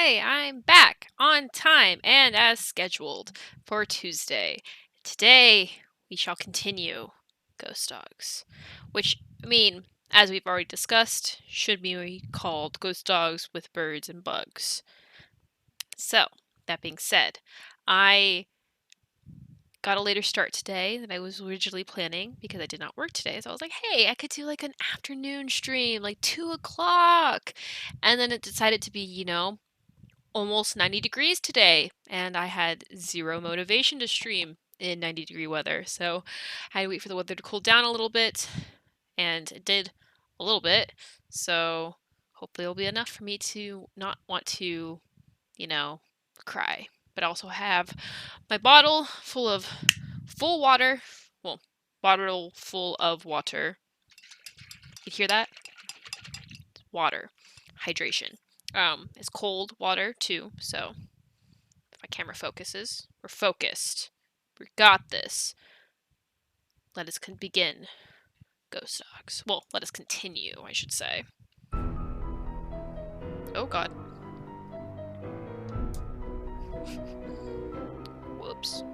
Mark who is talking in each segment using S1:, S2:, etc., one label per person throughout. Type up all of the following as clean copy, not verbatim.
S1: Yay! I'm back on time and as scheduled for Tuesday. Today we shall continue Ghost Dogs, which, as we've already discussed, should be called Ghost Dogs with Birds and Bugs. So, that being said, I got a later start today than I was originally planning because I did not work today. So I was like, hey, I could do like an afternoon stream, like 2 o'clock. And then it decided to be, almost 90 degrees today. And I had zero motivation to stream in 90-degree weather. So I had to wait for the weather to cool down a little bit. And it did a little bit. So hopefully it'll be enough for me to not want to, cry. But also have my bottle full of water. Well, bottle full of water. You hear that? Water. Hydration. It's cold water too, so if my camera focuses, we're focused. We got this. Let us begin Ghost Dogs. Well, let us continue, I should say. Oh god. Whoops.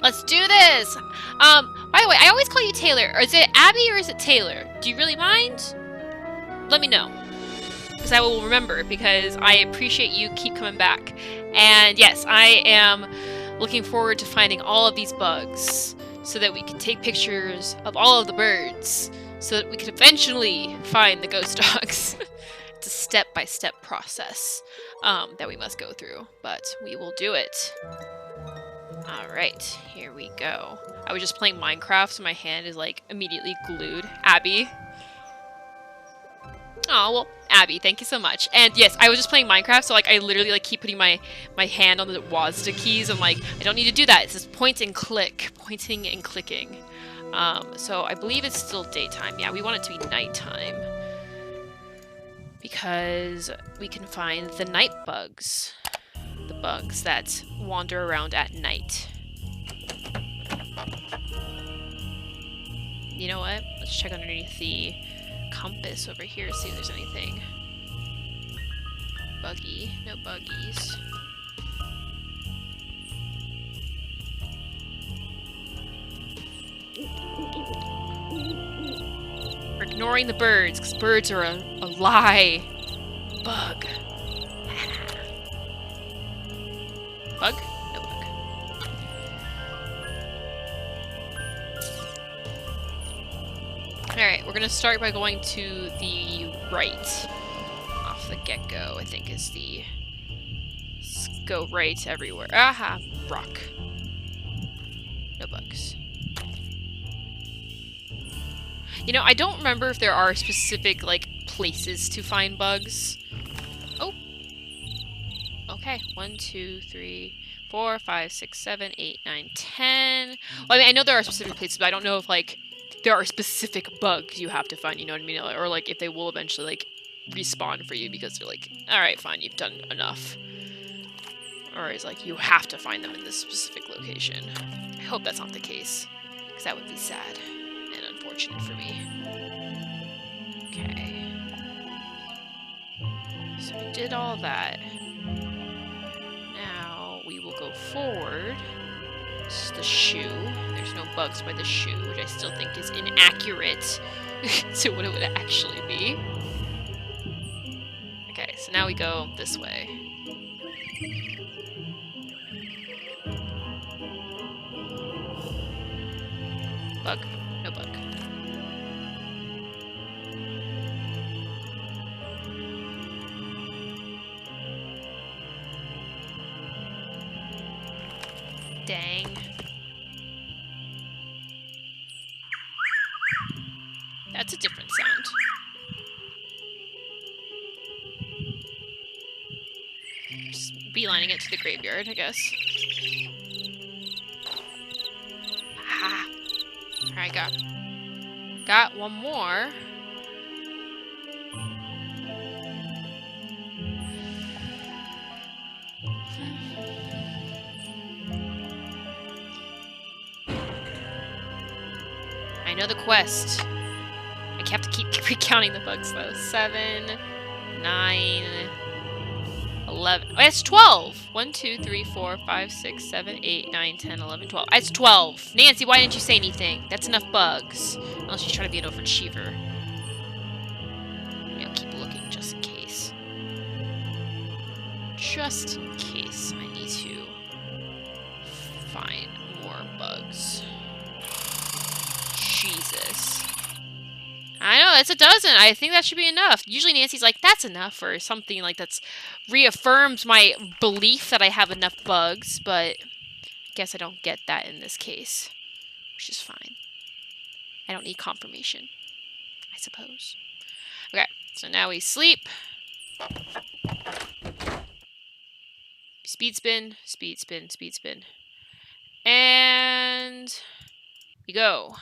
S1: Let's do this! By the way, I always call you Taylor. Or is it Abby or is it Taylor? Do you really mind? Let me know. Because I will remember, because I appreciate you keep coming back. And yes, I am looking forward to finding all of these bugs so that we can take pictures of all of the birds so that we can eventually find the ghost dogs. It's a step-by-step process that we must go through, but we will do it. Alright, here we go. I was just playing Minecraft, so my hand is like immediately glued. Abby. Oh, well, Abby, thank you so much. And yes, I was just playing Minecraft, so like I literally like keep putting my hand on the WASD keys. I'm like, I don't need to do that. It says point and click. Pointing and clicking. So I believe it's still daytime. Yeah, we want it to be nighttime. Because we can find the night bugs. The bugs that wander around at night. You know what? Let's check underneath the compass over here, see if there's anything. Buggy. No buggies. We're ignoring the birds, because birds are a lie. Bug. Bug? No bug. Alright, we're gonna start by going to the right. Off the get-go, I think is the... Let's go right everywhere. Aha! Rock. No bugs. I don't remember if there are specific, like, places to find bugs. Oh! Okay, 1, 2, 3, 4, 5, 6, 7, 8, 9, 10. Well, I know there are specific places, but I don't know if, like, there are specific bugs you have to find, you know what I mean? Or, like, if they will eventually, like, respawn for you because they're like, alright, fine, you've done enough. Or it's like, you have to find them in this specific location. I hope that's not the case, because that would be sad and unfortunate for me. Okay. So we did all that. Now we will go forward. This is the shoe. There's no bugs by the shoe, which I still think is inaccurate to what it would actually be. Okay, so now we go this way. Bug? No bug. Dang. That's a different sound. Just beelining it to the graveyard, I guess. Ah. Alright, got one more. know the quest. I have to keep recounting the bugs though. 7, 9, 11. Oh, it's 12! 1, 2, 3, 4, 5, 6, 7, 8, 9, 10, 11, 12. It's 12! Nancy, why didn't you say anything? That's enough bugs. Unless she's trying to be an overachiever. Maybe I'll keep looking just in case. Just in case I need to find more bugs. Jesus. I know, it's a dozen. I think that should be enough. Usually Nancy's like, that's enough, or something like that's reaffirms my belief that I have enough bugs, but I guess I don't get that in this case, which is fine. I don't need confirmation, I suppose. Okay, so now we sleep. Speed spin, speed spin, speed spin. And we go.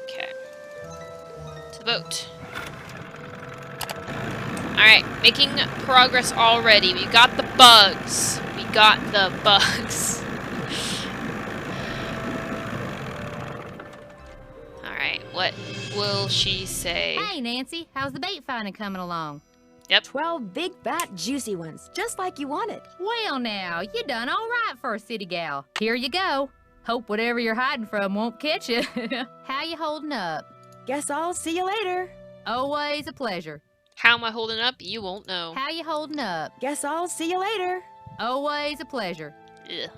S1: Okay. To the boat. Alright, making progress already. We got the bugs. We got the bugs. Alright, what will she say?
S2: Hey, Nancy, how's the bait finding coming along?
S1: Yep.
S3: 12 big, fat, juicy ones, just like you wanted.
S2: Well, now, you done all right for a city gal. Here you go. Hope whatever you're hiding from won't catch you. How you holding up?
S3: Guess I'll see you later.
S2: Always a pleasure.
S1: How am I holding up? You won't know.
S2: How you holding up?
S3: Guess I'll see you later.
S2: Always a pleasure.
S1: Ugh.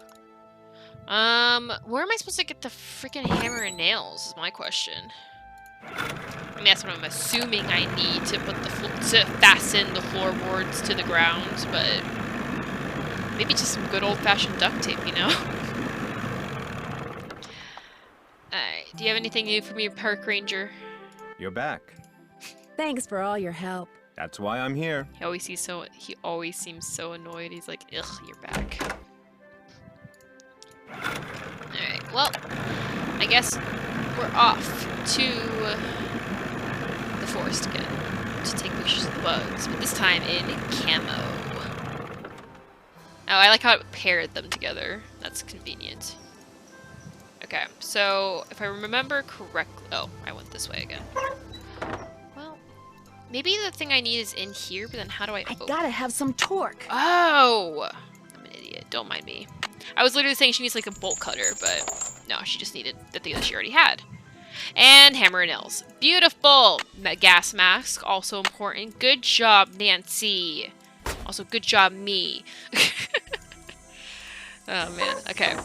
S1: Where am I supposed to get the freaking hammer and nails is my question. I mean, that's what I'm assuming I need to put to fasten the floorboards to the ground, but maybe just some good old-fashioned duct tape, you know? Alright, do you have anything new for me, Park Ranger?
S4: You're back.
S3: Thanks for all your help.
S4: That's why I'm here.
S1: He always seems so annoyed. He's like, ugh, you're back. Alright, well, I guess we're off to the forest again to take pictures of the bugs, but this time in camo. Oh, I like how it paired them together. That's convenient. Okay, so if I remember correctly... Oh, I went this way again. Well, maybe the thing I need is in here, but then how do I...
S3: I gotta have some torque.
S1: Oh! I'm an idiot. Don't mind me. I was literally saying she needs like a bolt cutter, but no, she just needed the thing that she already had. And hammer and nails. Beautiful! Gas mask, also important. Good job, Nancy. Also, good job, me. Oh, man. Okay.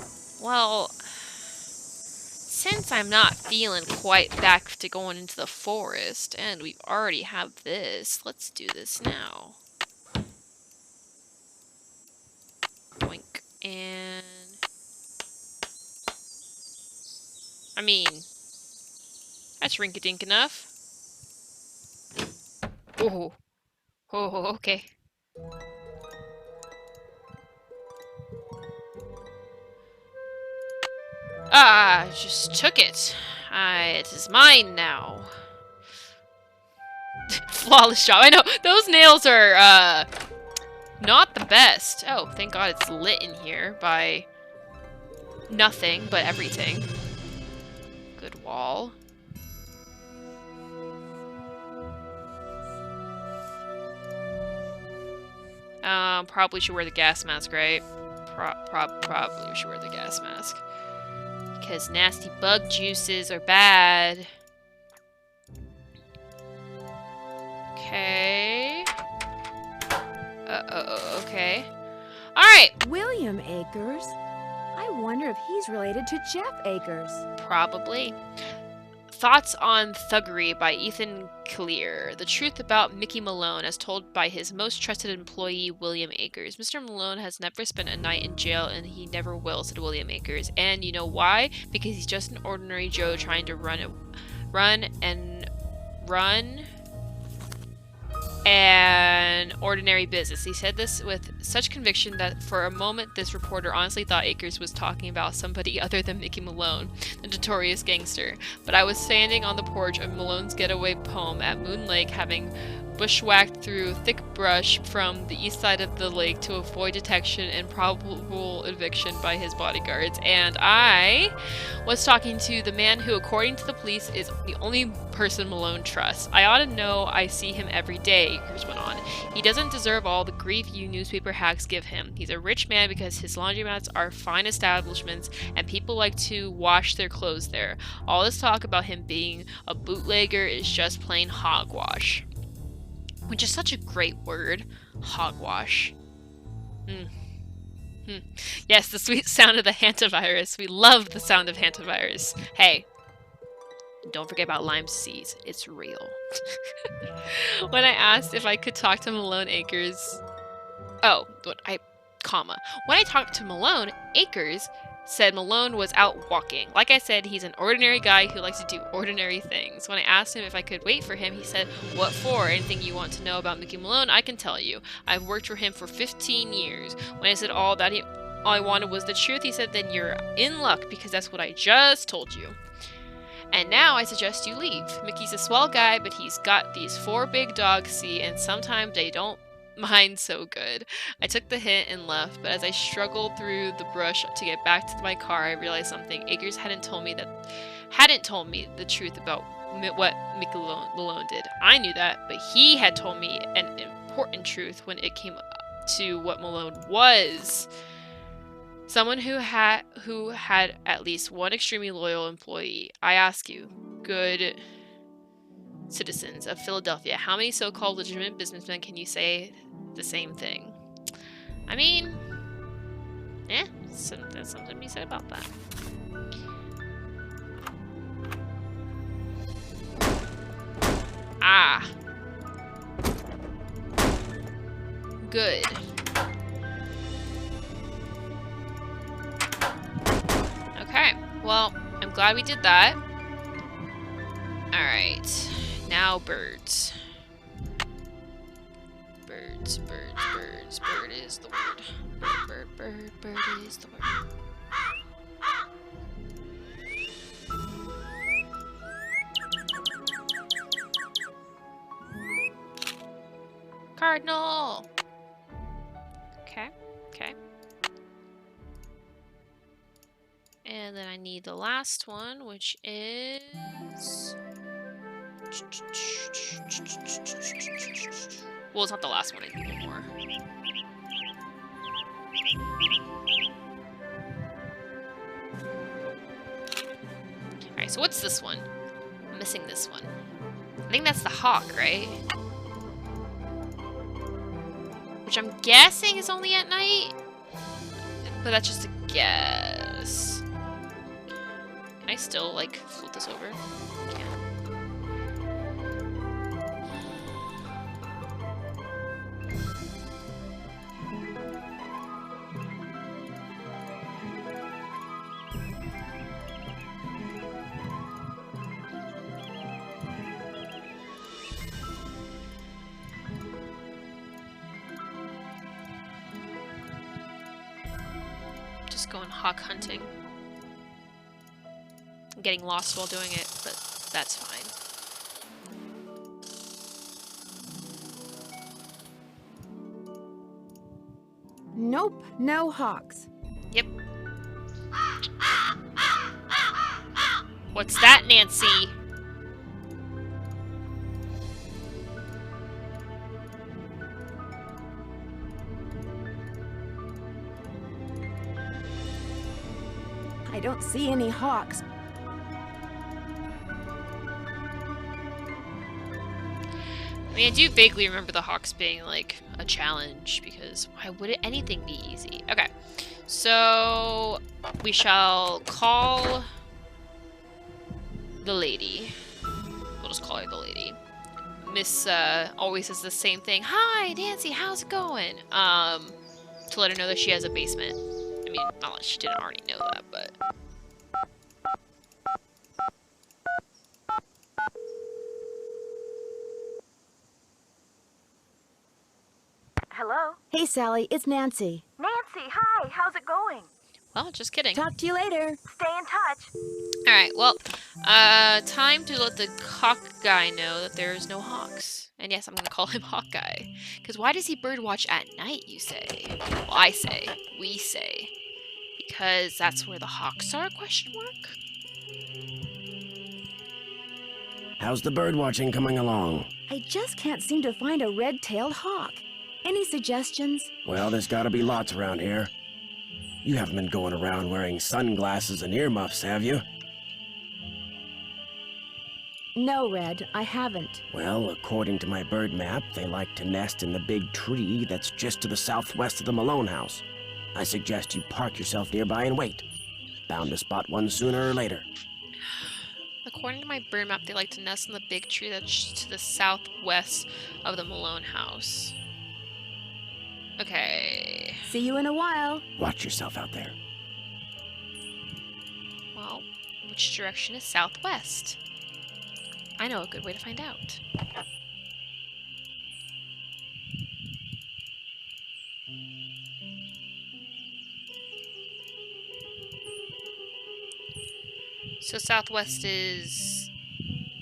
S1: Well, since I'm not feeling quite back to going into the forest, and we already have this, let's do this now. Boink. And... I mean... That's rinky-dink enough. Oh. Oh, okay. Ah, I just took it. It is mine now. Flawless job. I know, those nails are, not the best. Oh, thank God it's lit in here by nothing but everything. Good wall. Probably should wear the gas mask, right? Probably should wear the gas mask. Because nasty bug juices are bad. Okay. Okay. Alright.
S3: William Akers? I wonder if he's related to Jeff Akers.
S1: Probably. Thoughts on Thuggery by Ethan Clear. The truth about Mickey Malone as told by his most trusted employee, William Akers. Mr. Malone has never spent a night in jail and he never will, said William Akers. And you know why? Because he's just an ordinary Joe trying to run an ordinary business. He said this with such conviction that for a moment this reporter honestly thought Akers was talking about somebody other than Mickey Malone, the notorious gangster. But I was standing on the porch of Malone's getaway home at Moon Lake having bushwhacked through thick brush from the east side of the lake to avoid detection and probable eviction by his bodyguards. And I was talking to the man who, according to the police, is the only person Malone trusts. I ought to know. I see him every day, Akers went on. He doesn't deserve all the grief you newspaper hacks give him. He's a rich man because his laundromats are fine establishments and people like to wash their clothes there. All this talk about him being a bootlegger is just plain hogwash. Which is such a great word. Hogwash. Yes, the sweet sound of the hantavirus. We love the sound of hantavirus. Hey, don't forget about Lyme disease. It's real. When I asked if I could talk to Malone Akers... When I talked to Malone, Akers said Malone was out walking. Like I said, he's an ordinary guy who likes to do ordinary things. When I asked him if I could wait for him, he said, "What for? Anything you want to know about Mickey Malone, I can tell you. I've worked for him for 15 years. When I said all I wanted was the truth, he said, then you're in luck because that's what I just told you. And now I suggest you leave. Mickey's a swell guy, but he's got these 4 big dogs, see, and sometimes they don't mind so good." I took the hint and left, but as I struggled through the brush to get back to my car, I realized something. Akers hadn't told me the truth about what Mickey Malone did. I knew that, but he had told me an important truth when it came to what Malone was. Someone who had at least one extremely loyal employee. I ask you, good citizens of Philadelphia, how many so-called legitimate businessmen can you say the same thing? I mean, there's something to be said about that. Ah. Good. Okay, well, I'm glad we did that. Alright. Now birds. Bird is the word. Bird is the word. Cardinal! Okay. And then I need the last one, which is... Well, it's not the last one, I need one more. Alright, so what's this one? I'm missing this one. I think that's the hawk, right? Which I'm guessing is only at night? But that's just a guess. Can I still, like, flip this over? Yeah. Just going hawk hunting. I'm getting lost while doing it, but that's fine.
S3: Nope, no hawks.
S1: Yep. What's that, Nancy?
S3: I don't see any hawks.
S1: I mean, I do vaguely remember the hawks being, like, a challenge, because why would anything be easy? Okay, so we shall call the lady. We'll just call her the lady. Miss always says the same thing. "Hi, Nancy, how's it going?" To let her know that she has a basement. I mean, not that she didn't already know that, but...
S5: Hello?
S3: Hey, Sally, it's Nancy.
S5: Nancy, hi, how's it going?
S1: Well, just kidding.
S3: Talk to you later. Stay in touch.
S1: Alright, well, time to let the hawk guy know that there's no hawks. And yes, I'm gonna call him Hawkeye. Because why does he birdwatch at night, you say? Well, I say. We say. Because that's where the hawks are, question mark?
S5: How's the bird watching coming along?
S3: I just can't seem to find a red-tailed hawk. Any suggestions?
S5: Well, there's gotta be lots around here. You haven't been going around wearing sunglasses and earmuffs, have you?
S3: No, Red, I haven't.
S5: Well, according to my bird map, they like to nest in the big tree that's just to the southwest of the Malone house. I suggest you park yourself nearby and wait. Bound to spot one sooner or later.
S1: According to my bird map, they like to nest in the big tree that's to the southwest of the Malone house. Okay.
S3: See you in a while.
S5: Watch yourself out there.
S1: Well, which direction is southwest? I know a good way to find out. So southwest is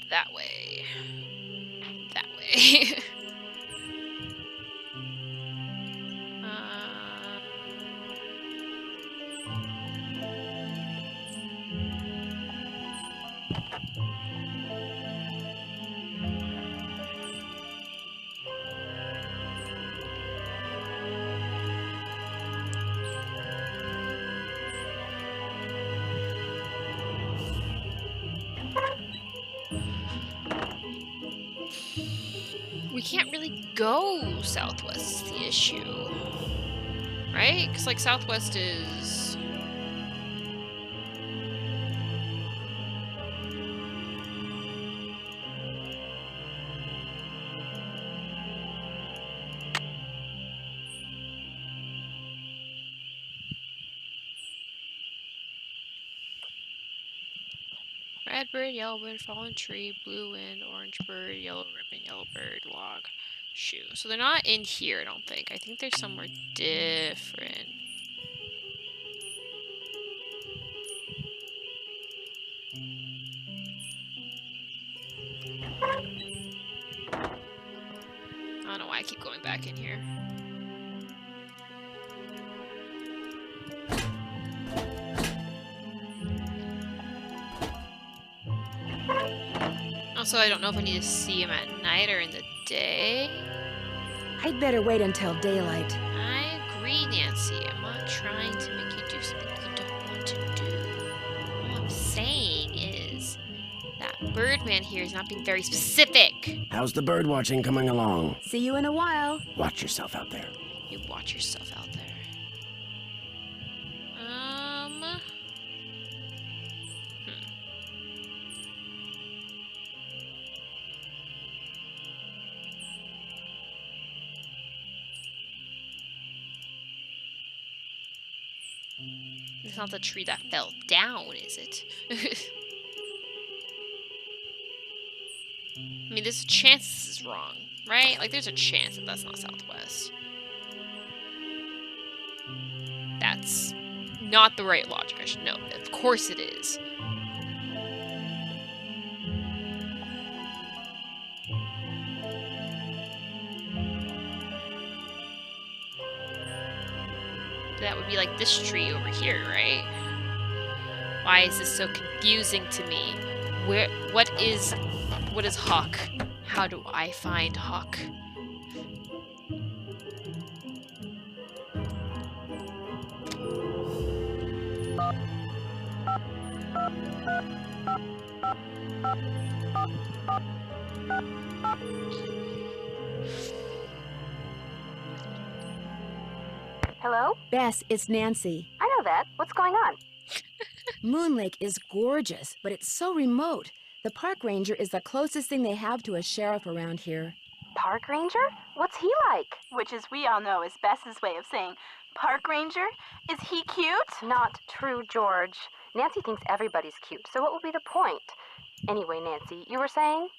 S1: that way. That way. We can't really go southwest is the issue. Right? Because, like, southwest is... red bird, yellow bird, fallen tree, blue wind, orange bird, yellow ribbon, yellow bird, log, shoe. So they're not in here, I don't think. I think they're somewhere different. I don't know why I keep going back in here. Also, I don't know if I need to see him at night or in the day.
S3: I'd better wait until daylight.
S1: I agree, Nancy. I'm not trying to make you do something you don't want to do. All I'm saying is that Birdman here is not being very specific.
S5: How's the bird watching coming along?
S3: See you in a while.
S5: Watch yourself out there.
S1: You watch yourself out there. It's not the tree that fell down, is it? I mean, there's a chance this is wrong, right? Like, there's a chance that that's not southwest. That's not the right logic, I should know. Of course it is. That would be like this tree over here, right? Why is this so confusing to me? What is Hawk? How do I find Hawk?
S3: Hello? Bess, it's Nancy.
S6: I know that. What's going on?
S3: Moon Lake is gorgeous, but it's so remote. The park ranger is the closest thing they have to a sheriff around here.
S6: Park ranger? What's he like? Which, as we all know, is Bess's way of saying park ranger. Is he cute? Not true, George. Nancy thinks everybody's cute, so what will be the point? Anyway, Nancy, you were saying?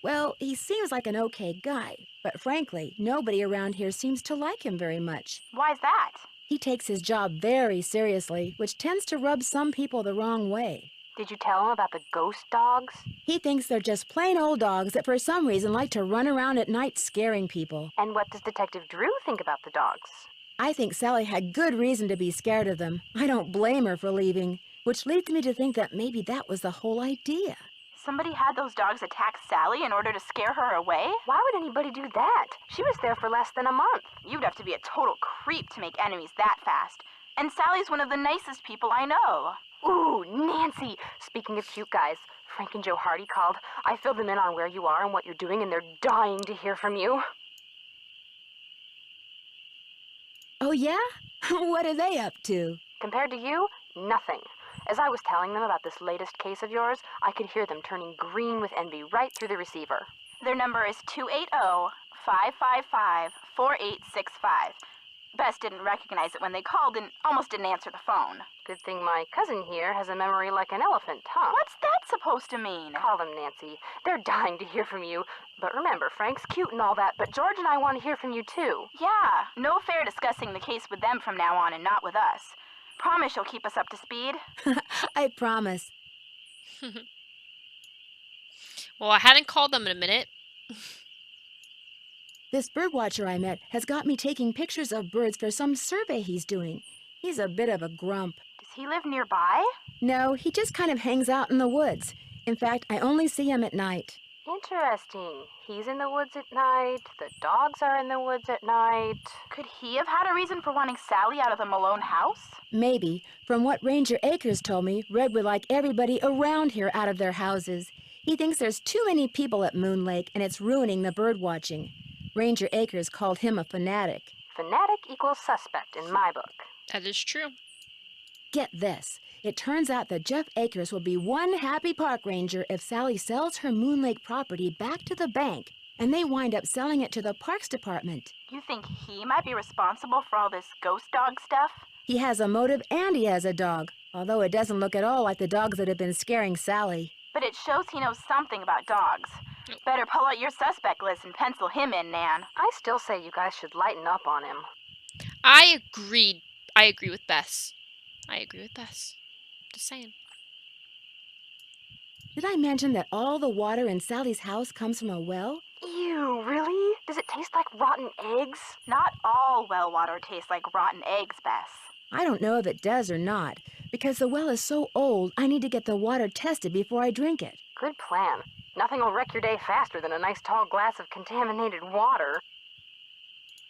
S3: Well, he seems like an okay guy, but frankly, nobody around here seems to like him very much.
S6: Why's that?
S3: He takes his job very seriously, which tends to rub some people the wrong way.
S6: Did you tell him about the ghost dogs?
S3: He thinks they're just plain old dogs that for some reason like to run around at night scaring people.
S6: And what does Detective Drew think about the dogs?
S3: I think Sally had good reason to be scared of them. I don't blame her for leaving, which leads me to think that maybe that was the whole idea.
S6: Somebody had those dogs attack Sally in order to scare her away? Why would anybody do that? She was there for less than a month. You'd have to be a total creep to make enemies that fast. And Sally's one of the nicest people I know. Ooh, Nancy! Speaking of cute guys, Frank and Joe Hardy called. I filled them in on where you are and what you're doing, and they're dying to hear from you.
S3: Oh yeah? What are they up to?
S6: Compared to you, nothing. As I was telling them about this latest case of yours, I could hear them turning green with envy right through the receiver. Their number is 280-555-4865. Bess didn't recognize it when they called and almost didn't answer the phone. Good thing my cousin here has a memory like an elephant, huh? What's that supposed to mean? Call them, Nancy. They're dying to hear from you. But remember, Frank's cute and all that, but George and I want to hear from you too. Yeah, no fair discussing the case with them from now on and not with us. Promise you'll keep us up to speed?
S3: I promise.
S1: Well, I hadn't called them in a minute.
S3: This birdwatcher I met has got me taking pictures of birds for some survey he's doing. He's a bit of a grump.
S6: Does he live nearby?
S3: No, he just kind of hangs out in the woods. In fact, I only see him at night.
S6: Interesting. He's in the woods at night. The dogs are in the woods at night. Could he have had a reason for wanting Sally out of the Malone house?
S3: Maybe. From what Ranger Akers told me, Red would like everybody around here out of their houses. He thinks there's too many people at Moon Lake and it's ruining the bird watching. Ranger Akers called him a fanatic.
S6: Fanatic equals suspect in my book.
S1: That is true.
S3: Get this. It turns out that Jeff Akers will be one happy park ranger if Sally sells her Moon Lake property back to the bank and they wind up selling it to the Parks Department.
S6: You think he might be responsible for all this ghost dog stuff?
S3: He has a motive and he has a dog, although it doesn't look at all like the dogs that have been scaring Sally.
S6: But it shows he knows something about dogs. Better pull out your suspect list and pencil him in, Nan. I still say you guys should lighten up on him.
S1: I agree with Bess. Just saying.
S3: Did I mention that all the water in Sally's house comes from a well?
S6: Ew, really? Does it taste like rotten eggs? Not all well water tastes like rotten eggs, Bess.
S3: I don't know if it does or not, because the well is so old I need to get the water tested before I drink it.
S6: Good plan. Nothing will wreck your day faster than a nice tall glass of contaminated water.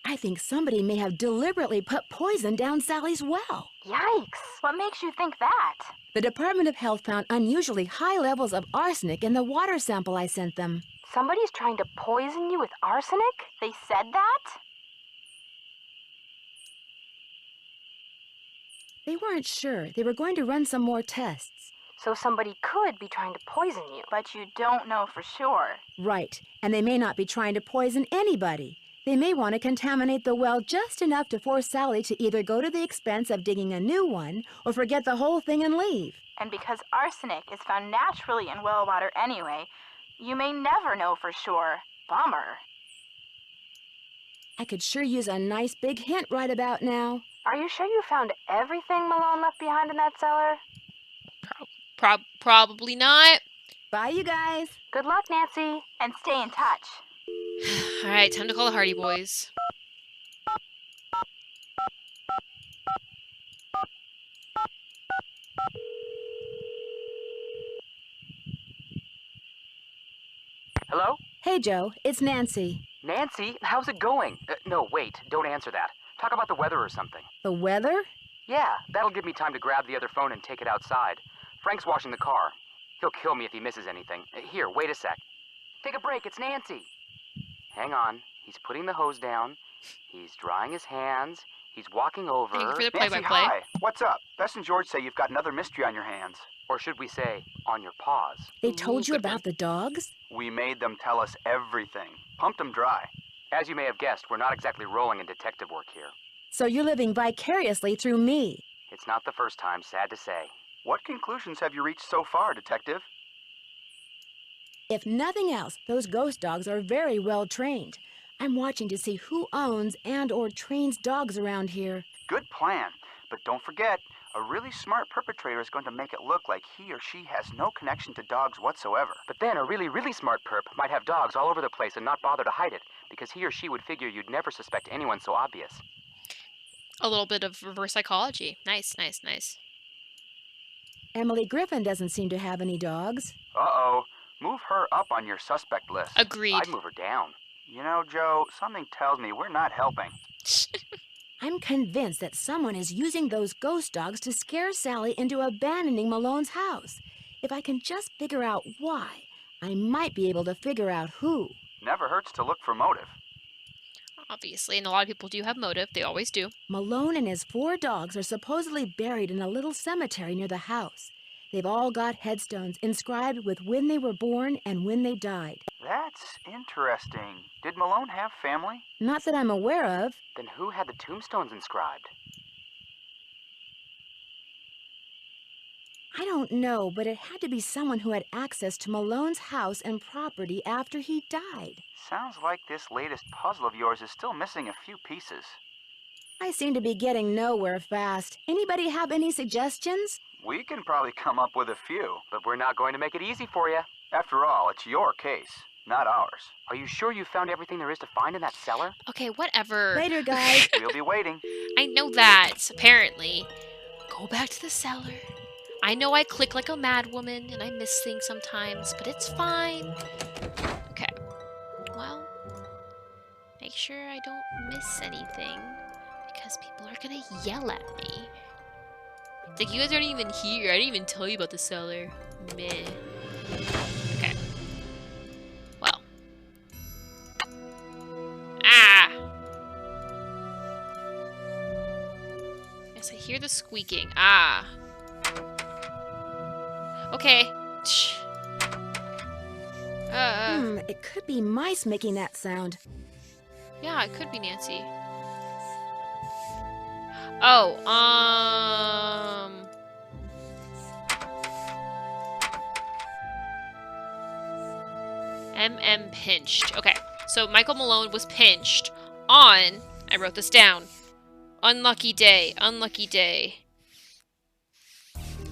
S3: I think somebody may have deliberately put poison down Sally's well.
S6: Yikes! What makes you think that?
S3: The Department of Health found unusually high levels of arsenic in the water sample I sent them.
S6: Somebody's trying to poison you with arsenic? They said that?
S3: They weren't sure. They were going to run some more tests.
S6: So somebody could be trying to poison you. But you don't know for sure.
S3: Right, and they may not be trying to poison anybody. They may want to contaminate the well just enough to force Sally to either go to the expense of digging a new one or forget the whole thing and leave.
S6: And because arsenic is found naturally in well water anyway, you may never know for sure. Bummer.
S3: I could sure use a nice big hint right about now.
S6: Are you sure you found everything Malone left behind in that cellar?
S1: Probably not.
S3: Bye, you guys.
S6: Good luck, Nancy. And stay in touch.
S1: Alright, time to call the Hardy Boys.
S7: Hello?
S3: Hey, Joe. It's Nancy.
S7: Nancy, how's it going? No, wait, don't answer that. Talk about the weather or something.
S3: The weather?
S7: Yeah, that'll give me time to grab the other phone and take it outside. Frank's washing the car. He'll kill me if he misses anything. Here, wait a sec. Take a break, it's Nancy. Hang on. He's putting the hose down. He's drying his hands. He's walking over.
S1: Thank you for the
S8: Nancy,
S1: play-by-play.
S8: hi. What's up? Bess and George say you've got another mystery on your hands.
S7: Or should we say, on your paws?
S3: They told you
S1: good
S3: about the dogs?
S8: We made them tell us everything. Pumped them dry.
S7: As you may have guessed, we're not exactly rolling in detective work here.
S3: So you're living vicariously through me.
S7: It's not the first time, sad to say.
S8: What conclusions have you reached so far, Detective?
S3: If nothing else, those ghost dogs are very well trained. I'm watching to see who owns and/or trains dogs around here.
S8: Good plan. But don't forget, a really smart perpetrator is going to make it look like he or she has no connection to dogs whatsoever.
S7: But then a really, really smart perp might have dogs all over the place and not bother to hide it, because he or she would figure you'd never suspect anyone so obvious.
S1: A little bit of reverse psychology. Nice, nice, nice.
S3: Emily Griffin doesn't seem to have any dogs.
S8: Uh-oh. Move her up on your suspect list.
S1: Agreed.
S7: I'd move her down.
S8: You know, Joe, something tells me we're not helping.
S3: I'm convinced that someone is using those ghost dogs to scare Sally into abandoning Malone's house. If I can just figure out why, I might be able to figure out who.
S8: Never hurts to look for motive.
S1: Obviously, and a lot of people do have motive. They always do.
S3: Malone and his 4 dogs are supposedly buried in a little cemetery near the house. They've all got headstones inscribed with when they were born and when they died.
S8: That's interesting. Did Malone have family?
S3: Not that I'm aware of.
S7: Then who had the tombstones inscribed?
S3: I don't know, but it had to be someone who had access to Malone's house and property after he died.
S8: Sounds like this latest puzzle of yours is still missing a few pieces.
S3: I seem to be getting nowhere fast. Anybody have any suggestions?
S8: We can probably come up with a few.
S7: But we're not going to make it easy for you.
S8: After all, it's your case, not ours.
S7: Are you sure you found everything there is to find in that cellar?
S1: Okay, whatever.
S3: Later, guys.
S8: We'll be waiting.
S1: I know that, apparently. Go back to the cellar. I know I click like a mad woman and I miss things sometimes, but it's fine. Okay. Well, make sure I don't miss anything because people are gonna yell at me. It's like, you guys aren't even here. I didn't even tell you about the cellar. Meh. Okay. Well. Ah! Yes, I hear the squeaking. Ah. Okay.
S3: It could be mice making that sound.
S1: Yeah, it could be Nancy. Oh, MM pinched. Okay, so Michael Malone was pinched on, I wrote this down, unlucky day, unlucky day.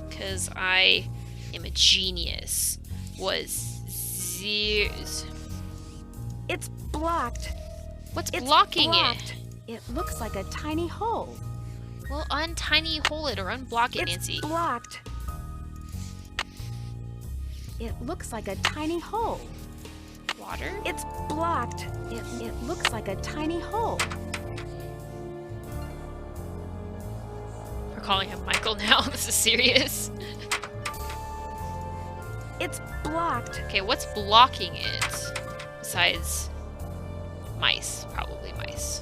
S1: Because I am a genius. Was zeros.
S3: It's blocked.
S1: What's
S3: It's
S1: blocking
S3: blocked. It looks like a tiny hole.
S1: it? Well, untiny hole it or unblock it,
S3: It's
S1: Nancy.
S3: blocked. It looks like a tiny hole.
S1: Water?
S3: It's blocked. It looks like a tiny hole.
S1: We're calling him Michael now. This is serious.
S3: It's blocked.
S1: Okay, what's blocking it? Besides mice. Probably mice.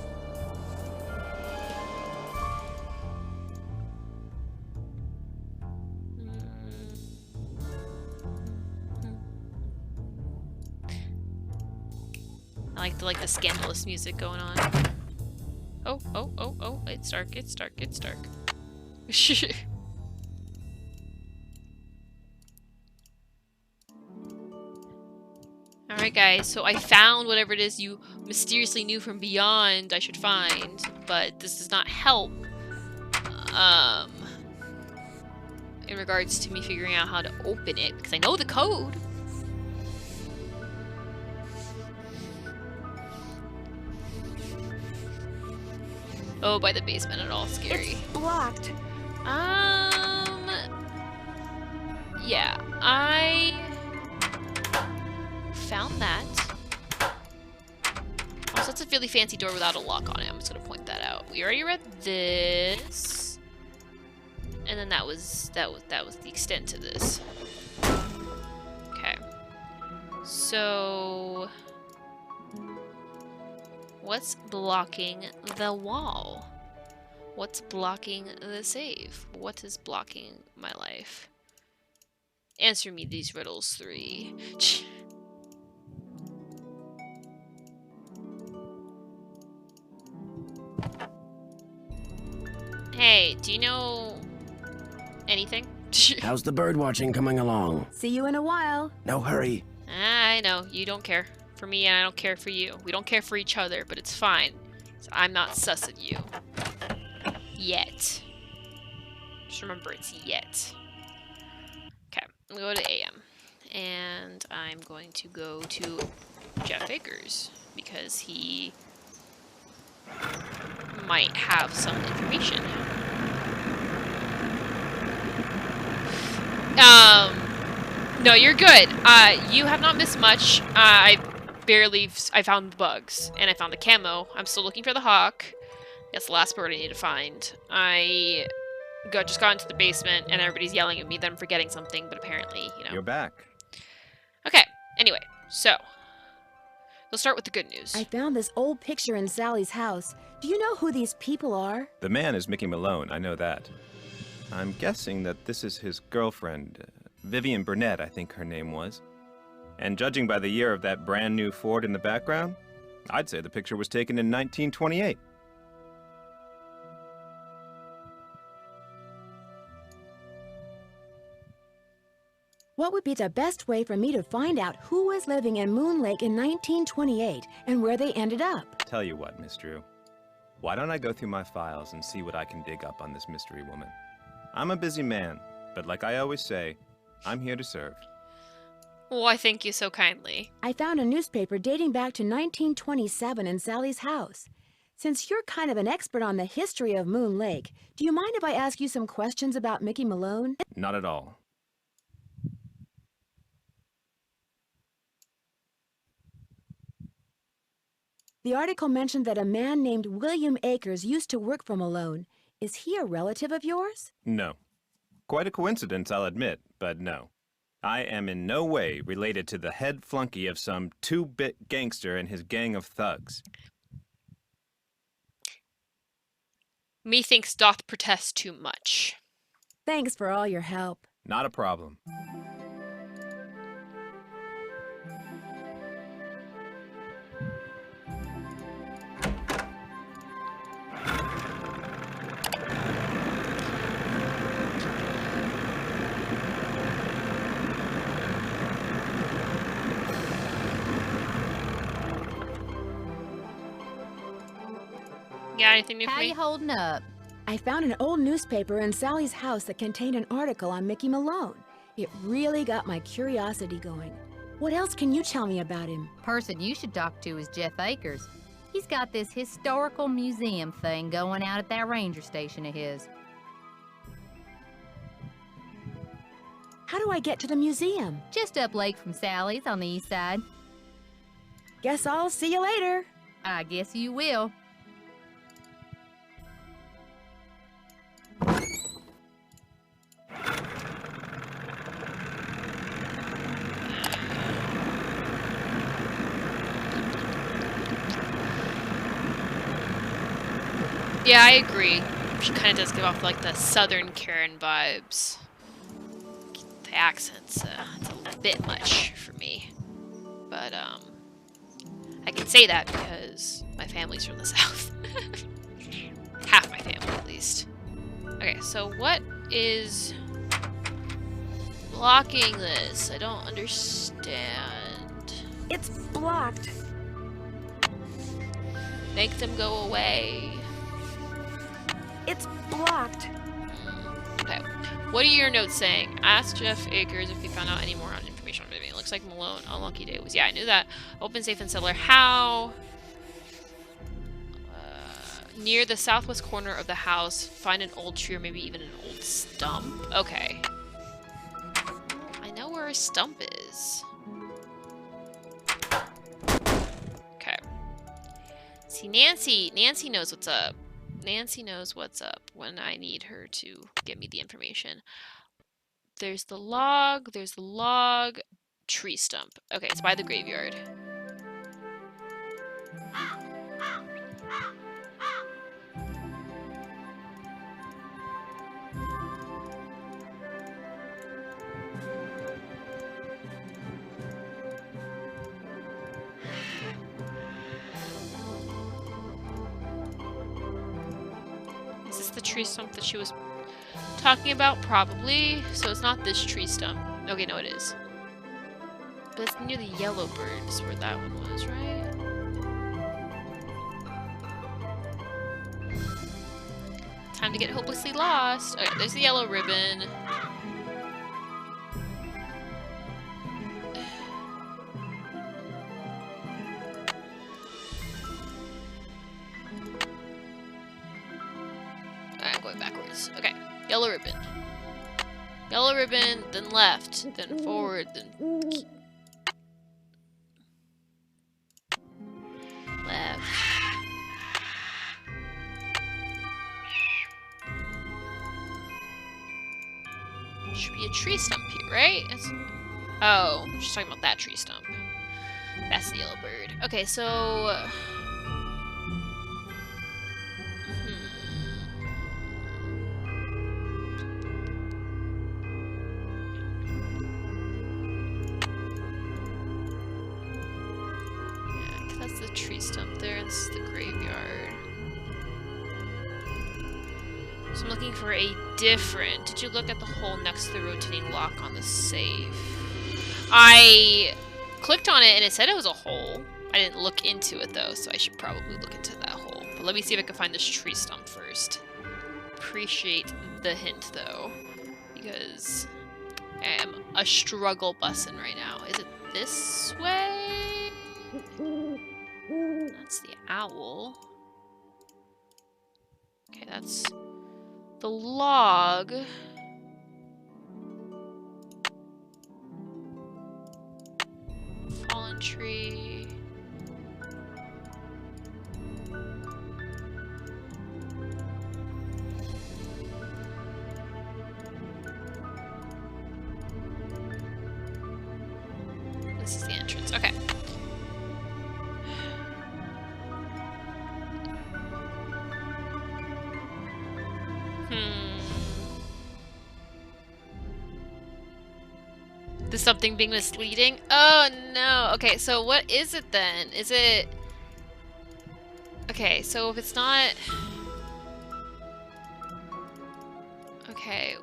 S1: I like the scandalous music going on. Oh, oh, oh, oh, it's dark, it's dark, it's dark. Alright guys, so I found whatever it is you mysteriously knew from beyond I should find, but this does not help in regards to me figuring out how to open it, because I know the code. Oh, by the basement at all scary.
S3: It's blocked.
S1: Yeah, I found that. Also, that's a really fancy door without a lock on it. I'm just gonna point that out. We already read this, and then that was the extent to this. Okay, so what's blocking the wall? What's blocking the save? What is blocking my life? Answer me these riddles 3. Hey, do you know anything?
S5: How's the bird watching coming along?
S3: See you in a while.
S5: No hurry.
S1: I know, you don't care for me and I don't care for you. We don't care for each other, but it's fine. So I'm not sus of you. Yet. Just remember it's yet. Okay, I'm going to go to AM. And I'm going to go to Jeff Akers because he might have some information. No, you're good. You have not missed much. I found the bugs, and I found the camo. I'm still looking for the hawk. That's the last bird I need to find. I just got into the basement, and everybody's yelling at me that I'm forgetting something, but apparently, you know.
S4: You're back.
S1: Okay, anyway, so we'll start with the good news.
S3: I found this old picture in Sally's house. Do you know who these people are?
S4: The man is Mickey Malone, I know that. I'm guessing that this is his girlfriend, Vivian Burnett, I think her name was. And judging by the year of that brand new Ford in the background, I'd say the picture was taken in 1928.
S3: What would be the best way for me to find out who was living in Moon Lake in 1928 and where they ended up?
S4: Tell you what, Miss Drew. Why don't I go through my files and see what I can dig up on this mystery woman? I'm a busy man, but like I always say, I'm here to serve.
S1: Why, thank you so kindly.
S3: I found a newspaper dating back to 1927 in Sally's house. Since you're kind of an expert on the history of Moon Lake, do you mind if I ask you some questions about Mickey Malone?
S4: Not at all.
S3: The article mentioned that a man named William Akers used to work for Malone. Is he a relative of yours?
S4: No. Quite a coincidence, I'll admit, but no. I am in no way related to the head flunky of some two-bit gangster and his gang of thugs.
S1: Methinks doth protest too much.
S3: Thanks for all your help.
S4: Not a problem.
S1: Got anything new for
S2: How
S1: me?
S2: you holding up?
S3: I found an old newspaper in Sally's house that contained an article on Mickey Malone. It really got my curiosity going. What else can you tell me about him?
S2: Person you should talk to is Jeff Akers. He's got this historical museum thing going out at that ranger station of his.
S3: How do I get to the museum?
S2: Just up lake from Sally's on the east side.
S3: Guess I'll see you later.
S2: I guess you will.
S1: Yeah, I agree. She kind of does give off like the Southern Karen vibes. The accent's it's a bit much for me, but I can say that because my family's from the South. Half my family, at least. Okay, so what is blocking this? I don't understand.
S3: It's blocked.
S1: Make them go away.
S3: It's blocked.
S1: Okay. What are your notes saying? Ask Jeff Akers if he found out any more on information on Vivian. It looks like Malone on Lucky Day was. Yeah, I knew that. Open, safe, and cellar. How? Near the southwest corner of the house, find an old tree or maybe even an old stump. Okay. I know where a stump is. Okay. See, Nancy knows what's up. Nancy knows what's up when I need her to get me the information. There's the log, tree stump. Okay, it's by the graveyard. Is this the tree stump that she was talking about? Probably. So it's not this tree stump. Okay, no, it is. But it's near the yellow birds where that one was, right? Time to get hopelessly lost. Okay, there's the yellow ribbon. Alright, going backwards. Okay, yellow ribbon. Yellow ribbon, then left, then forward, then left. Should be a tree stump here, right? Oh, she's talking about that tree stump. That's the yellow bird. Okay, so... Yeah, 'cause that's the tree stump there, and this is the graveyard. So I'm looking for a different... Did you look at the hole next to the rotating lock on the safe? I clicked on it and it said it was a hole. I didn't look into it though, so I should probably look into that hole. But let me see if I can find this tree stump first. Appreciate the hint though, because I am a struggle bussin' right now. Is it this way? That's the owl. Okay, that's the log. Fallen tree. This is the entrance. Okay. Is something being misleading? Oh no. Okay, so what is it then? Is it... Okay, so if it's not... Okay,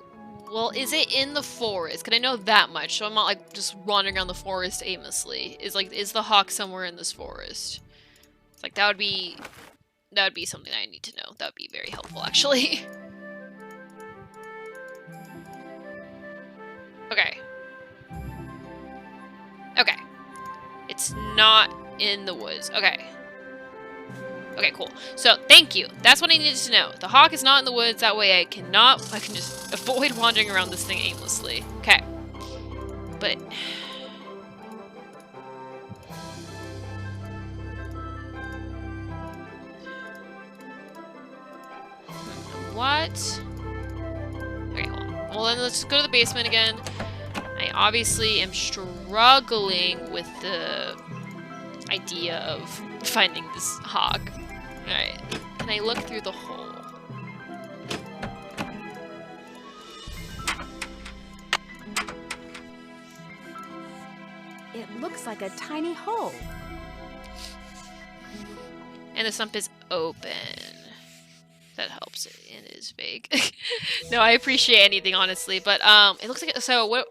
S1: well, is it in the forest? Can I know that much? So I'm not like just wandering around the forest aimlessly. Is the hawk somewhere in this forest? Like that would be something I need to know. That would be very helpful actually. Okay. Okay. It's not in the woods. Okay. Okay, cool. So, thank you. That's what I needed to know. The hawk is not in the woods. That way I can just avoid wandering around this thing aimlessly. Okay. But... What? Okay, hold on. Well, then let's go to the basement again. I obviously am struggling with the idea of finding this hawk. Alright. Can I look through the hole?
S3: It looks like a tiny hole.
S1: And the stump is open. That helps. It is vague. No, I appreciate anything, honestly. But, it looks like... So, what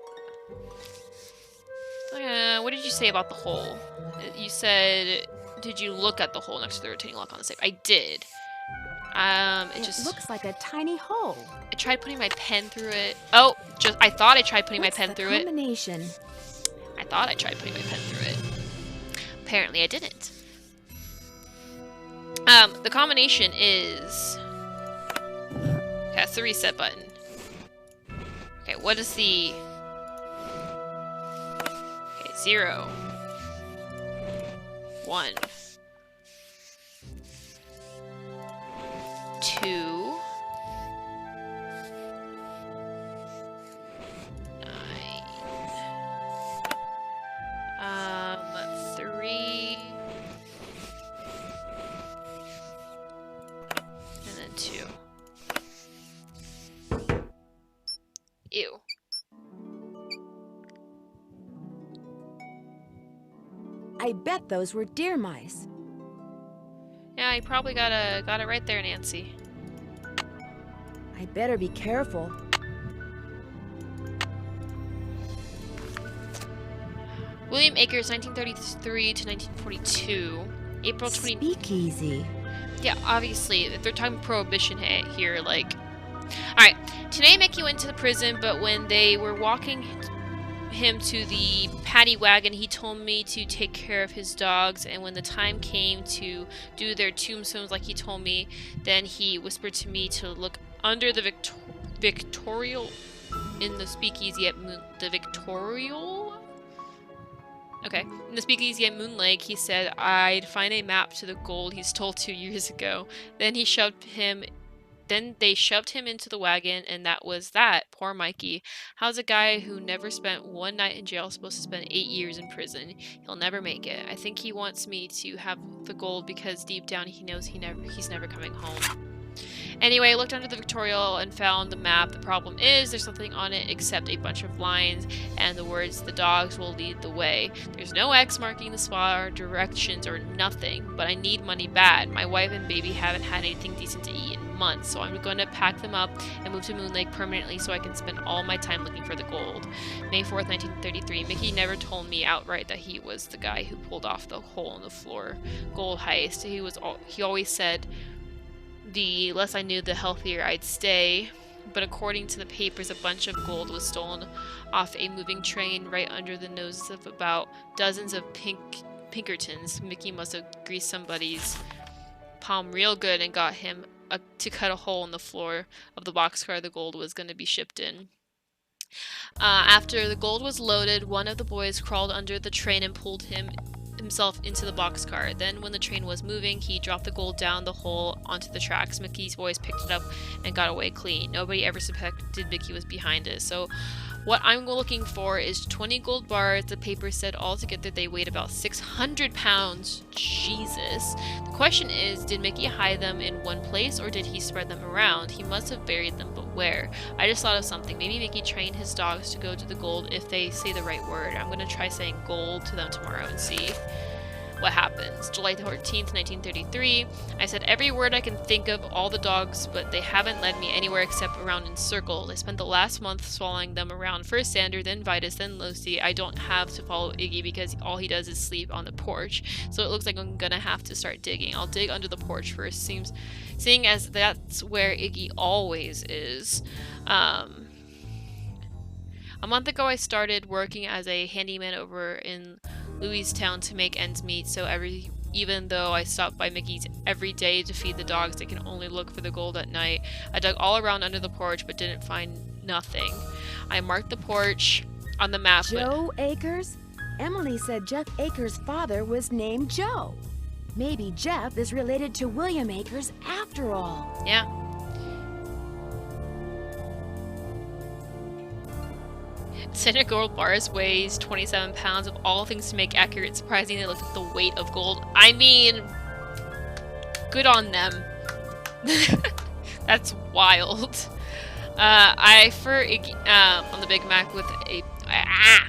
S1: did you say about the hole? You said... Did you look at the hole next to the rotating lock on the safe? I did. It just
S3: looks like a tiny hole.
S1: I tried putting my pen through it. Oh, I thought I tried putting my pen through it.
S3: Combination?
S1: I thought I tried putting my pen through it. Apparently I didn't. The combination is... Okay, that's the reset button. Okay, what is the... Okay, 0. 1. 2. 9. 3. And then 2. Ew.
S3: I bet those were deer mice.
S1: Yeah, you probably got it right there, Nancy.
S3: I better be careful.
S1: William Akers, 1933 to 1942. April 20...
S3: Speakeasy.
S1: Yeah, obviously, if they're talking prohibition here, like... Alright, today Mickey went to the prison, but when they were walking him to the paddy wagon, he told me to take care of his dogs, and when the time came to do their tombstones like he told me, then he whispered to me to look under the Victorial in the speakeasy at the Victorial? Okay. In the speakeasy at Moon Lake, he said I'd find a map to the gold he stole 2 years ago. Then they shoved him into the wagon, and that was that. Poor Mikey. How's a guy who never spent 1 night in jail supposed to spend 8 years in prison? He'll never make it. I think he wants me to have the gold because deep down he knows he's never coming home. Anyway, I looked under the Victorial and found the map. The problem is there's nothing on it except a bunch of lines and the words, "The dogs will lead the way." There's no X marking the spot or directions or nothing, but I need money bad. My wife and baby haven't had anything decent to eat in months, so I'm going to pack them up and move to Moon Lake permanently so I can spend all my time looking for the gold. May 4th, 1933. Mickey never told me outright that he was the guy who pulled off the hole in the floor gold heist. He always said, the less I knew, the healthier I'd stay. But according to the papers, a bunch of gold was stolen off a moving train right under the noses of about dozens of Pinkertons. Mickey must have greased somebody's palm real good and got him to cut a hole in the floor of the boxcar the gold was going to be shipped in. After the gold was loaded, one of the boys crawled under the train and pulled himself into the boxcar. Then when the train was moving, he dropped the gold down the hole onto the tracks. Mickey's boys picked it up and got away clean. Nobody ever suspected Mickey was behind it. So what I'm looking for is 20 gold bars. The paper said altogether they weighed about 600 pounds. Jesus. The question is, did Mickey hide them in one place or did he spread them around? He must have buried them, but where? I just thought of something. Maybe Mickey trained his dogs to go to the gold if they say the right word. I'm going to try saying gold to them tomorrow and see what happens. July 14th, 1933. I said every word I can think of, all the dogs, but they haven't led me anywhere except around in circles. I spent the last month swallowing them around. First Sander, then Vitus, then Lucy. I don't have to follow Iggy because all he does is sleep on the porch. So it looks like I'm gonna have to start digging. I'll dig under the porch first, seeing as that's where Iggy always is. A month ago I started working as a handyman over in Louistown to make ends meet, so even though I stopped by Mickey's every day to feed the dogs, they can only look for the gold at night. I dug all around under the porch but didn't find nothing. I marked the porch on the map.
S3: Joe Akers? Emily said Jeff Akers' father was named Joe. Maybe Jeff is related to William Akers after all.
S1: Yeah. Center gold bars weighs 27 pounds. Of all things to make accurate, surprisingly, they looked at the weight of gold. I mean, good on them. That's wild. On the big map with a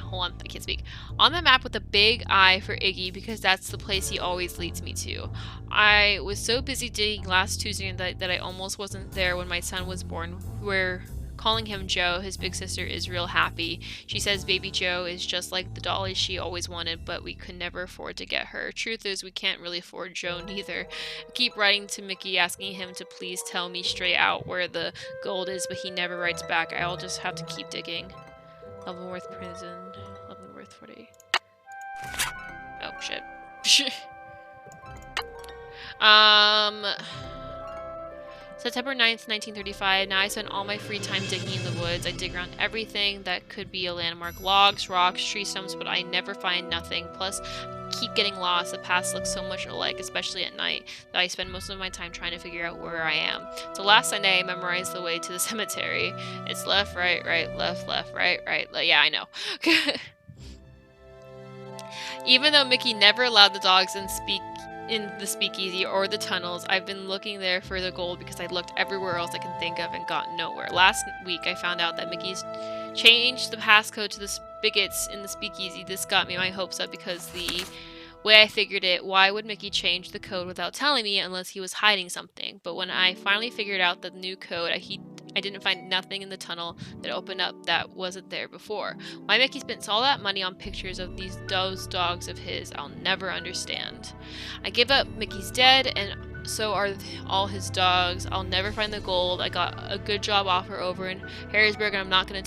S1: hold on, I can't speak. On the map with a big I for Iggy because that's the place he always leads me to. I was so busy digging last Tuesday that I almost wasn't there when my son was born. We're calling him Joe. His big sister is real happy. She says baby Joe is just like the dolly she always wanted, but we could never afford to get her. Truth is, we can't really afford Joe neither. I keep writing to Mickey asking him to please tell me straight out where the gold is, but he never writes back. I'll just have to keep digging. Leavenworth Prison. Leavenworth 40. Oh, shit. September 9th, 1935. Now I spend all my free time digging in the woods. I dig around everything that could be a landmark. Logs, rocks, tree stumps, but I never find nothing. Plus, I keep getting lost. The paths look so much alike, especially at night, that I spend most of my time trying to figure out where I am. So last Sunday, I memorized the way to the cemetery. It's left, right, left, right, right. Yeah, I know. Even though Mickey never allowed the dogs in the speakeasy or the tunnels, I've been looking there for the gold because I looked everywhere else I can think of and got nowhere. Last week I found out that Mickey's changed the passcode to the spigots in the speakeasy. This got me my hopes up because the way I figured it, why would Mickey change the code without telling me unless he was hiding something? But when I finally figured out the new code, I didn't find nothing in the tunnel that opened up that wasn't there before. Why Mickey spent all that money on pictures of those dogs of his, I'll never understand. I give up. Mickey's dead, and so are all his dogs. I'll never find the gold. I got a good job offer over in Harrisburg, and I'm gonna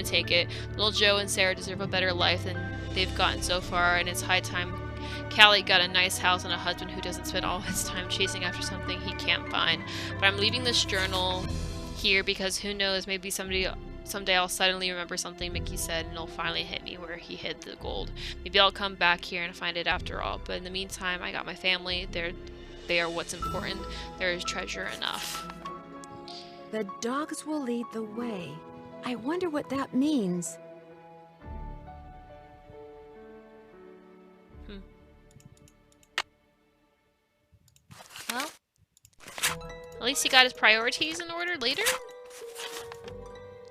S1: take it. Little Joe and Sarah deserve a better life than they've gotten so far, and it's high time Callie got a nice house and a husband who doesn't spend all his time chasing after something he can't find. But I'm leaving this journal here because who knows, maybe someday I'll suddenly remember something Mickey said and it'll finally hit me where he hid the gold. Maybe I'll come back here and find it after all. But in the meantime, I got my family. They are what's important. There is treasure enough.
S3: The dogs will lead the way. I wonder what that means.
S1: Well, at least he got his priorities in order later.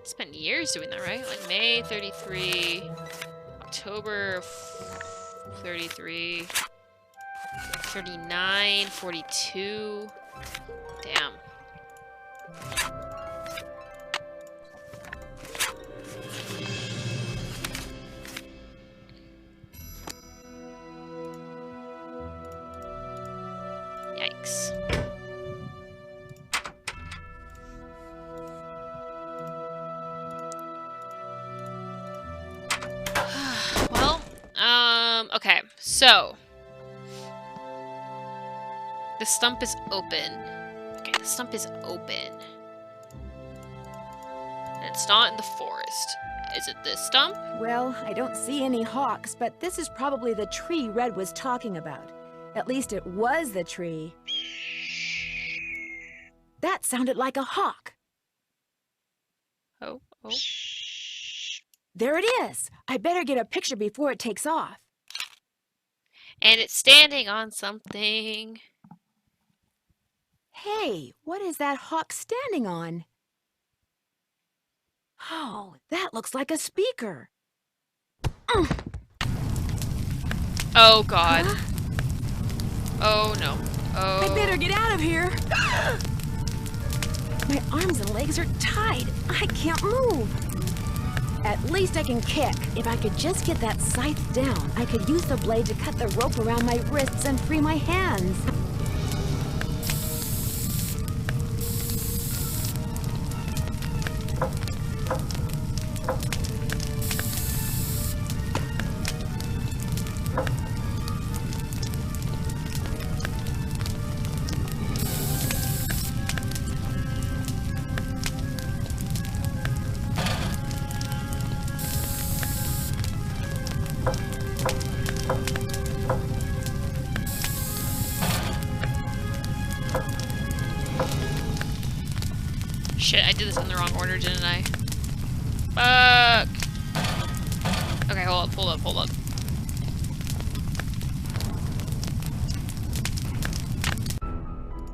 S1: He spent years doing that, right? Like May 33, October 33, 39, 42. Damn. Yikes. Well, okay, so the stump is open. Okay, the stump is open. And it's not in the forest. Is it this stump?
S3: Well, I don't see any hawks, but this is probably the tree Red was talking about. At least it was the tree. That sounded like a hawk.
S1: Oh.
S3: There it is. I better get a picture before it takes off.
S1: And it's standing on something.
S3: Hey, what is that hawk standing on? Oh, that looks like a speaker.
S1: Oh, God.
S3: Huh?
S1: Oh, no. Oh.
S3: I better get out of here. My arms and legs are tied. I can't move. At least I can kick. If I could just get that scythe down, I could use the blade to cut the rope around my wrists and free my hands.
S1: Shit, I did this in the wrong order, didn't I? Fuck! Okay, hold up.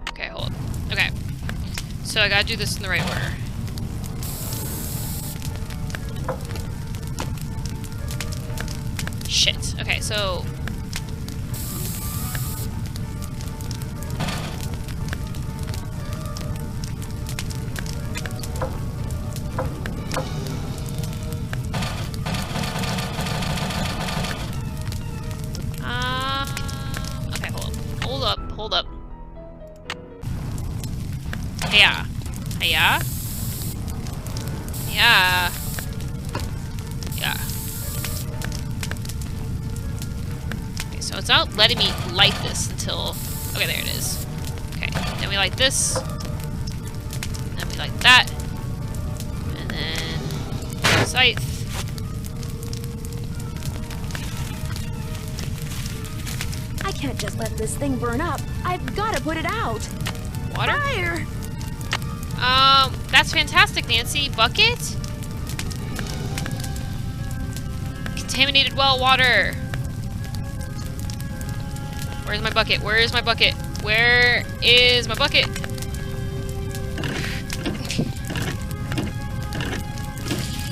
S1: Okay, hold up. Okay. So I gotta do this in the right order. Shit. Okay, so... okay, hold up. Yeah. Yeah. Okay, so it's not letting me light this until... Okay, there it is. Okay, then we light this. Then we light that. And then... scythe.
S3: I can't just let this thing burn up. I've got to put it out.
S1: Water?
S3: Fire!
S1: That's fantastic, Nancy. Bucket? Contaminated well water. Where's my bucket? Where is my bucket? Where is my bucket?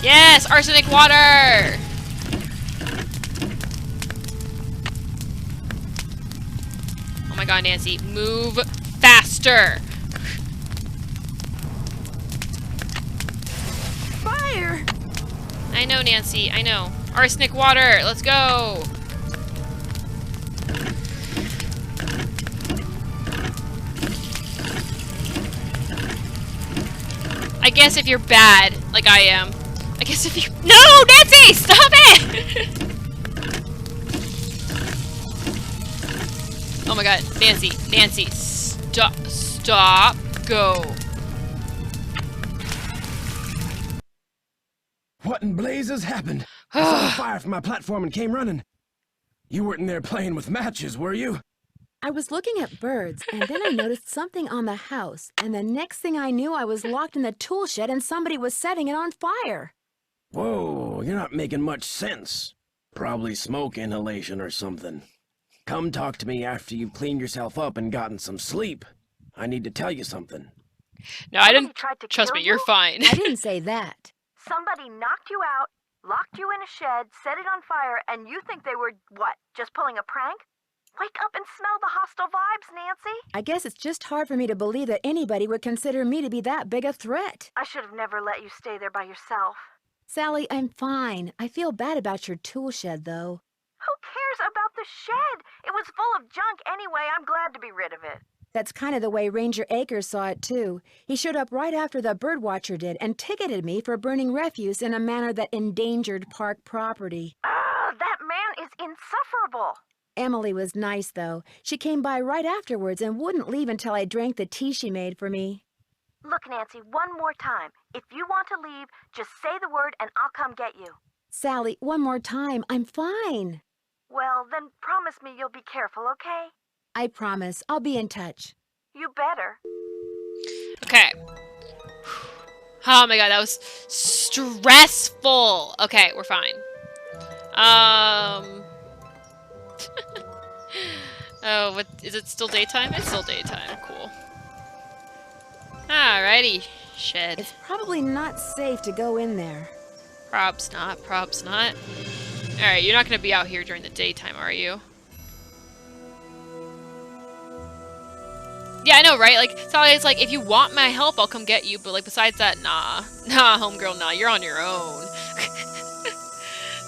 S1: Yes! Arsenic water! Oh my god, Nancy. Move faster!
S3: fire!
S1: I know, Nancy, I know. Arsenic water, let's go! I guess if you're bad, like I am. I guess if you— No, Nancy! Stop it! Oh my god, Nancy, Nancy, stop, stop, go.
S5: What in blazes happened? I saw the fire from my platform and came running. You weren't in there playing with matches, were you?
S3: I was looking at birds, and then I noticed something on the house, and the next thing I knew, I was locked in the tool shed and somebody was setting it on fire.
S5: Whoa, you're not making much sense. Probably smoke inhalation or something. Come talk to me after you've cleaned yourself up and gotten some sleep. I need to tell you something.
S1: No, I didn't.
S6: Somebody tried to
S1: Trust
S6: kill
S1: me, you're
S6: you?
S1: fine.
S3: I didn't say that.
S6: Somebody knocked you out, locked you in a shed, set it on fire, and you think they were, what, just pulling a prank? Wake up and smell the hostile vibes, Nancy.
S3: I guess it's just hard for me to believe that anybody would consider me to be that big a threat.
S6: I should have never let you stay there by yourself.
S3: Sally, I'm fine. I feel bad about your tool shed, though.
S6: Who cares about the shed? It was full of junk anyway. I'm glad to be rid of it.
S3: That's kind of the way Ranger Akers saw it, too. He showed up right after the birdwatcher did and ticketed me for burning refuse in a manner that endangered park property.
S6: That man is insufferable.
S3: Emily was nice, though. She came by right afterwards and wouldn't leave until I drank the tea she made for me.
S6: Look, Nancy, one more time. If you want to leave, just say the word and I'll come get you.
S3: Sally, one more time. I'm fine.
S6: Well, then promise me you'll be careful, okay?
S3: I promise. I'll be in touch.
S6: You better.
S1: Okay. Oh my god, that was stressful. Okay, we're fine. Oh, what is it? Still daytime? It's still daytime. Cool. Alrighty, shed.
S3: It's probably not safe to go in there.
S1: Props not. Props not. Alright, you're not gonna be out here during the daytime, are you? Yeah, I know, right? Like, Sally, it's like, if you want my help, I'll come get you, but like, besides that, nah. Nah, homegirl, nah, you're on your own.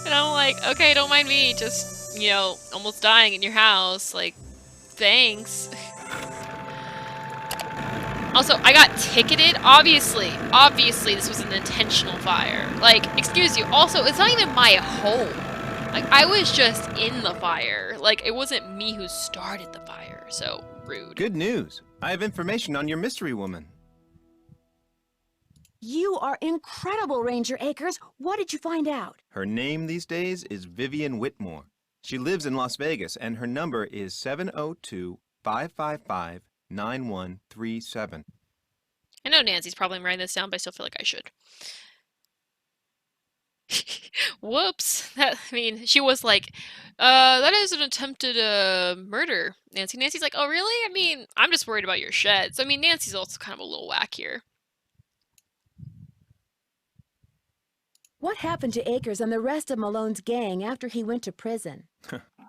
S1: And I'm like, okay, don't mind me, just, you know, almost dying in your house, like, thanks. Also, I got ticketed, obviously this was an intentional fire. Like, excuse you, also, it's not even my home. Like, I was just in the fire. Like, it wasn't me who started the fire, so rude.
S4: Good news. I have information on your mystery woman.
S3: You are incredible, Ranger Akers. What did you find out?
S4: Her name these days is Vivian Whitmore. She lives in Las Vegas, and her number is 702-555-9137.
S1: I know Nancy's probably writing this down, but I still feel like I should. Whoops. I mean, she was like, that is an attempted murder, Nancy. Nancy's like, oh, really? I mean, I'm just worried about your sheds. I mean, Nancy's also kind of a little whack here.
S3: What happened to Akers and the rest of Malone's gang after he went to prison?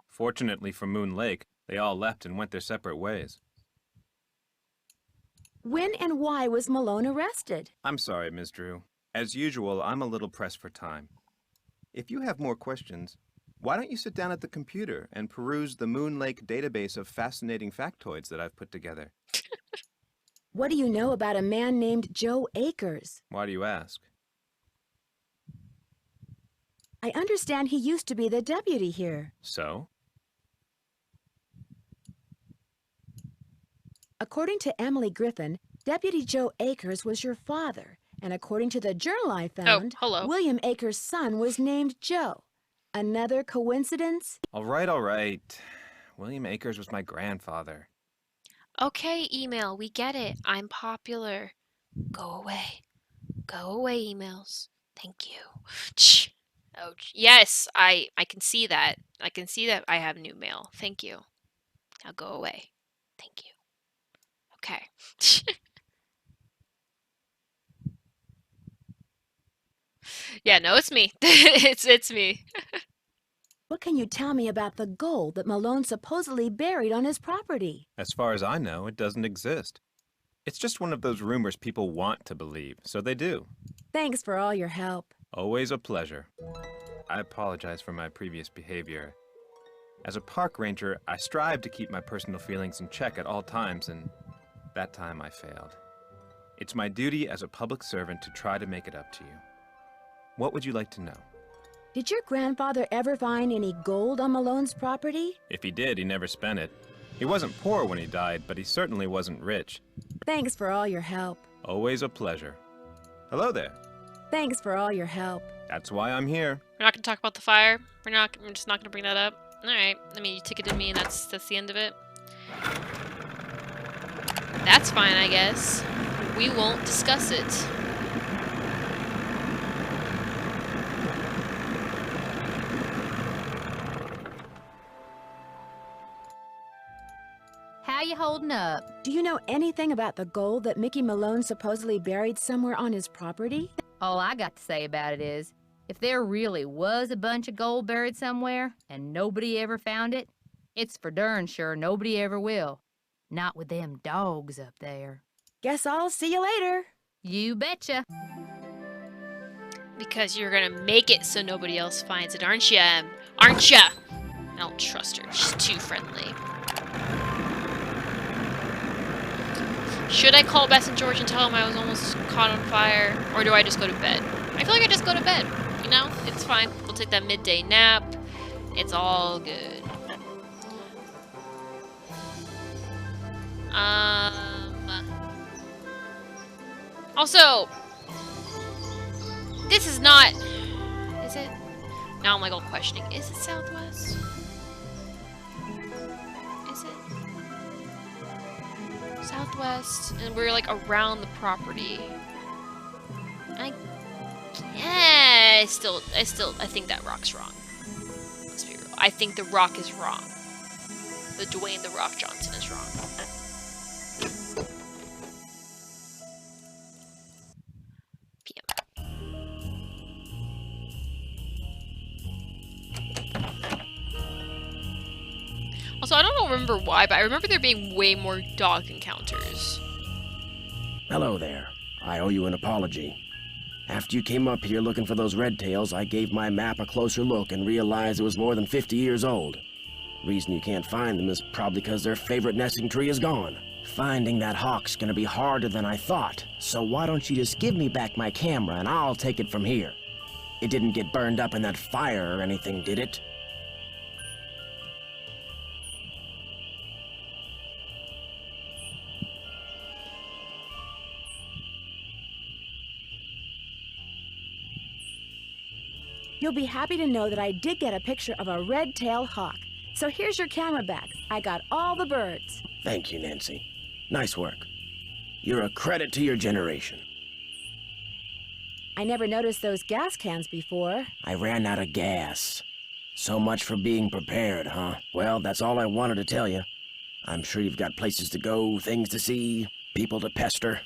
S4: Fortunately for Moon Lake, they all left and went their separate ways.
S3: When and why was Malone arrested?
S4: I'm sorry, Ms. Drew. As usual, I'm a little pressed for time. If you have more questions, why don't you sit down at the computer and peruse the Moon Lake database of fascinating factoids that I've put together?
S3: What do you know about a man named Joe Akers?
S4: Why do you ask?
S3: I understand he used to be the deputy here.
S4: So?
S3: According to Emily Griffin, Deputy Joe Akers was your father. And according to the journal I found,
S1: hello.
S3: William Akers' son was named Joe. Another coincidence?
S4: All right. William Akers was my grandfather.
S1: Okay, email, we get it. I'm popular. Go away. Go away, emails. Thank you. Shh. Oh, yes, I can see that. I can see that I have new mail. Thank you. Now go away. Thank you. Okay. Yeah, no, it's me. It's me.
S3: What can you tell me about the gold that Malone supposedly buried on his property?
S4: As far as I know, it doesn't exist. It's just one of those rumors people want to believe, so they do.
S3: Thanks for all your help.
S4: Always a pleasure. I apologize for my previous behavior. As a park ranger, I strive to keep my personal feelings in check at all times, and that time I failed. It's my duty as a public servant to try to make it up to you. What would you like to know?
S3: Did your grandfather ever find any gold on Malone's property?
S4: If he did, he never spent it. He wasn't poor when he died, but he certainly wasn't rich.
S3: Thanks for all your help.
S4: Always a pleasure. Hello there.
S3: Thanks for all your help.
S4: That's why I'm here.
S1: We're not gonna talk about the fire. We're just not gonna bring that up. All right. I mean, you ticketed me, and that's the end of it. That's fine, I guess. We won't discuss it.
S2: How you holding up?
S3: Do you know anything about the gold that Mickey Malone supposedly buried somewhere on his property?
S2: All I got to say about it is, if there really was a bunch of gold buried somewhere and nobody ever found it, it's for darn sure nobody ever will. Not with them dogs up there.
S3: Guess I'll see you later.
S2: You betcha.
S1: Because you're gonna make it so nobody else finds it, aren't ya? Aren't ya? I don't trust her. She's too friendly. Should I call Bess and George and tell them I was almost caught on fire? Or do I just go to bed? I feel like I just go to bed. You know? It's fine. We'll take that midday nap. It's all good. Also, this is not... Is it? Now I'm like all questioning. Is it Southwest? Is it? Southwest, and we're like around the property. I think that rock's wrong. Let's be real. I think the rock is wrong. The Dwayne the Rock Johnson is wrong. PM. Also, I don't remember why, but I remember there being way more dog encounters.
S5: Hello there. I owe you an apology. After you came up here looking for those red tails, I gave my map a closer look and realized it was more than 50 years old. Reason you can't find them is probably because their favorite nesting tree is gone. Finding that hawk's gonna be harder than I thought, so why don't you just give me back my camera and I'll take it from here. It didn't get burned up in that fire or anything, did it?
S3: You'll be happy to know that I did get a picture of a red-tailed hawk. So here's your camera back. I got all the birds.
S5: Thank you, Nancy. Nice work. You're a credit to your generation.
S3: I never noticed those gas cans before.
S5: I ran out of gas. So much for being prepared, huh? Well, that's all I wanted to tell you. I'm sure you've got places to go, things to see, people to pester.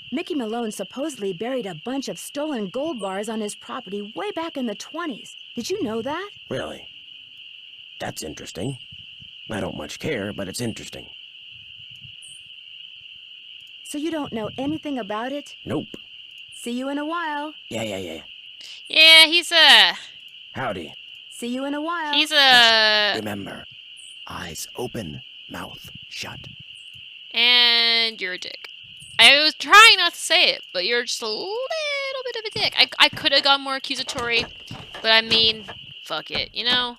S3: Mickey Malone supposedly buried a bunch of stolen gold bars on his property way back in the 20s. Did you know that?
S5: Really? That's interesting. I don't much care, but it's interesting.
S3: So you don't know anything about it?
S5: Nope.
S3: See you in a while.
S5: Yeah.
S1: Yeah, he's a...
S5: Howdy.
S3: See you in a while.
S1: He's a...
S5: Remember, eyes open, mouth shut.
S1: And you're a dick. I was trying not to say it, but you're just a little bit of a dick. I could have gone more accusatory, but I mean, fuck it, you know?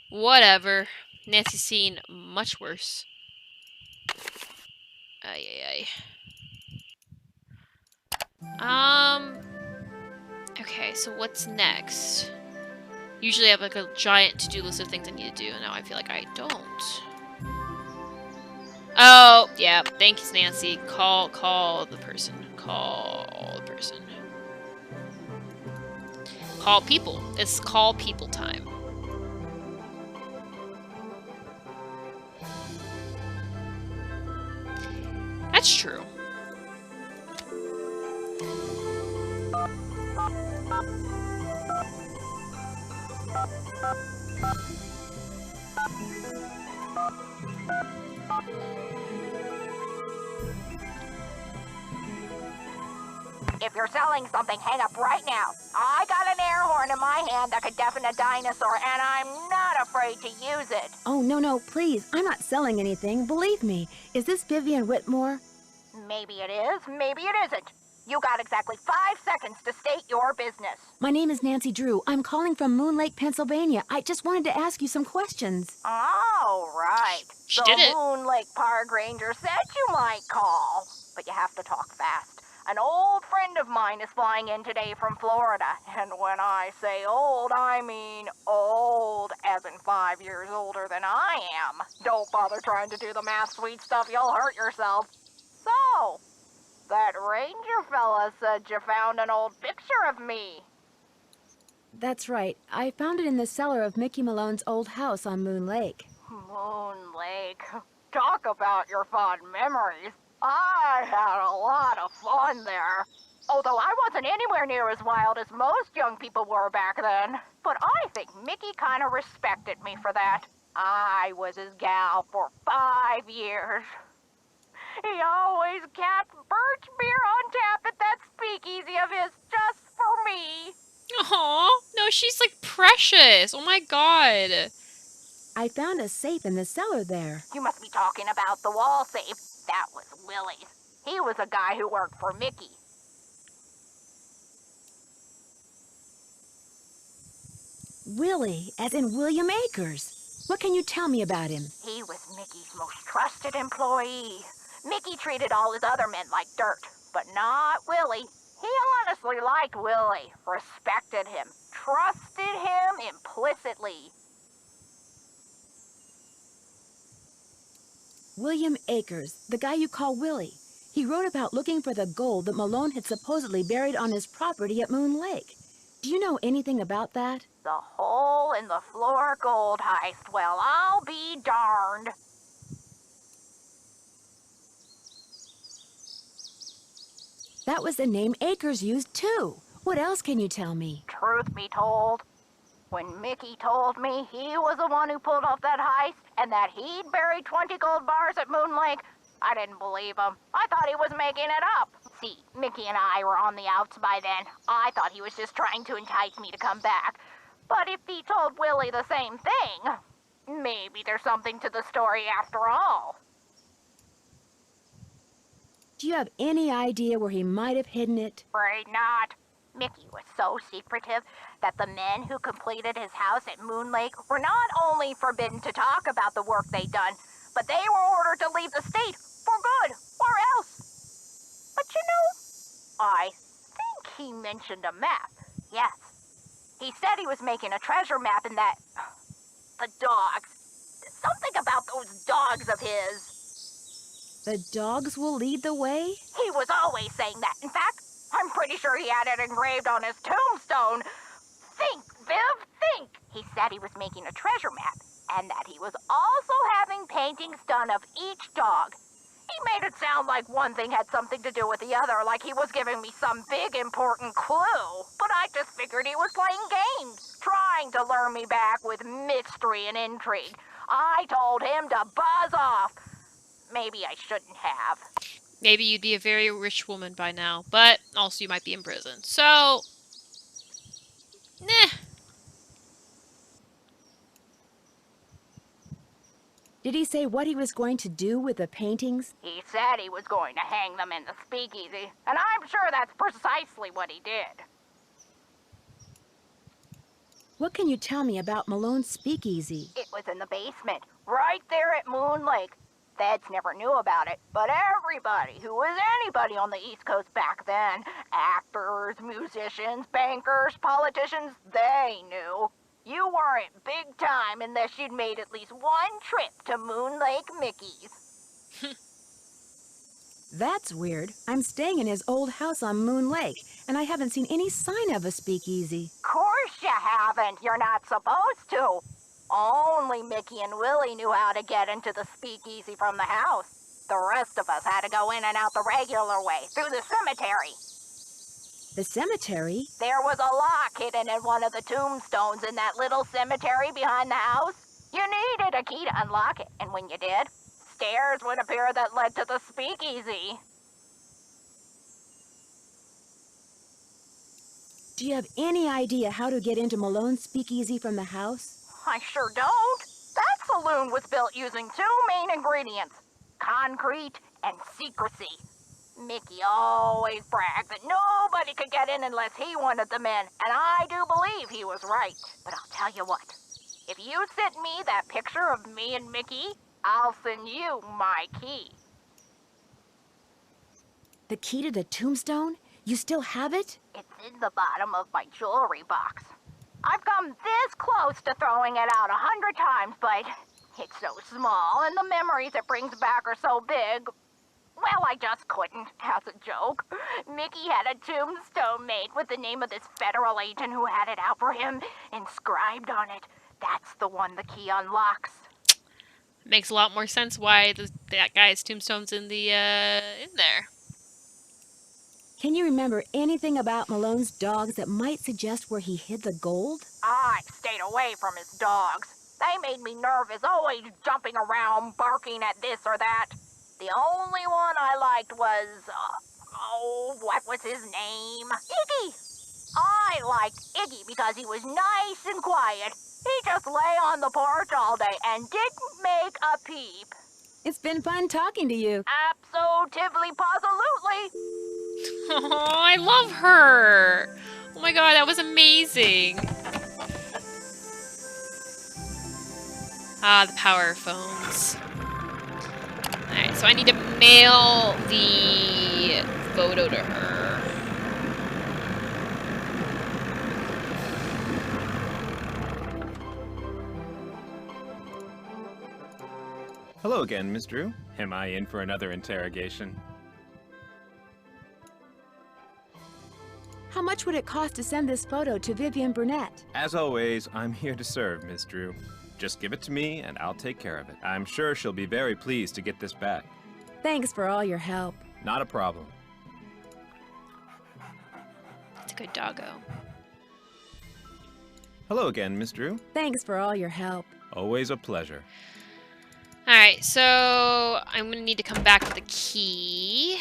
S1: Whatever. Nancy's seen much worse. Ay. Okay, so what's next? Usually I have like a giant to-do list of things I need to do, and now I feel like I don't. Oh, yeah, thanks, Nancy. Call the person. Call the person. Call people. It's call people time. That's true.
S9: If you're selling something, hang up right now. I got an air horn in my hand that could deafen a dinosaur, and I'm not afraid to use it.
S3: Oh, no, please. I'm not selling anything. Believe me. Is this Vivian Whitmore?
S9: Maybe it is, maybe it isn't. You got exactly 5 seconds to state your business.
S3: My name is Nancy Drew. I'm calling from Moon Lake, Pennsylvania. I just wanted to ask you some questions.
S9: Oh, right.
S1: She
S9: The
S1: did it.
S9: Moon Lake Park Ranger said you might call. But you have to talk fast. An old friend of mine is flying in today from Florida. And when I say old, I mean old, as in 5 years older than I am. Don't bother trying to do the math, sweet stuff. You'll hurt yourself. So, that ranger fella said you found an old picture of me.
S3: That's right. I found it in the cellar of Mickey Malone's old house on Moon Lake.
S9: Moon Lake. Talk about your fond memories. I had a lot of fun there. Although I wasn't anywhere near as wild as most young people were back then. But I think Mickey kind of respected me for that. I was his gal for 5 years. He always kept birch beer on tap at that speakeasy of his just for me.
S1: Aw, no, she's like precious. Oh my god.
S3: I found a safe in the cellar there.
S9: You must be talking about the wall safe. That was Willie's. He was a guy who worked for Mickey.
S3: Willie, as in William Akers. What can you tell me about him?
S9: He was Mickey's most trusted employee. Mickey treated all his other men like dirt, but not Willie. He honestly liked Willie, respected him, trusted him implicitly.
S3: William Akers, the guy you call Willie. He wrote about looking for the gold that Malone had supposedly buried on his property at Moon Lake. Do you know anything about that?
S9: The hole in the floor gold heist. Well, I'll be darned.
S3: That was the name Akers used too. What else can you tell me?
S9: Truth be told, when Mickey told me he was the one who pulled off that heist and that he'd buried 20 gold bars at Moon Lake, I didn't believe him. I thought he was making it up. See, Mickey and I were on the outs by then. I thought he was just trying to entice me to come back. But if he told Willie the same thing, maybe there's something to the story after all.
S3: Do you have any idea where he might have hidden it?
S9: Afraid not. Mickey was so secretive that the men who completed his house at Moon Lake were not only forbidden to talk about the work they'd done, but they were ordered to leave the state for good, or else. But you know, I think he mentioned a map. Yes. He said he was making a treasure map and that... the dogs. Something about those dogs of his.
S3: The dogs will lead the way?
S9: He was always saying that. In fact, I'm pretty sure he had it engraved on his tombstone. Think, Viv, think! He said he was making a treasure map, and that he was also having paintings done of each dog. He made it sound like one thing had something to do with the other, like he was giving me some big important clue. But I just figured he was playing games, trying to lure me back with mystery and intrigue. I told him to buzz off. Maybe I shouldn't have.
S1: Maybe you'd be a very rich woman by now, but also you might be in prison. So, nah.
S3: Did he say what he was going to do with the paintings?
S9: He said he was going to hang them in the speakeasy, and I'm sure that's precisely what he did.
S3: What can you tell me about Malone Speakeasy?
S9: It was in the basement, right there at Moon Lake. Feds never knew about it, but everybody who was anybody on the East Coast back then, actors, musicians, bankers, politicians, they knew. You weren't big time unless you'd made at least one trip to Moon Lake Mickey's.
S3: That's weird. I'm staying in his old house on Moon Lake, and I haven't seen any sign of a speakeasy.
S9: Course you haven't. You're not supposed to. Only Mickey and Willie knew how to get into the speakeasy from the house. The rest of us had to go in and out the regular way, through the cemetery.
S3: The cemetery?
S9: There was a lock hidden in one of the tombstones in that little cemetery behind the house. You needed a key to unlock it, and when you did, stairs would appear that led to the speakeasy.
S3: Do you have any idea how to get into Malone Speakeasy from the house?
S9: I sure don't. That saloon was built using two main ingredients, concrete and secrecy. Mickey always bragged that nobody could get in unless he wanted them in, and I do believe he was right. But I'll tell you what, if you send me that picture of me and Mickey, I'll send you my key.
S3: The key to the tombstone? You still have it?
S9: It's in the bottom of my jewelry box. I've come this close to throwing it out 100 times, but it's so small and the memories it brings back are so big. Well, I just couldn't, as a joke. Mickey had a tombstone made with the name of this federal agent who had it out for him inscribed on it. That's the one the key unlocks.
S1: Makes a lot more sense why that guy's tombstone's in there.
S3: Can you remember anything about Malone's dogs that might suggest where he hid the gold?
S9: I stayed away from his dogs. They made me nervous, always jumping around, barking at this or that. The only one I liked was, what was his name? Iggy! I liked Iggy because he was nice and quiet. He just lay on the porch all day and didn't make a peep.
S3: It's been fun talking to you.
S9: Absolutely, positively.
S1: Oh, I love her. Oh my god, that was amazing. Ah, the power phones. Alright, so I need to mail the photo to her.
S4: Hello again, Miss Drew. Am I in for another interrogation?
S3: How much would it cost to send this photo to Vivian Burnett?
S4: As always, I'm here to serve, Miss Drew. Just give it to me and I'll take care of it. I'm sure she'll be very pleased to get this back.
S3: Thanks for all your help.
S4: Not a problem.
S1: It's a good doggo.
S4: Hello again, Miss Drew.
S3: Thanks for all your help.
S4: Always a pleasure.
S1: Alright, so I'm gonna need to come back with the key.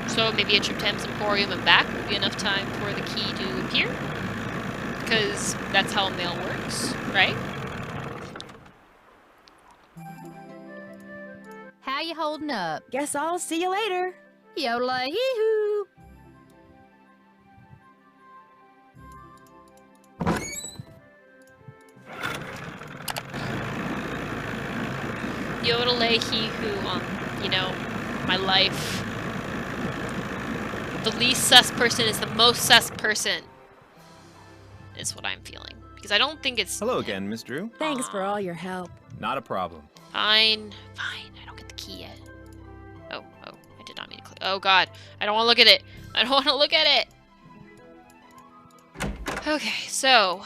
S1: So maybe a trip to M's Emporium and back would be enough time for the key to appear. Because that's how mail works, right?
S2: How you holding up?
S3: Guess I'll see you later.
S2: Yodelah hee-hoo!
S1: Yodelay he who, you know, my life. The least sus person is the most sus person. Is what I'm feeling. Because I don't think it's...
S4: Hello again, Miss Drew.
S3: Thanks for all your help.
S4: Not a problem.
S1: Fine. Fine. I don't get the key yet. Oh. I did not mean to click. Oh god. I don't want to look at it. I don't want to look at it. Okay, so...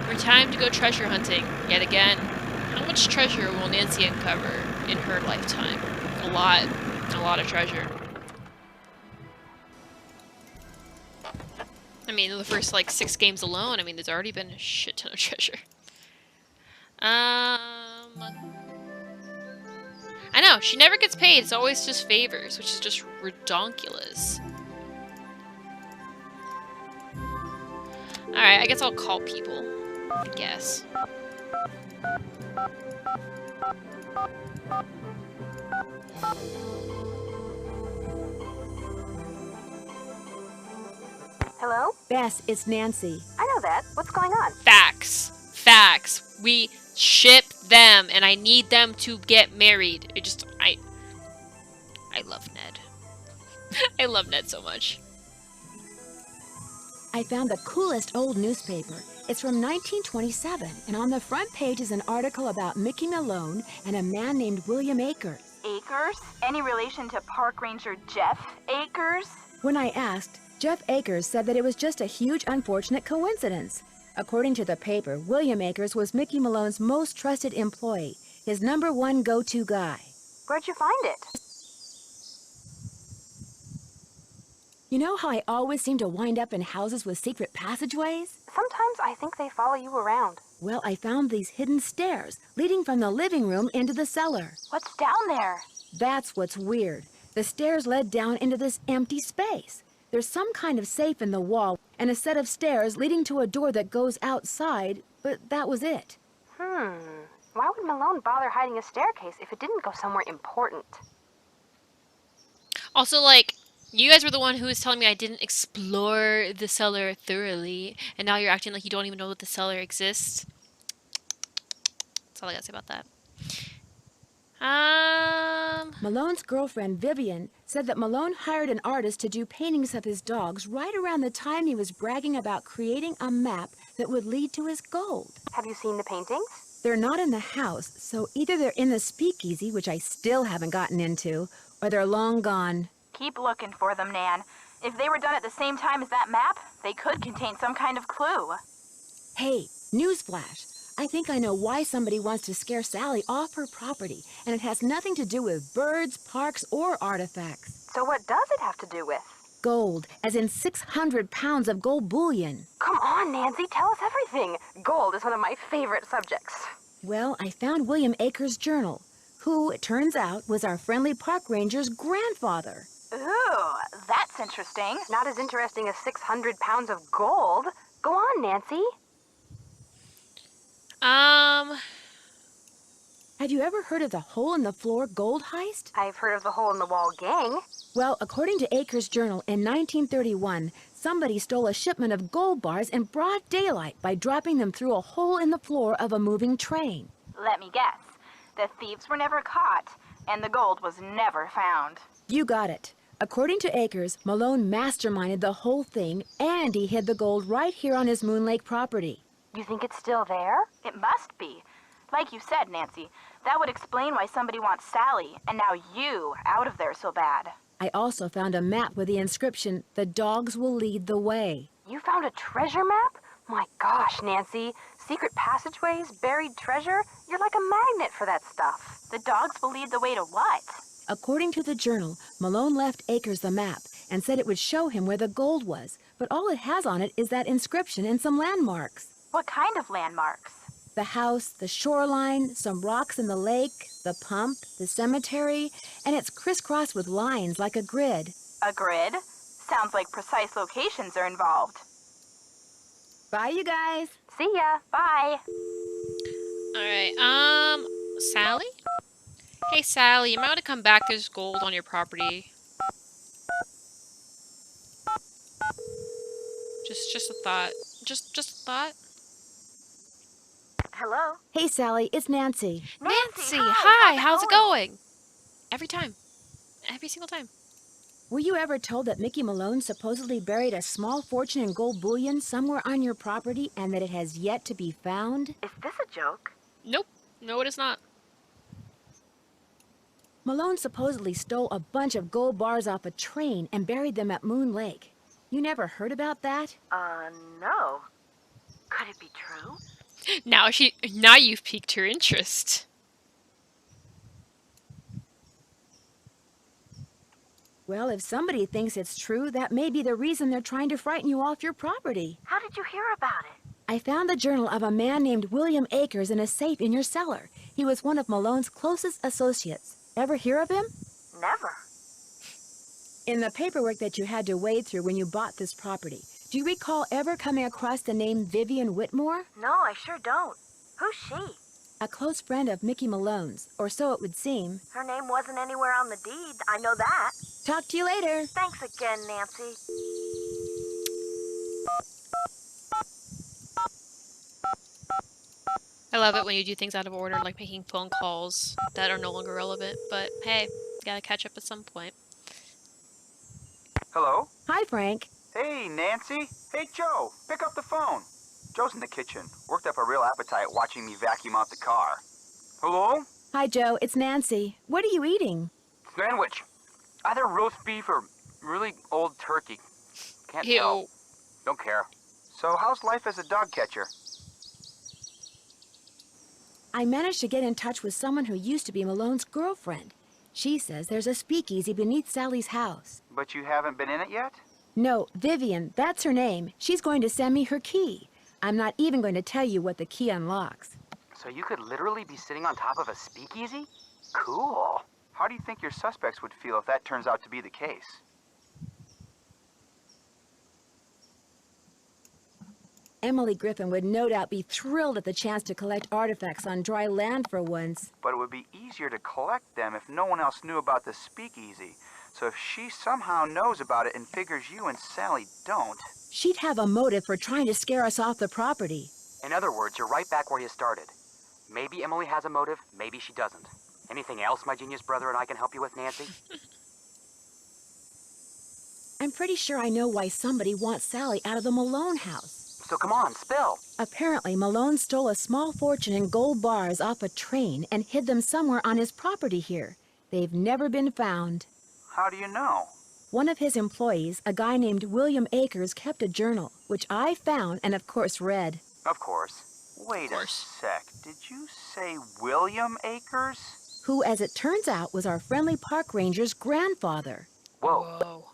S1: we're time to go treasure hunting. Yet again. How much treasure will Nancy uncover in her lifetime? A lot. A lot of treasure. I mean, the first, like, 6 games alone, I mean, there's already been a shit ton of treasure. I know, she never gets paid. It's always just favors, which is just redonkulous. Alright, I guess I'll call people. I guess.
S6: Hello?
S3: Bess, it's Nancy.
S6: I know that. What's going on?
S1: Facts. Facts. We ship them, and I need them to get married. I love Ned. I love Ned so much.
S3: I found the coolest old newspaper. It's from 1927, and on the front page is an article about Mickey Malone and a man named William Akers.
S6: Akers? Any relation to Park Ranger Jeff Akers?
S3: When I asked, Jeff Akers said that it was just a huge unfortunate coincidence. According to the paper, William Akers was Mickey Malone's most trusted employee, his #1 go-to guy.
S6: Where'd you find it?
S3: You know how I always seem to wind up in houses with secret passageways?
S6: Sometimes I think they follow you around.
S3: Well, I found these hidden stairs leading from the living room into the cellar.
S6: What's down there?
S3: That's what's weird. The stairs led down into this empty space. There's some kind of safe in the wall and a set of stairs leading to a door that goes outside, but that was it.
S6: Why would Malone bother hiding a staircase if it didn't go somewhere important?
S1: Also, like, you guys were the one who was telling me I didn't explore the cellar thoroughly, and now you're acting like you don't even know that the cellar exists. That's all I gotta say about that.
S3: Malone's girlfriend, Vivian, said that Malone hired an artist to do paintings of his dogs right around the time he was bragging about creating a map that would lead to his gold.
S6: Have you seen the paintings?
S3: They're not in the house, so either they're in the speakeasy, which I still haven't gotten into, or they're long gone.
S6: Keep looking for them, Nan. If they were done at the same time as that map, they could contain some kind of clue.
S3: Hey, newsflash. I think I know why somebody wants to scare Sally off her property, and it has nothing to do with birds, parks, or artifacts.
S6: So what does it have to do with?
S3: Gold, as in 600 pounds of gold bullion.
S6: Come on, Nancy, tell us everything. Gold is one of my favorite subjects.
S3: Well, I found William Akers' journal, who, it turns out, was our friendly park ranger's grandfather.
S6: Ooh, that's interesting. Not as interesting as 600 pounds of gold. Go on, Nancy.
S3: Have you ever heard of the hole-in-the-floor gold heist?
S6: I've heard of the hole-in-the-wall gang.
S3: Well, according to Akers' journal, in 1931, somebody stole a shipment of gold bars in broad daylight by dropping them through a hole in the floor of a moving train.
S6: Let me guess. The thieves were never caught, and the gold was never found.
S3: You got it. According to Akers, Malone masterminded the whole thing, and he hid the gold right here on his Moon Lake property.
S6: You think it's still there? It must be. Like you said, Nancy, that would explain why somebody wants Sally, and now you, out of there so bad.
S3: I also found a map with the inscription, "The dogs will lead the way."
S6: You found a treasure map? My gosh, Nancy. Secret passageways, buried treasure? You're like a magnet for that stuff. The dogs will lead the way to what?
S3: According to the journal, Malone left Akers the map and said it would show him where the gold was, but all it has on it is that inscription and some landmarks.
S6: What kind of landmarks?
S3: The house, the shoreline, some rocks in the lake, the pump, the cemetery, and it's crisscrossed with lines like a grid.
S6: A grid? Sounds like precise locations are involved.
S3: Bye, you guys.
S6: See ya. Bye.
S1: Alright, Sally? Hey, Sally, you might want to come back. There's gold on your property. Just a thought. Just a thought.
S6: Hello?
S3: Hey, Sally, it's Nancy.
S1: Nancy, hi, how's it going? Every time. Every single time.
S3: Were you ever told that Mickey Malone supposedly buried a small fortune in gold bullion somewhere on your property and that it has yet to be found?
S6: Is this a joke?
S1: Nope. No, it is not.
S3: Malone supposedly stole a bunch of gold bars off a train and buried them at Moon Lake. You never heard about that?
S6: No. Could it be true?
S1: Now you've piqued her interest.
S3: Well, if somebody thinks it's true, that may be the reason they're trying to frighten you off your property.
S6: How did you hear about it?
S3: I found the journal of a man named William Akers in a safe in your cellar. He was one of Malone's closest associates. Ever hear of him?
S6: Never.
S3: In the paperwork that you had to wade through when you bought this property, do you recall ever coming across the name Vivian Whitmore?
S6: No, I sure don't. Who's she?
S3: A close friend of Mickey Malone's, or so it would seem.
S6: Her name wasn't anywhere on the deed. I know that.
S3: Talk to you later.
S6: Thanks again, Nancy.
S1: I love it when you do things out of order, like making phone calls that are no longer relevant. But hey, gotta catch up at some point.
S8: Hello?
S3: Hi, Frank.
S8: Hey, Nancy. Hey, Joe. Pick up the phone. Joe's in the kitchen. Worked up a real appetite watching me vacuum out the car. Hello?
S3: Hi, Joe. It's Nancy. What are you eating?
S7: Sandwich. Either roast beef or really old turkey. Can't
S1: Ew.
S7: tell. Don't care.
S8: So how's life as a dog catcher?
S3: I managed to get in touch with someone who used to be Malone's girlfriend. She says there's a speakeasy beneath Sally's house.
S8: But you haven't been in it yet?
S3: No, Vivian, that's her name. She's going to send me her key. I'm not even going to tell you what the key unlocks.
S7: So you could literally be sitting on top of a speakeasy? Cool.
S8: How do you think your suspects would feel if that turns out to be the case?
S3: Emily Griffin would no doubt be thrilled at the chance to collect artifacts on dry land for once.
S8: But it would be easier to collect them if no one else knew about the speakeasy. So if she somehow knows about it and figures you and Sally don't...
S3: She'd have a motive for trying to scare us off the property.
S7: In other words, you're right back where you started. Maybe Emily has a motive, maybe she doesn't. Anything else my genius brother and I can help you with, Nancy?
S3: I'm pretty sure I know why somebody wants Sally out of the Malone house.
S7: So come on, spill.
S3: Apparently, Malone stole a small fortune in gold bars off a train and hid them somewhere on his property here. They've never been found.
S8: How do you know?
S3: One of his employees, a guy named William Akers, kept a journal, which I found and of course read.
S8: Of course. Wait a sec. Did you say William Akers?
S3: Who, as it turns out, was our friendly park ranger's grandfather.
S7: Whoa.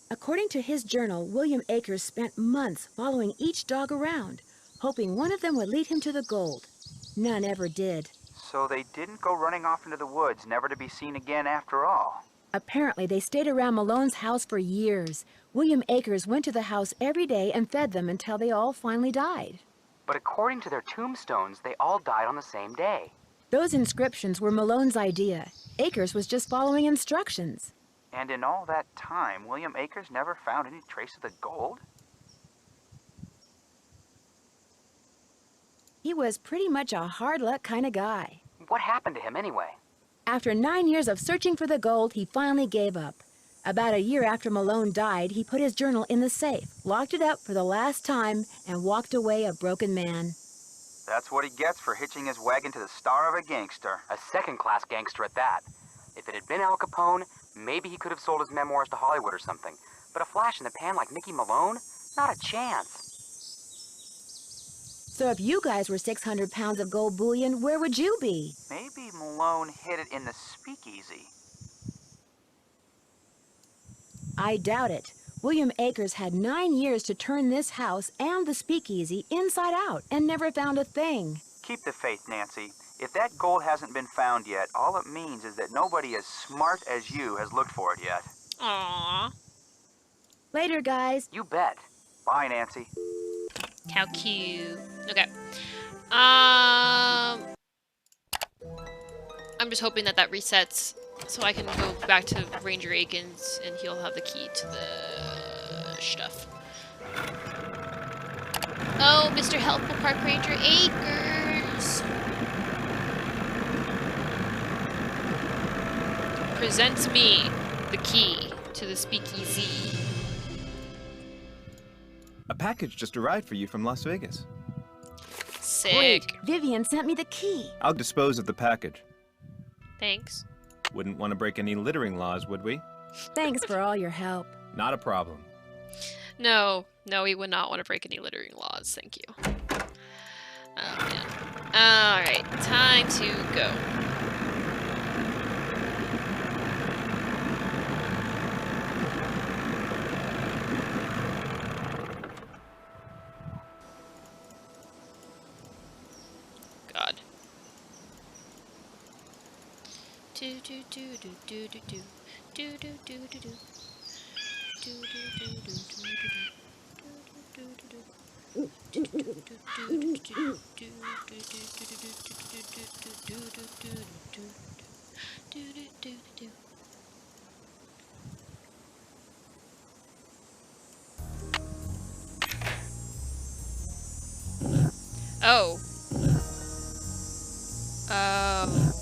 S3: According to his journal, William Akers spent months following each dog around, hoping one of them would lead him to the gold. None ever did.
S8: So they didn't go running off into the woods, never to be seen again after all.
S3: Apparently, they stayed around Malone's house for years. William Akers went to the house every day and fed them until they all finally died.
S7: But according to their tombstones, they all died on the same day.
S3: Those inscriptions were Malone's idea. Akers was just following instructions.
S8: And in all that time, William Akers never found any trace of the gold?
S3: He was pretty much a hard-luck kind of guy.
S7: What happened to him anyway?
S3: After 9 years of searching for the gold, he finally gave up. About a year after Malone died, he put his journal in the safe, locked it up for the last time, and walked away a broken man.
S8: That's what he gets for hitching his wagon to the star of a gangster.
S7: A second-class gangster at that. If it had been Al Capone, maybe he could have sold his memoirs to Hollywood or something. But a flash in the pan like Mickey Malone? Not a chance.
S3: So if you guys were 600 pounds of gold bullion, where would you be?
S8: Maybe Malone hid it in the speakeasy.
S3: I doubt it. William Akers had 9 years to turn this house and the speakeasy inside out and never found a thing.
S8: Keep the faith, Nancy. If that gold hasn't been found yet, all it means is that nobody as smart as you has looked for it yet.
S1: Aww.
S3: Later, guys.
S7: You bet.
S8: Bye, Nancy.
S1: How cute. Okay. I'm just hoping that that resets so I can go back to Ranger Akins and he'll have the key to the stuff. Oh, Mr. Helpful Park Ranger Akers presents me the key to the speakeasy.
S4: A package just arrived for you from Las Vegas.
S1: Sick.
S3: Vivian sent me the key.
S4: I'll dispose of the package.
S1: Thanks.
S4: Wouldn't want to break any littering laws, would we?
S3: Thanks for all your help.
S4: Not a problem.
S1: No, we would not want to break any littering laws. Thank you. Oh, man. Alright, time to go. God. Do do do do do do do do do do do do. Oh. Oh.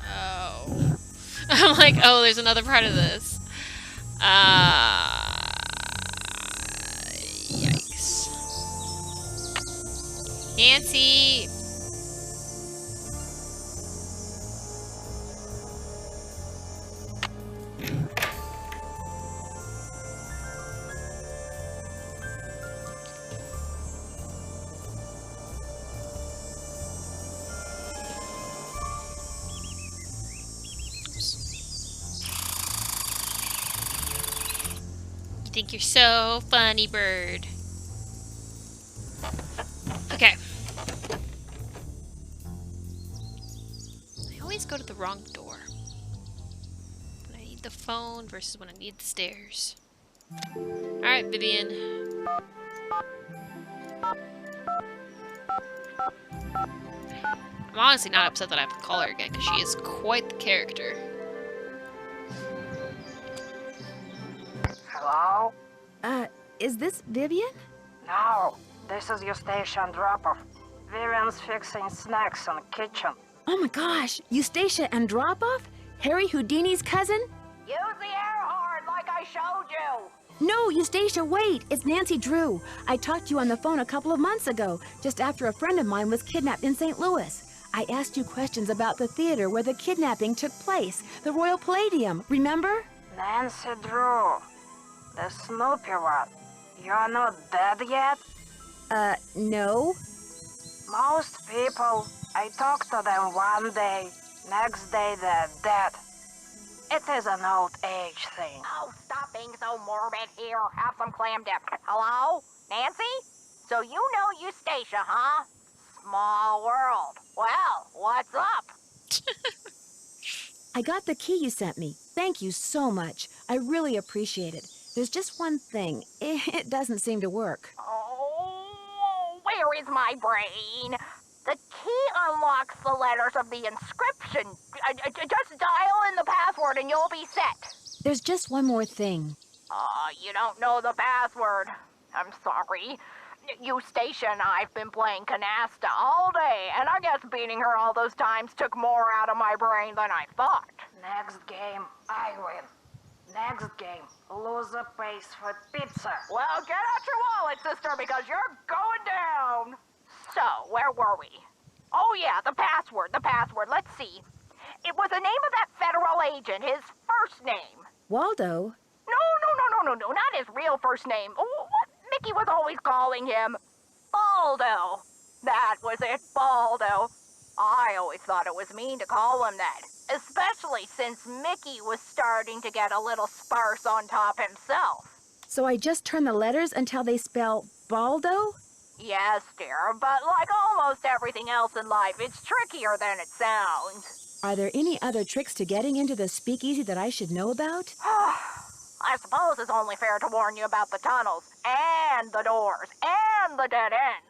S1: Oh. I'm like, oh, there's another part of this. Yikes. Nancy! You think you're so funny, bird. Okay. I always go to the wrong door. When I need the phone versus when I need the stairs. Alright, Vivian. I'm honestly not upset that I have to call her again, because she is quite the character.
S10: Hello?
S3: Is this Vivian?
S10: No, this is your station drop-off. Vivian's fixing snacks in the kitchen.
S3: Oh my gosh, Eustacia Andropov? Harry Houdini's cousin?
S9: Use the air horn like I showed you.
S3: No, Eustacia, wait! It's Nancy Drew. I talked to you on the phone a couple of months ago, just after a friend of mine was kidnapped in St. Louis. I asked you questions about the theater where the kidnapping took place, the Royal Palladium, remember?
S10: Nancy Drew. The Snoopy one. You're not dead yet?
S3: No.
S10: Most people, I talk to them one day, next day they're dead. It is an old age thing.
S9: Oh, stop being so morbid here. Have some clam dip. Hello? Nancy? So you know Eustacia, huh? Small world. Well, what's up?
S3: I got the key you sent me. Thank you so much. I really appreciate it. There's just one thing. It doesn't seem to work.
S9: Oh, where is my brain? The key unlocks the letters of the inscription. Just dial in the password and you'll be set.
S3: There's just one more thing.
S9: You don't know the password. I'm sorry. Eustacia and I've been playing canasta all day, and I guess beating her all those times took more out of my brain than I thought.
S10: Next game, I win. Next game, loser pays for pizza.
S9: Well, get out your wallet, sister, because you're going down. So, where were we? Oh yeah, the password. Let's see. It was the name of that federal agent, his first name.
S3: Waldo?
S9: No, not his real first name. What Mickey was always calling him. Baldo. That was it, Baldo. I always thought it was mean to call him that, especially since Mickey was starting to get a little sparse on top himself.
S3: So I just turn the letters until they spell Baldo?
S9: Yes, dear, but like almost everything else in life, it's trickier than it sounds.
S3: Are there any other tricks to getting into the speakeasy that I should know about?
S9: I suppose it's only fair to warn you about the tunnels, and the doors, and the dead ends.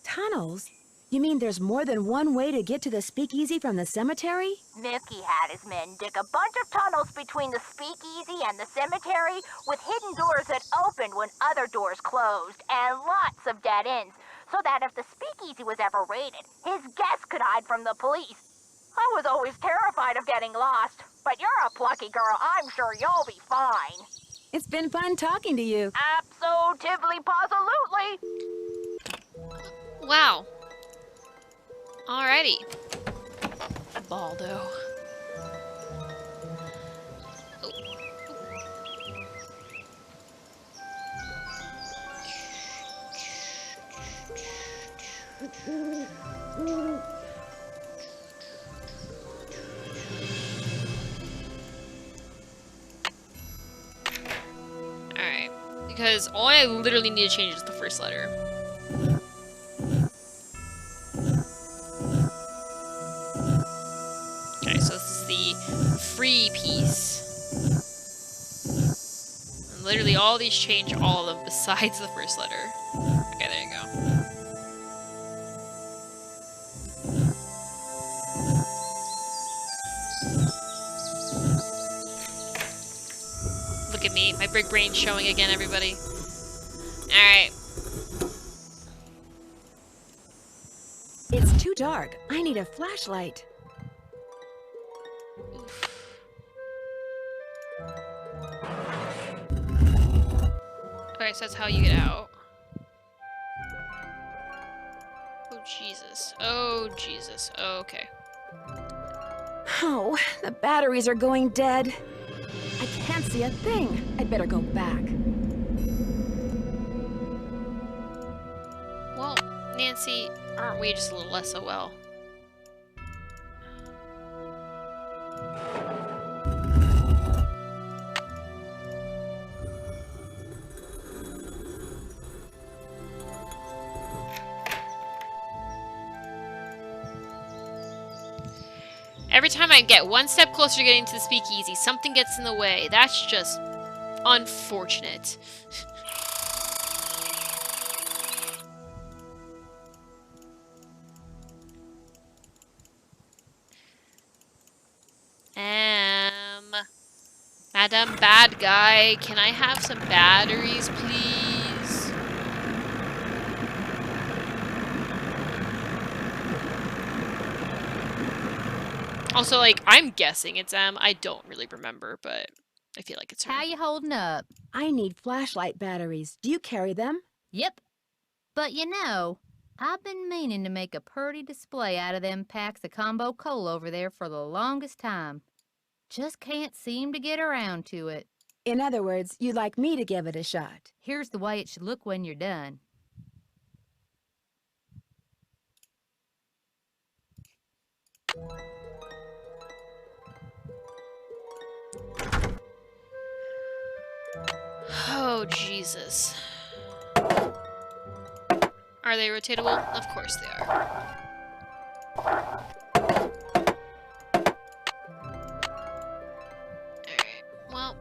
S3: Tunnels? You mean there's more than one way to get to the speakeasy from the cemetery?
S9: Mickey had his men dig a bunch of tunnels between the speakeasy and the cemetery with hidden doors that opened when other doors closed, and lots of dead ends, so that if the speakeasy was ever raided, his guests could hide from the police. I was always terrified of getting lost, but you're a plucky girl. I'm sure you'll be fine.
S3: It's been fun talking to you.
S9: Absolutely, positively.
S1: Wow. Alrighty. Baldo. Alright. Because all I literally need to change is the first letter. Okay, so this is the free piece. And literally all these change all of them besides the first letter. Okay, there you go. Look at me, my big brain's showing again, everybody. Alright.
S3: It's too dark. I need a flashlight.
S1: Okay, so that's how you get out. Oh, Jesus. Oh, Jesus. Okay.
S3: Oh, the batteries are going dead. I can't see a thing. I'd better go back.
S1: Well, Nancy, aren't we just a little SOL? Every time I get one step closer to getting to the speakeasy, something gets in the way. That's just unfortunate. Madam Bad Guy, can I have some batteries, please? Also, like, I'm guessing it's M. I don't really remember, but I feel like it's her.
S2: How you holding up?
S3: I need flashlight batteries. Do you carry them?
S2: Yep. But you know, I've been meaning to make a purty display out of them packs of combo coal over there for the longest time. Just can't seem to get around to it.
S3: In other words, you'd like me to give it a shot.
S2: Here's the way it should look when you're done.
S1: Oh, Jesus. Are they rotatable? Of course they are. Alright, well.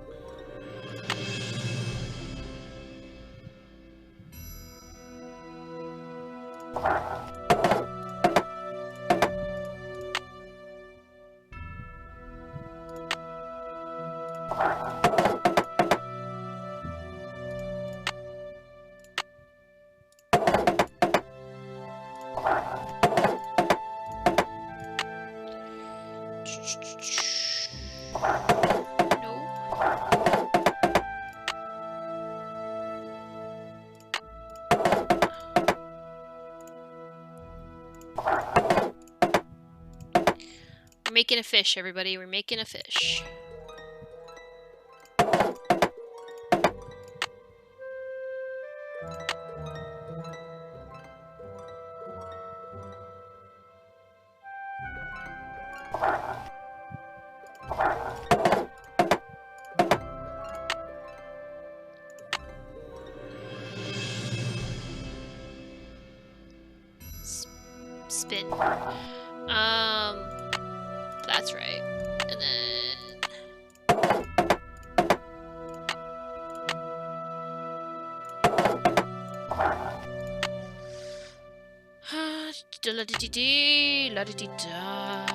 S1: We're making a fish, everybody. We're making a fish. Spin. That's right. And then... La-di-di-di, la-di-di-da.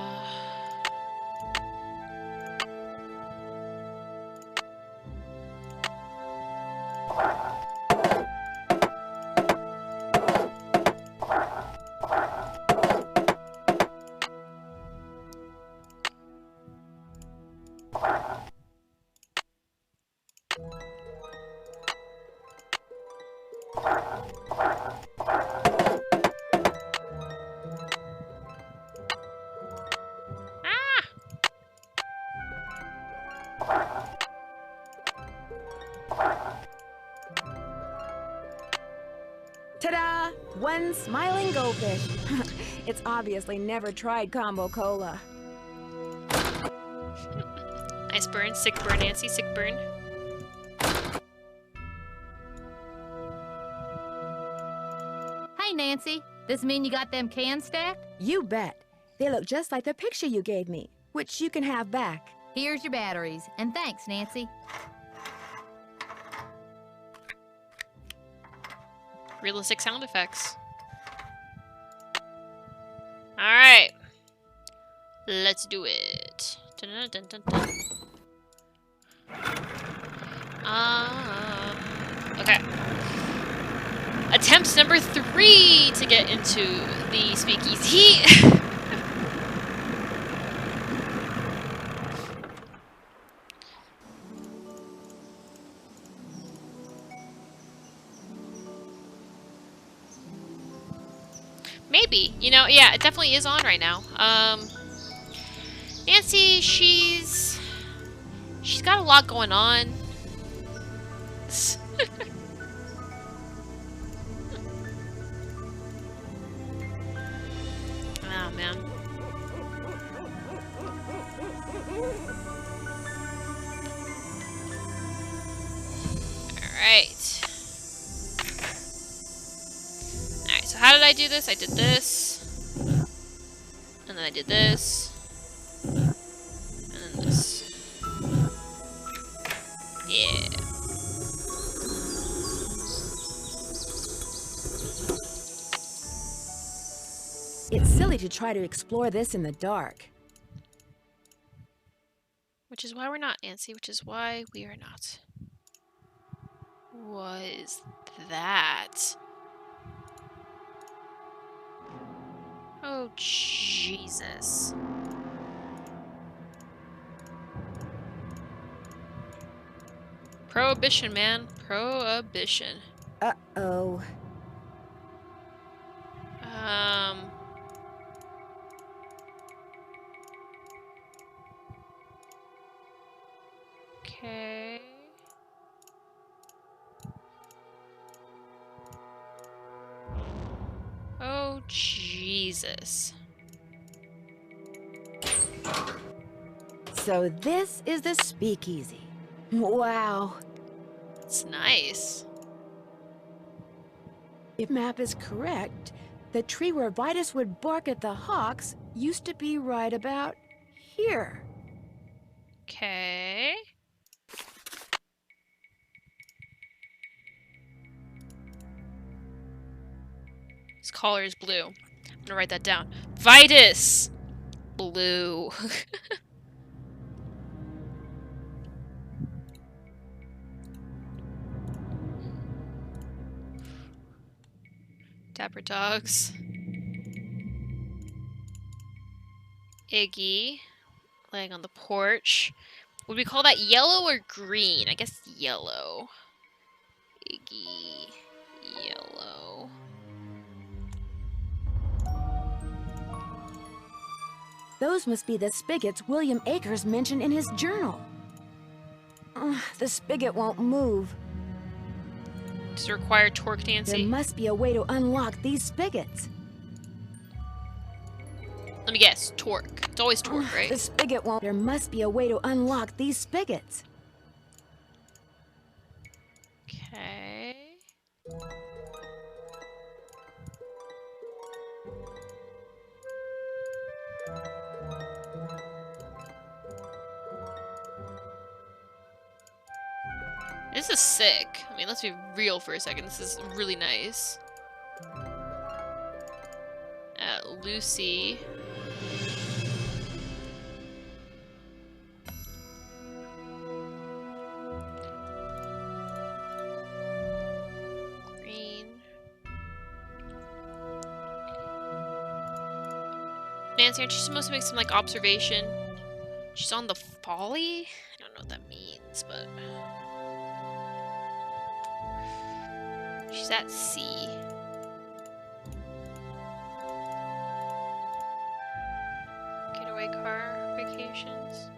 S3: Ta-da! One smiling goldfish. It's obviously never tried combo cola.
S1: Nice burn. Sick burn, Nancy. Sick burn.
S2: Hey, Nancy. This mean you got them cans stacked?
S3: You bet. They look just like the picture you gave me, which you can have back.
S2: Here's your batteries. And thanks, Nancy.
S1: Realistic sound effects. Alright. Let's do it. Dun, dun, dun, dun. Okay. Attempt number 3 to get into the speakeasy. Maybe. You know, yeah, it definitely is on right now. Nancy, she's got a lot going on. Oh, man. Alright. Alright, so how did I do this? I did this. And then I did this.
S3: silly to try to explore this in the dark.
S1: Which is why we're not, Nancy. Which is why we are not. What is that? Oh, Jesus. Prohibition, man. Prohibition.
S3: Uh-oh.
S1: Okay. Oh, Jesus.
S3: So this is the speakeasy. Wow.
S1: It's nice.
S3: If map is correct, the tree where Vitus would bark at the hawks used to be right about here.
S1: Okay. His collar is blue. I'm gonna write that down. Vitus! Blue. Dapper dogs. Iggy. Laying on the porch. Would we call that yellow or green? I guess yellow. Iggy. Yellow.
S3: Those must be the spigots William Akers mentioned in his journal. The spigot won't move.
S1: Does it require torque, Nancy?
S3: There must be a way to unlock these spigots.
S1: Let me guess. Torque. It's always torque, right?
S3: The spigot won't. There must be a way to unlock these spigots.
S1: Okay. This is sick. I mean, let's be real for a second. This is really nice. Lucy. Green. Nancy, aren't you supposed to make some, like, observation? She's on the folly? I don't know what that means, but... She's at sea. Getaway car vacations.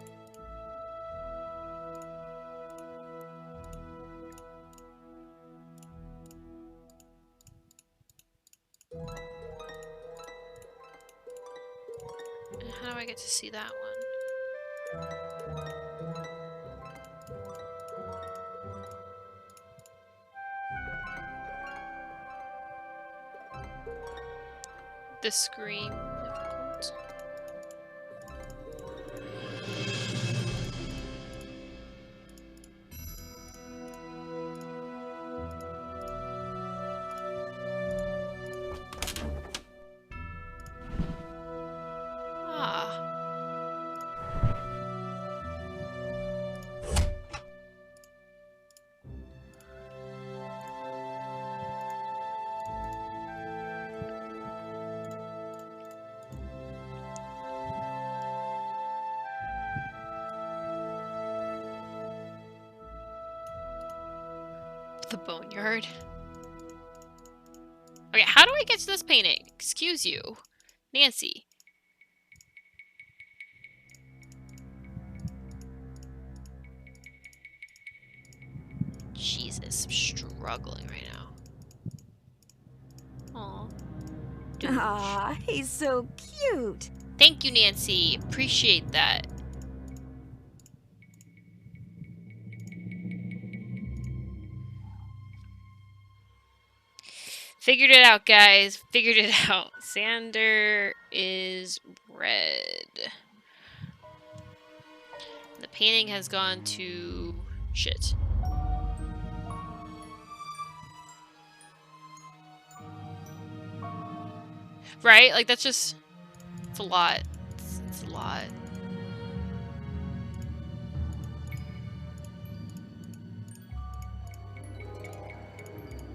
S1: And how do I get to see that one? The screen difficult. Ah. The boneyard. Okay, how do I get to this painting? Excuse you. Nancy. Jesus, I'm struggling right now. Aw.
S3: Ah, he's so cute.
S1: Thank you, Nancy. Appreciate that. Figured it out, guys. Figured it out. Sander is red. The painting has gone to shit. Right? Like, that's just... a lot. It's a lot.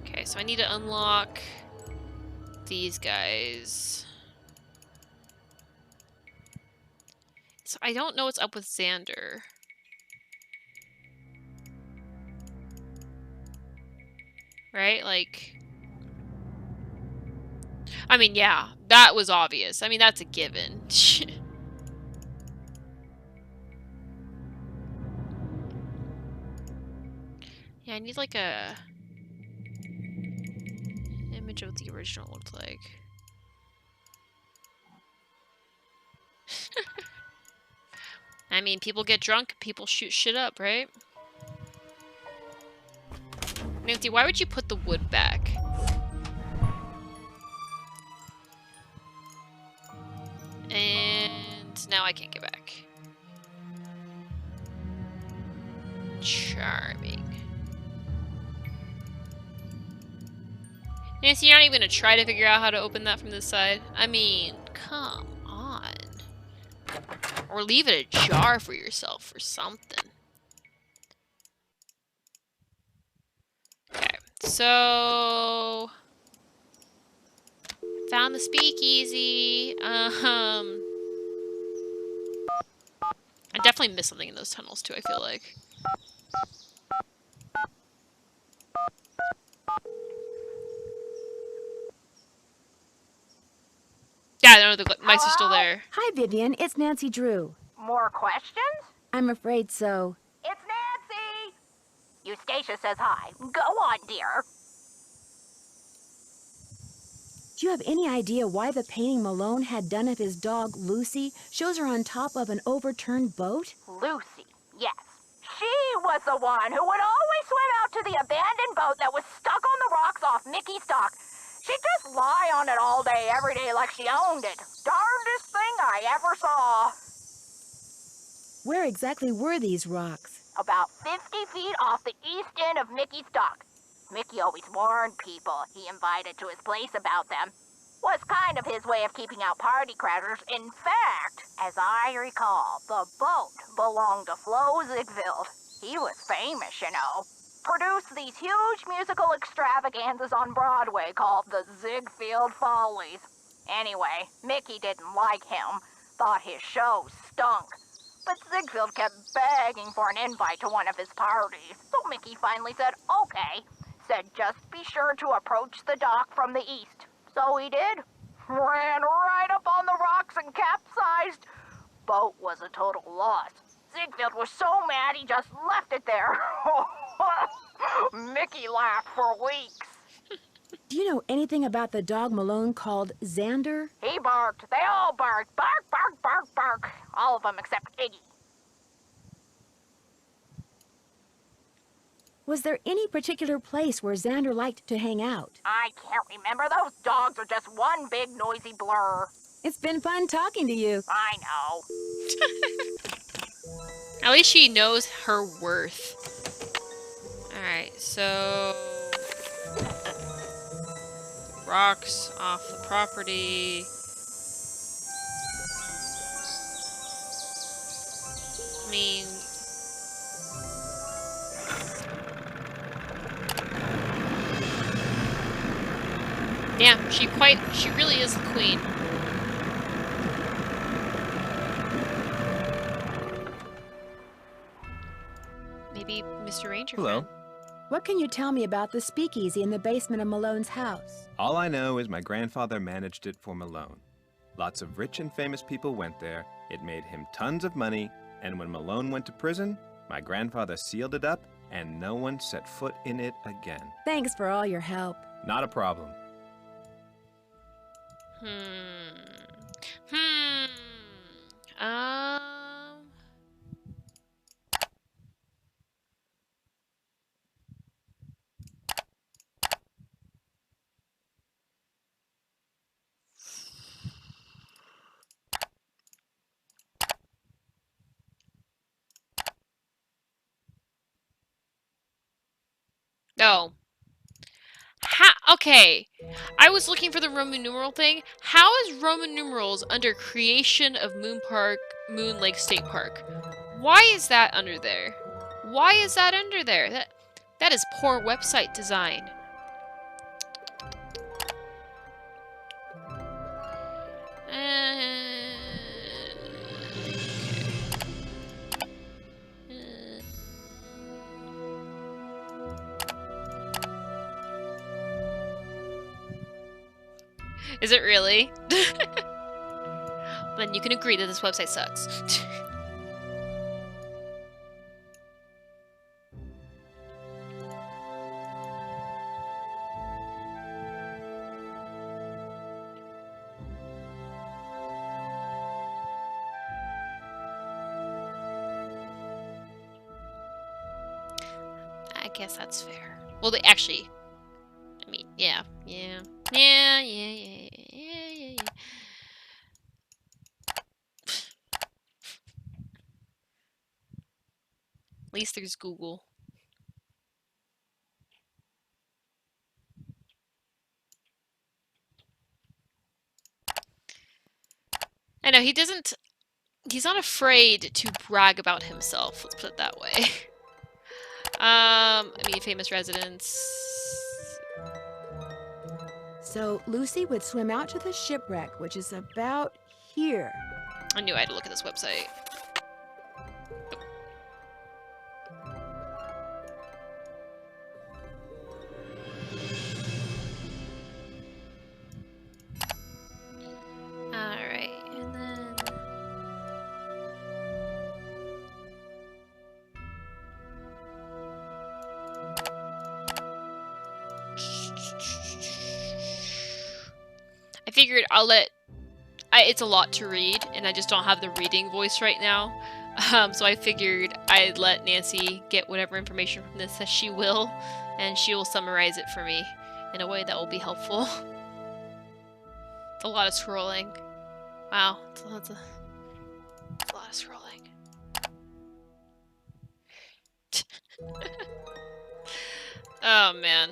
S1: Okay, so I need to unlock these guys. So I don't know what's up with Xander. Right? Like... I mean, yeah, that was obvious. I mean, that's a given. Yeah, I need like a... image of what the original looked like. I mean, people get drunk, people shoot shit up, right? Nancy, why would you put the wood back? And now I can't get back. Charming. Nancy, you're not even gonna try to figure out how to open that from this side? I mean, come on. Or leave it ajar for yourself or something. Okay, so... found the speakeasy. I definitely missed something in those tunnels too, I feel like. Yeah, no, the mice are still there.
S3: Hi, Vivian. It's Nancy Drew.
S9: More questions?
S3: I'm afraid so.
S9: It's Nancy! Eustacia says hi. Go on, dear.
S3: Do you have any idea why the painting Malone had done of his dog, Lucy, shows her on top of an overturned boat?
S9: Lucy, yes. She was the one who would always swim out to the abandoned boat that was stuck on the rocks off Mickey's dock. She'd just lie on it all day, every day, like she owned it. Darndest thing I ever saw.
S3: Where exactly were these rocks?
S9: About 50 feet off the east end of Mickey's dock. Mickey always warned people he invited to his place about them. Was kind of his way of keeping out party crashers. In fact, as I recall, the boat belonged to Flo Ziegfeld. He was famous, you know. Produced these huge musical extravaganzas on Broadway called the Ziegfeld Follies. Anyway, Mickey didn't like him. Thought his show stunk. But Ziegfeld kept begging for an invite to one of his parties. So Mickey finally said, okay. Said just be sure to approach the dock from the east. So he did. Ran right up on the rocks and capsized. Boat was a total loss. Ziegfeld was so mad he just left it there. Mickey laughed for weeks.
S3: Do you know anything about the dog Malone called Xander?
S9: He barked. They all barked. Bark, bark, bark, bark. All of them except Iggy.
S3: Was there any particular place where Xander liked to hang out?
S9: I can't remember. Those dogs are just one big noisy blur.
S3: It's been fun talking to you.
S9: I know.
S1: At least she knows her worth. Alright, so... rocks off the property. I mean... damn, she really is the queen. Maybe Mr. Ranger
S4: Hello.
S1: friend.
S3: What can you tell me about the speakeasy in the basement of Malone's house?
S4: All I know is my grandfather managed it for Malone. Lots of rich and famous people went there. It made him tons of money, and when Malone went to prison, my grandfather sealed it up, and no one set foot in it again.
S3: Thanks for all your help.
S4: Not a problem.
S1: Um... No. Okay, I was looking for the Roman numeral thing. How is Roman numerals under creation of Moon Lake State Park? Why is that under there? Why is that under there? That is poor website design. Is it really? Then you can agree that this website sucks. I guess that's fair. Well, they actually... I mean, yeah. At least there's Google. I know, he's not afraid to brag about himself, let's put it that way. I mean, famous residents.
S3: So Lucy would swim out to the shipwreck, which is about here.
S1: I knew I had to look at this website. Alright, and then... I figured I'll let... it's a lot to read, and I just don't have the reading voice right now. So I figured I'd let Nancy get whatever information from this that she will, and she will summarize it for me in a way that will be helpful. It's a lot of scrolling. Wow, it's a lot of scrolling. Oh man.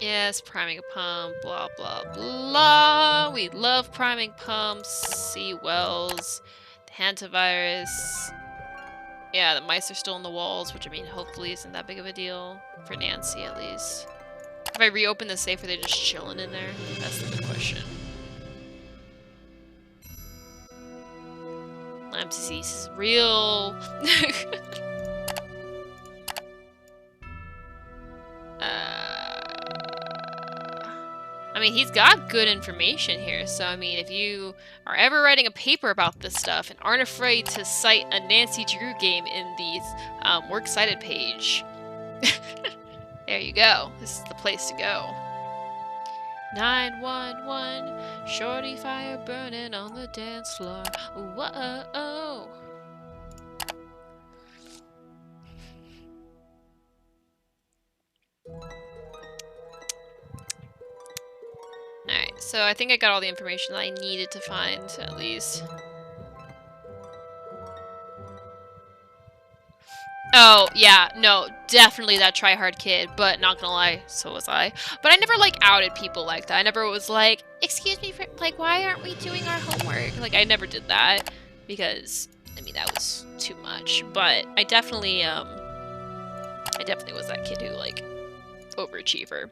S1: Yes, priming a pump, blah blah blah. We love priming pumps, sea wells, the hantavirus. Yeah, the mice are still in the walls, which I mean hopefully isn't that big of a deal. For Nancy at least. If I reopen the safe, are they just chilling in there? That's the big question. Lamp disease is real. I mean, he's got good information here, so I mean, if you are ever writing a paper about this stuff and aren't afraid to cite a Nancy Drew game in the Works Cited page, there you go. This is the place to go. 911, shorty fire burning on the dance floor. Whoa. Alright, so I think I got all the information that I needed to find, at least. Oh, yeah, no, definitely that try-hard kid, but not gonna lie, so was I. But I never, like, outed people like that. I never was like, excuse me, like, why aren't we doing our homework? Like, I never did that, because, I mean, that was too much. But I definitely was that kid who, like, overachiever.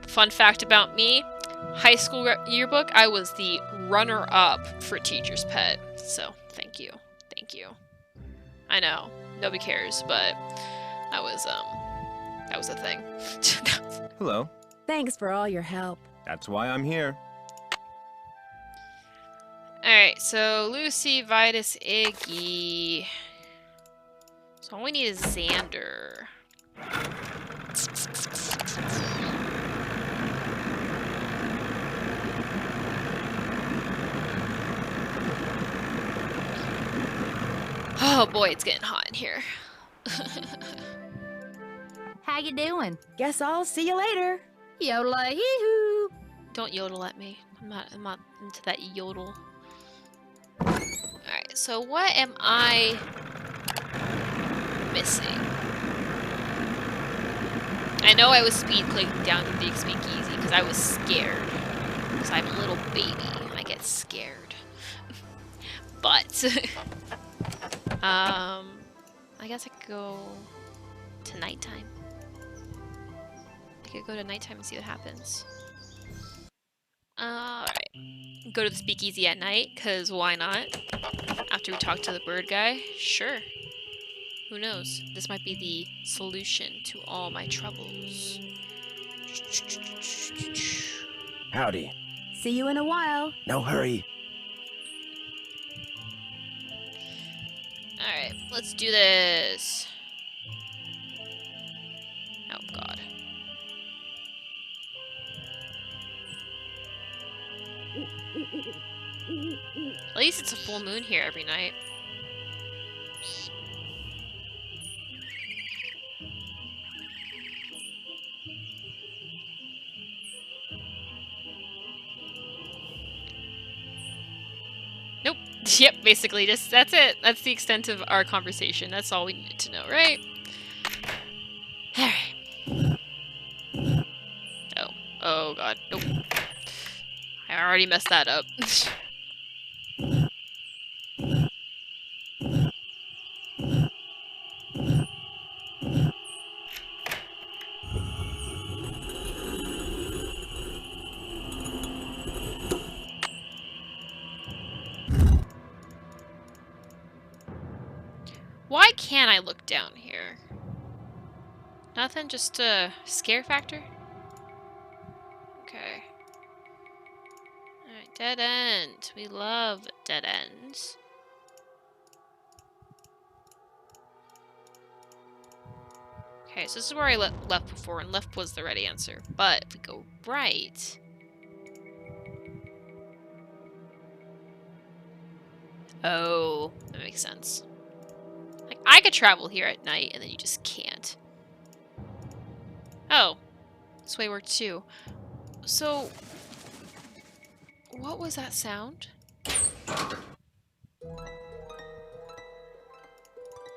S1: Fun fact about me, high school yearbook, I was the runner-up for teacher's pet. So, thank you. Thank you. I know, nobody cares, but that was a thing.
S4: Hello.
S3: Thanks for all your help.
S4: That's why I'm here.
S1: Alright, so Lucy, Vitus, Iggy. So all we need is Xander. Oh boy, it's getting hot in here.
S2: How you doing?
S3: Guess I'll see you later.
S2: Yodel-a-hee-hoo.
S1: Don't yodel at me. I'm not into that yodel. Alright, so what am I missing? I know I was speed clicking down the speakeasy because I was scared. Because I'm a little baby and I get scared. But, I guess I could go to nighttime. I could go to nighttime and see what happens. Alright. Go to the speakeasy at night, because why not? After we talk to the bird guy? Sure. Who knows? This might be the solution to all my troubles.
S5: Howdy.
S3: See you in a while.
S5: No hurry.
S1: Alright, let's do this. Oh god. At least it's a full moon here every night. Nope. Yep, basically just that's it. That's the extent of our conversation. That's all we needed to know, right? Alright. Oh. Oh god. Nope. I already messed that up. Why can't I look down here? Nothing? Just a scare factor? Okay. Alright, dead end. We love dead ends. Okay, so this is where I left before, and left was the right answer. But if we go right... Oh, that makes sense. Like, I could travel here at night, and then you just can't. Oh. This way worked too. So... what was that sound?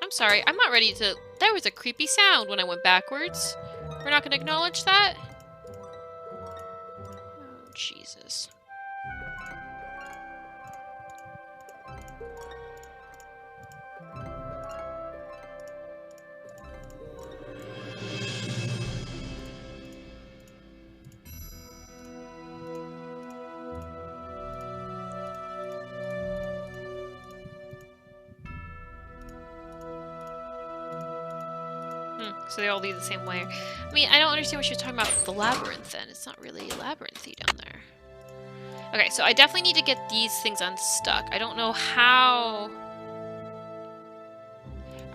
S1: I'm sorry, I'm not ready to... There was a creepy sound when I went backwards. We're not going to acknowledge that? Oh, Jesus. So they all lead the same way. I mean, I don't understand what she was talking about with the labyrinth then. It's not really labyrinthy down there. Okay, so I definitely need to get these things unstuck. I don't know how...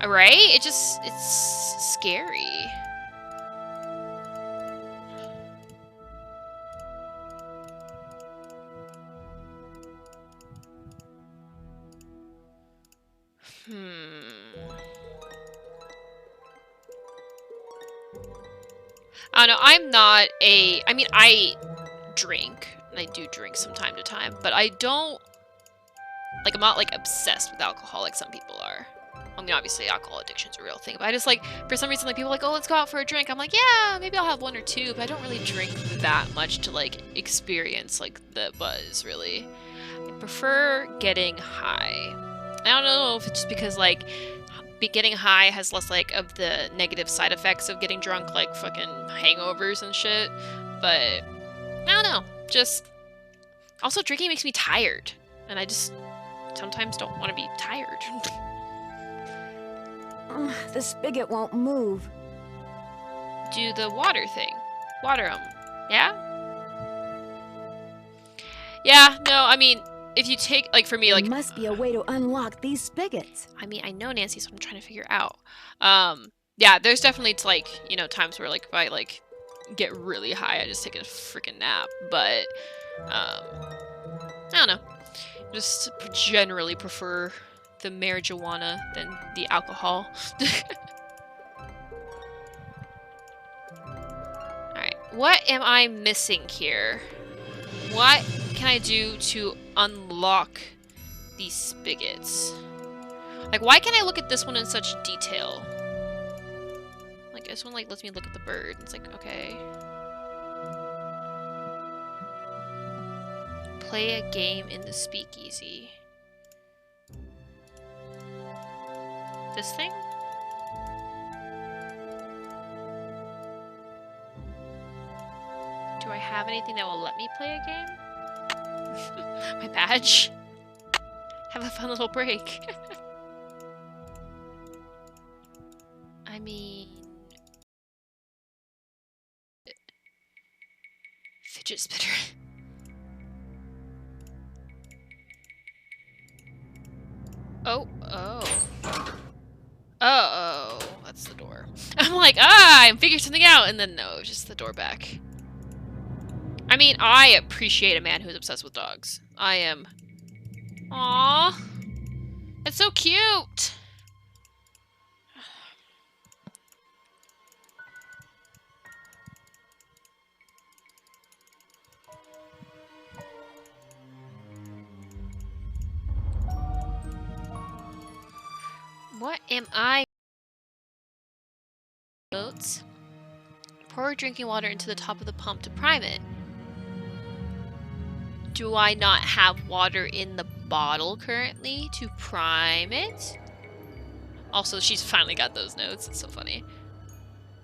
S1: Right? It's scary. I don't know, I'm not a... I mean, I drink, and I do drink from time to time, but I don't... Like, I'm not, like, obsessed with alcohol like some people are. I mean, obviously, alcohol addiction's a real thing, but I just, like, for some reason, like, people are like, oh, let's go out for a drink. I'm like, yeah, maybe I'll have one or two, but I don't really drink that much to, like, experience, like, the buzz, really. I prefer getting high. I don't know if it's just because, like... getting high has less, like, of the negative side effects of getting drunk, like fucking hangovers and shit. But, I don't know. Just, also drinking makes me tired. And I just sometimes don't want to be tired.
S3: The spigot won't move.
S1: Do the water thing. Water 'em. Yeah? Yeah, no, I mean... If you take, like, for me, like...
S3: There must be a way to unlock these spigots.
S1: I mean, I know, Nancy, so I'm trying to figure out. Yeah, there's definitely, like, you know, times where, like, if I, like, get really high, I just take a freaking nap. But, I don't know. Just generally prefer the marijuana than the alcohol. Alright, what am I missing here? What can I do to unlock these spigots? Like, why can't I look at this one in such detail? Like, This one like lets me look at the bird. It's like, okay. Play a game in the speakeasy. This thing? Do I have anything that will let me play a game? My badge? Have a fun little break. I mean... Fidget spinner. Oh, oh, that's the door. I'm like, I figured something out, and then no, just the door back. I mean, I appreciate a man who's obsessed with dogs. I am. Aww. It's so cute! What am I? Boats. Pour drinking water into the top of the pump to prime it. Do I not have water in the bottle currently to prime it? Also, she's finally got those notes. It's so funny.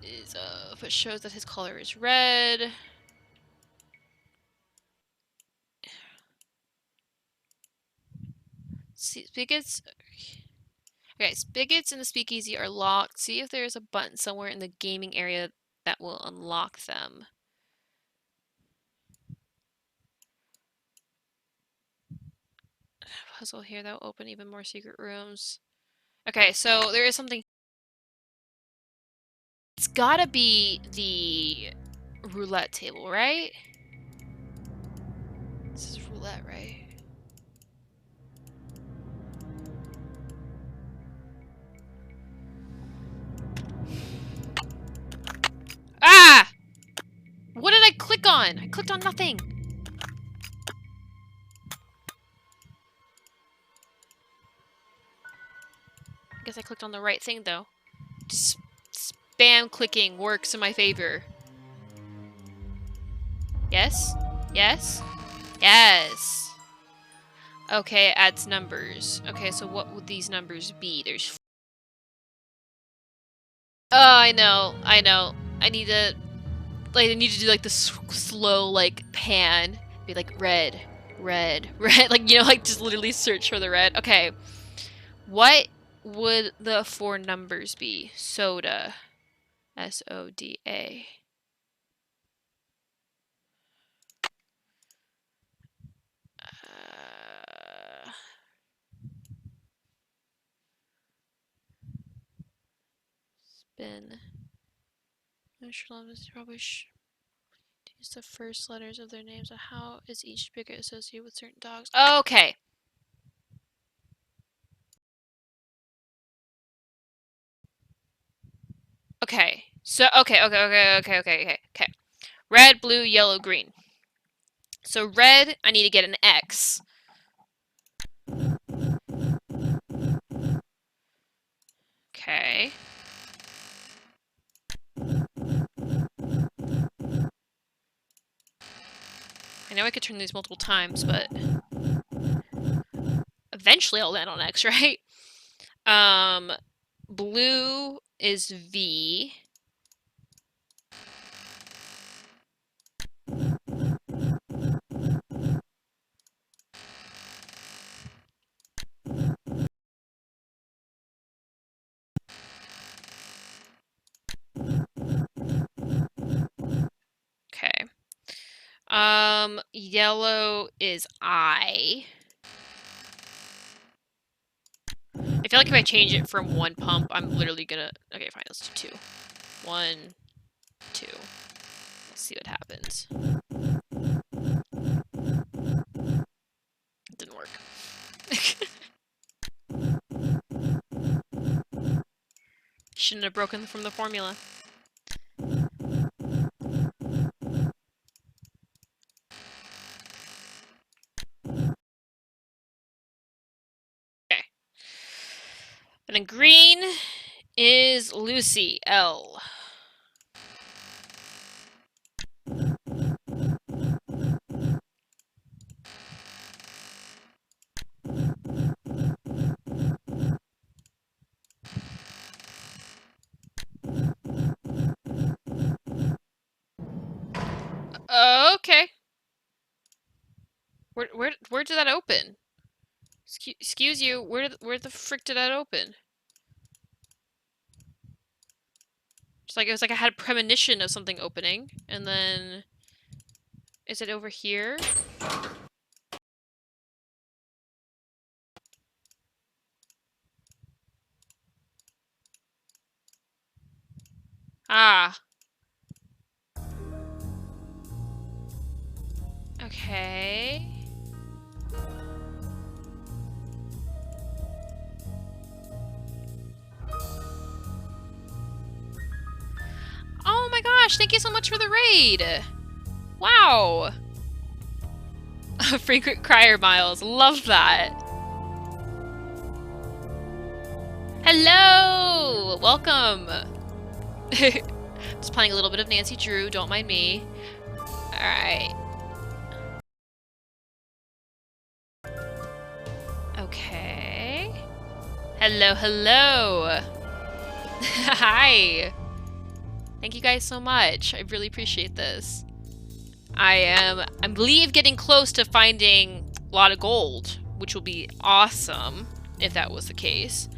S1: If it shows that his color is red. See, spigots. Okay, spigots in the speakeasy are locked. See if there's a button somewhere in the gaming area that will unlock them. Puzzle here that will open even more secret rooms. Okay, so there is something. It's gotta be the roulette table, right? This is roulette, right? Ah! What did I click on? I clicked on nothing. I guess I clicked on the right thing, though. Just spam clicking works in my favor. Yes? Yes? Yes! Okay, it adds numbers. Okay, so what would these numbers be? There's... Oh, I know. I need to... Like, I need to do, like, the slow, like, pan. Be like, red, red, red. Like, you know, like, just literally search for the red. Okay. What would the 4 numbers be? Soda. S-O-D-A. Spin. Probably use the first letters of their names. How is each spigot associated with certain dogs? Okay. Okay. So okay. Red, blue, yellow, green. So red, I need to get an X. Okay. I know I could turn these multiple times, but eventually I'll land on X, right? Blue is V. Okay. Yellow is I. I feel like if I change it from 1 pump, I'm literally gonna... Okay, fine, let's do 2. 1, 2. Let's see what happens. It didn't work. Shouldn't have broken from the formula. Okay. And then green is Lucy, L. Okay. Where did that open? Excuse you, where the frick did that open? Just like it was like I had a premonition of something opening, and then is it over here? Ah. Okay. Oh my gosh, thank you so much for the raid! Wow! Frequent crier Miles, love that! Hello! Welcome! Just playing a little bit of Nancy Drew, don't mind me. Alright. Okay. Hello, hello! Hi! Thank you guys so much. I really appreciate this. I believe getting close to finding a lot of gold, which will be awesome if that was the case.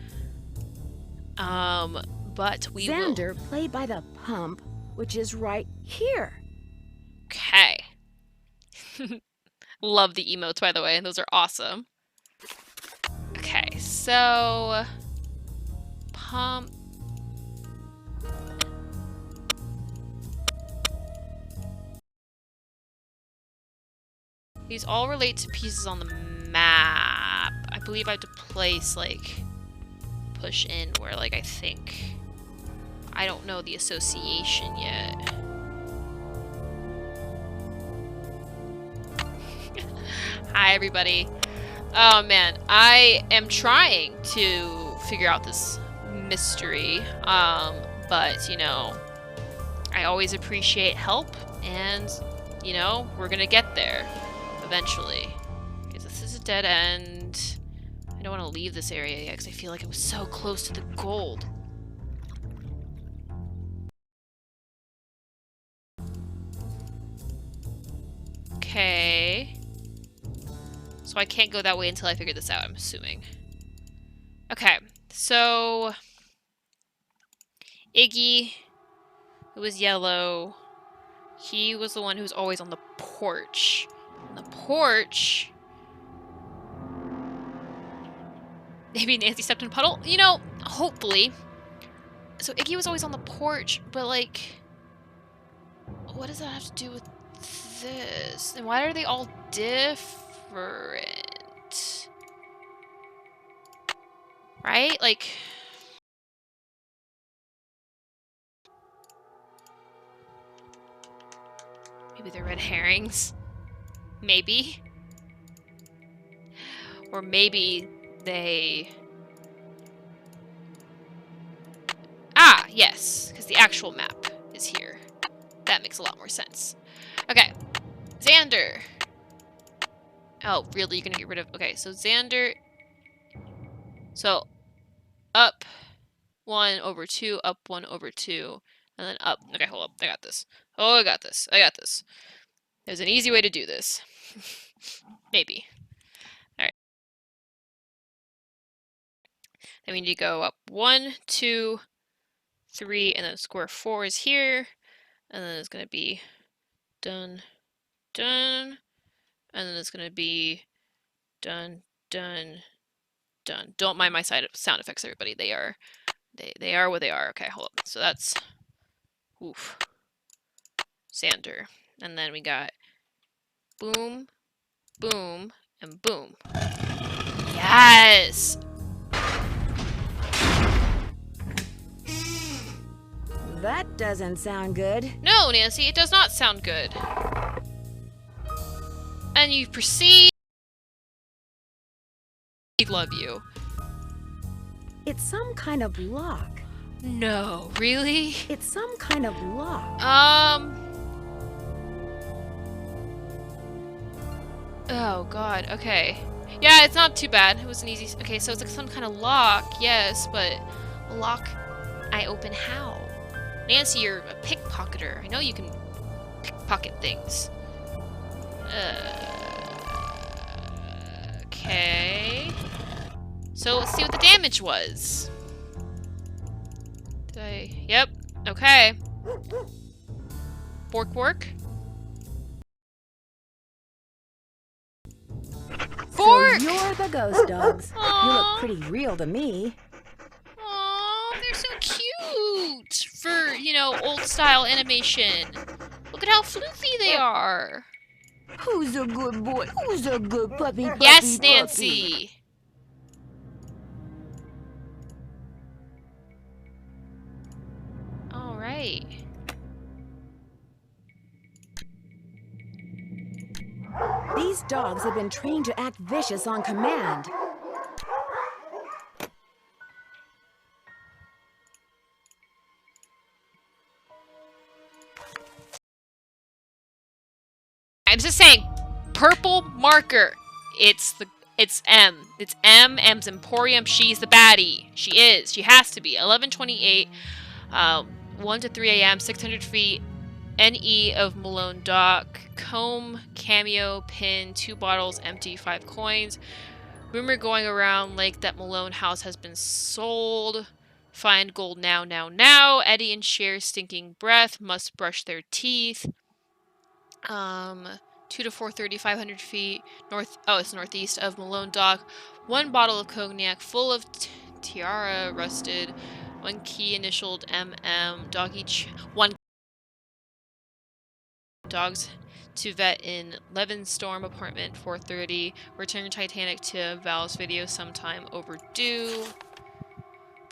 S1: But we
S3: Xander played by the pump, which is right here.
S1: Okay. Love the emotes, by the way. Those are awesome. Okay, so pump. These all relate to pieces on the map. I believe I have to place, like, push in where, like, I think. I don't know the association yet. Hi, everybody. Oh, man. I am trying to figure out this mystery. But, you know, I always appreciate help, and, you know, we're gonna get there. Eventually. Because this is a dead end. I don't want to leave this area yet because I feel like it was so close to the gold. Okay. So I can't go that way until I figure this out, I'm assuming. Okay, so Iggy, who was yellow, he was the one who was always on the porch. On the porch. Maybe Nancy stepped in a puddle? You know, hopefully. So Iggy was always on the porch, but like, what does that have to do with this? And why are they all different? Right? Like, maybe they're red herrings? Maybe. Or maybe they... Ah, yes, because the actual map is here. That makes a lot more sense. Okay, Xander. Oh, really? You're gonna get rid of... Okay, so Xander... So, up 1 over 2, up 1 over 2, and then up. Okay, hold up. I got this. Oh, I got this. I got this. There's an easy way to do this. Maybe. Alright. Then we need to go up 1, 2, 3, and then square 4 is here. And then it's going to be done, done. And then it's going to be done, done, done. Don't mind my sound effects, everybody. They are what they are. Okay, hold up. So that's oof. Xander. And then we got boom, boom, and boom. Yes!
S3: That doesn't sound good.
S1: No, Nancy, it does not sound good. And you proceed. I love you.
S3: It's some kind of lock.
S1: No, really?
S3: It's some kind of lock.
S1: Oh god, okay. Yeah, it's not too bad. It was an easy... Okay, so it's like some kind of lock, yes, but a lock I open how? Nancy, you're a pickpocketer. I know you can pocket things. Okay. So let's see what the damage was. Yep. Okay. Bork.
S3: So you're the ghost dogs. You look
S1: Aww.
S3: pretty real to me.
S1: Aww, they're so cute for, you know, old style animation. Look at how floofy they are.
S3: Who's a good boy? Who's a good puppy?
S1: Yes, Nancy. All right.
S3: These dogs have been trained to act vicious on command.
S1: I'm just saying, purple marker. It's M. It's M. M's Emporium. She's the baddie. She is. She has to be. 11:28. 1 to 3 a.m. 600 feet. NE of Malone Dock. Comb, cameo, pin, 2 bottles, empty, 5 coins. Rumor going around like that Malone house has been sold. Find gold now. Eddie and Cher stinking breath. Must brush their teeth. 2 to 4:30, 500 feet north. Oh, it's northeast of Malone Dock. 1 bottle of cognac full of tiara rusted. 1 key initialed MM. Doggy 1 dogs to vet in Levin Storm apartment 4:30. Return Titanic to Val's video sometime overdue.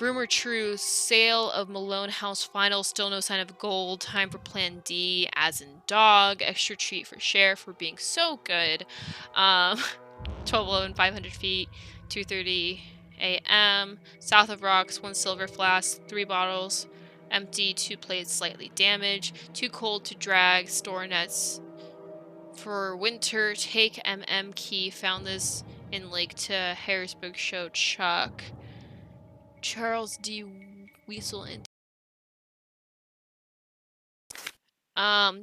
S1: Rumor true. Sale of Malone House final. Still no sign of gold. Time for Plan D, as in dog. Extra treat for Cher for being so good. 12:11, 500 feet. 2:30 a.m. South of Rocks. 1 silver flask. 3 bottles. Empty. 2 plates slightly damaged. Too cold to drag. Store nets for winter. Take MM key. Found this in Lake to Harrisburg. Show Chuck. Charles D. Weasel and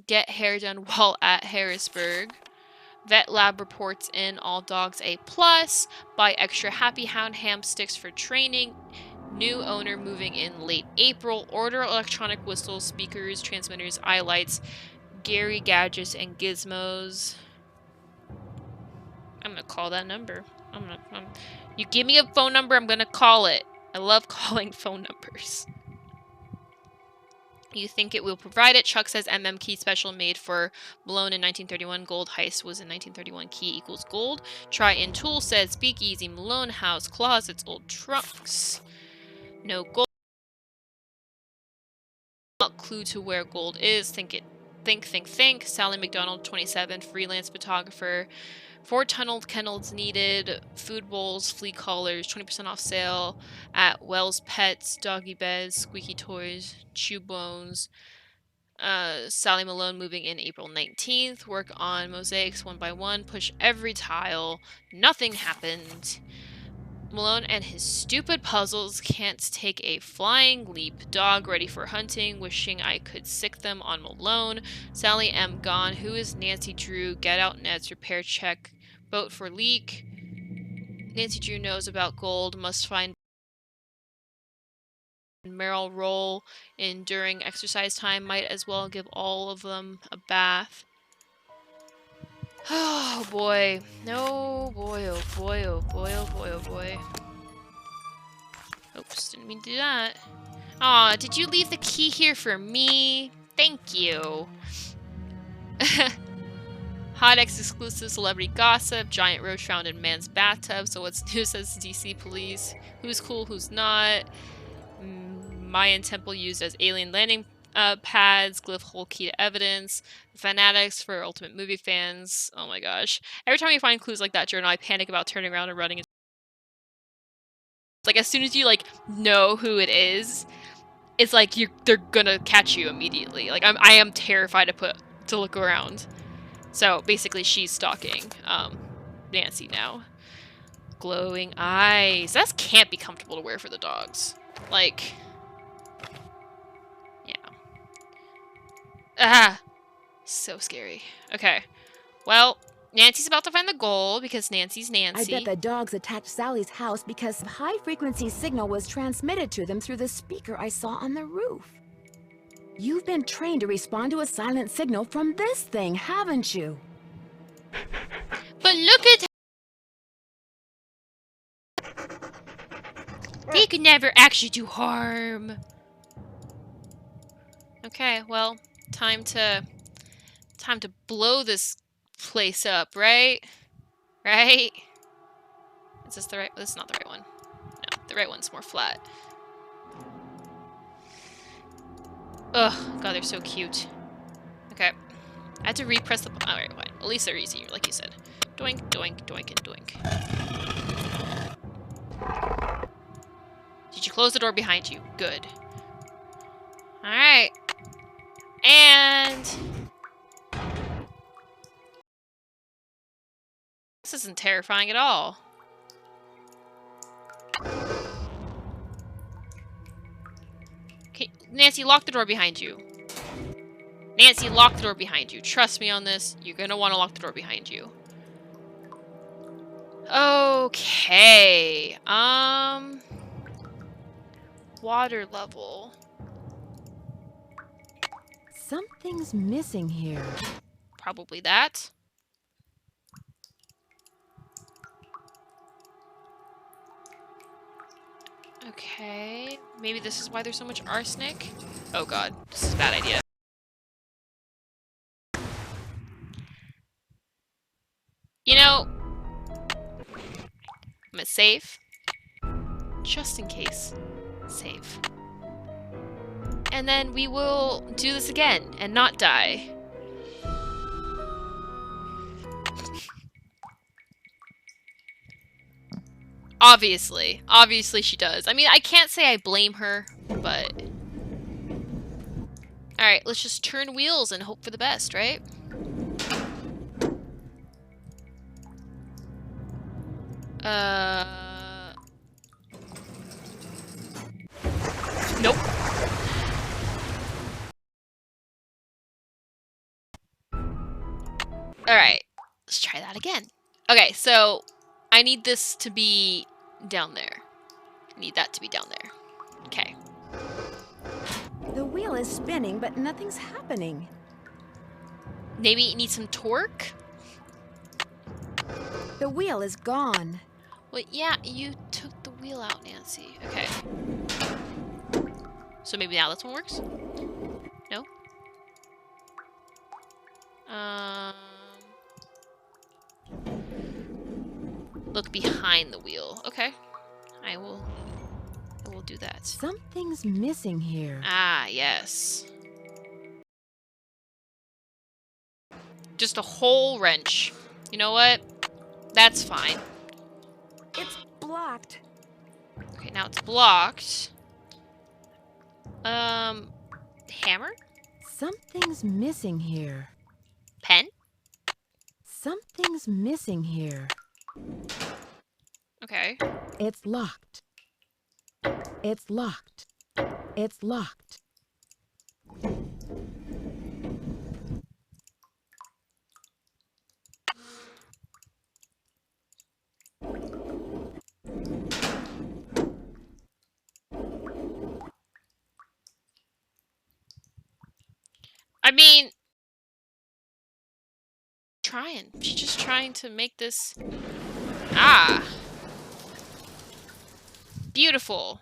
S1: get hair done while at Harrisburg. Vet lab reports in all dogs A+. Buy extra Happy Hound ham sticks for training. New owner moving in late April. Order electronic whistles, speakers, transmitters, eye lights, Gary gadgets, and gizmos. I'm gonna call that number. You give me a phone number, I'm gonna call it. I love calling phone numbers. You think it will provide it. Chuck says MM key special made for Malone in 1931. Gold heist was in 1931. Key equals gold. Try in tool says Speakeasy, Malone house, closets, old trunks. No gold. Clue to where gold is. Think. Sally McDonald, 27, freelance photographer. 4 tunnel kennels needed. Food bowls, flea collars, 20% off sale at Wells Pets, doggy beds, squeaky toys, chew bones. Sally Malone moving in April 19th. Work on mosaics 1 by 1. Push every tile. Nothing happened. Malone and his stupid puzzles can't take a flying leap. Dog ready for hunting. Wishing I could sick them on Malone. Sally M. gone. Who is Nancy Drew? Get out nets. Repair check. Boat for leak. Nancy Drew knows about gold. Must find Meryl roll in during exercise time. Might as well give all of them a bath. Oh boy. No boy, oh boy, oh boy, oh boy, oh boy. Oops, didn't mean to do that. Aw, did you leave the key here for me? Thank you. Hot X exclusive celebrity gossip. Giant roach found in man's bathtub. So what's new, says DC police. Who's cool, who's not. Mayan temple used as alien landing pads. Glyph hole key to evidence. Fanatics for ultimate movie fans. Oh my gosh. Every time you find clues like that journal, I panic about turning around and running. Like, as soon as you, like, know who it is, it's like they're gonna catch you immediately. Like, I am terrified to look around. So, basically, she's stalking Nancy now. Glowing eyes. That can't be comfortable to wear for the dogs. Like, yeah. Ah! So scary. Okay. Well, Nancy's about to find the goal because Nancy's
S3: I
S1: Nancy.
S3: bet the dogs attacked Sally's house because high-frequency signal was transmitted to them through the speaker I saw on the roof. You've been trained to respond to a silent signal from this thing, haven't you?
S1: But look at they could never actually do harm. Okay, well, time to blow this place up, right? Right? Is this the right? This is not the right one. No, the right one's more flat. Ugh, God, they're so cute. Okay, I had to repress the. All right, fine. At least they're easier, like you said. Doink, doink, doink, and doink. Did you close the door behind you? Good. All right, and this isn't terrifying at all. Okay, Nancy, lock the door behind you. Nancy, lock the door behind you. Trust me on this. You're gonna want to lock the door behind you. Okay. Water level.
S3: Something's missing here.
S1: Probably that. Okay. Maybe this is why there's so much arsenic. Oh god, this is a bad idea. You know, I'm gonna save. Just in case. Save. And then we will do this again and not die. Obviously. Obviously she does. I mean, I can't say I blame her, but... Alright, let's just turn wheels and hope for the best, right? Nope. Alright, let's try that again. Okay, so I need this to be down there. I need that to be down there. Okay.
S3: The wheel is spinning, but nothing's happening.
S1: Maybe it needs some torque?
S3: The wheel is gone.
S1: Well, yeah, you took the wheel out, Nancy. Okay. So maybe now this one works? No? Look behind the wheel. Okay. I will do that.
S3: Something's missing here.
S1: Ah, yes. Just a whole wrench. You know what? That's fine.
S3: It's blocked.
S1: Okay, now it's blocked. Hammer?
S3: Something's missing here.
S1: Pen?
S3: Something's missing here.
S1: Okay.
S3: It's locked. It's locked. It's locked.
S1: I mean... She's just trying to make this... Ah! Beautiful.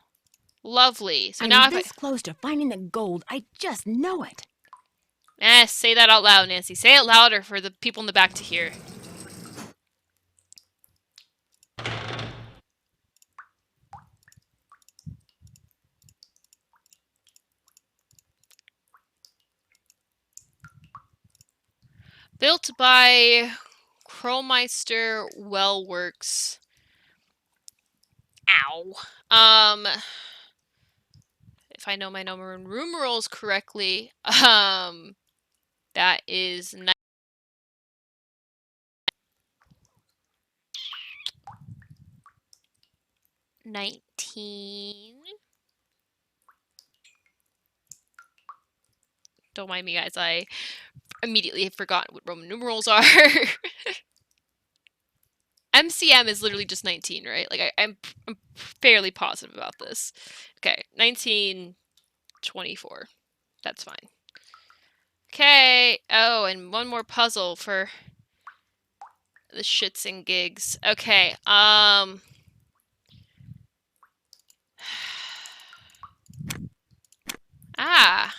S1: Lovely. So now
S3: I'm
S1: if
S3: this close to finding the gold. I just know it.
S1: say that out loud, Nancy. Say it louder for the people in the back to hear. Built by Crowmeister Wellworks. Ow. If I know my number and numerals correctly, that is 19. Don't mind me, guys. I immediately have forgotten what Roman numerals are. MCM is literally just 19, right? Like, I'm fairly positive about this. Okay, 1924. That's fine. Okay. Oh, and one more puzzle for the shits and gigs. Okay, Ah.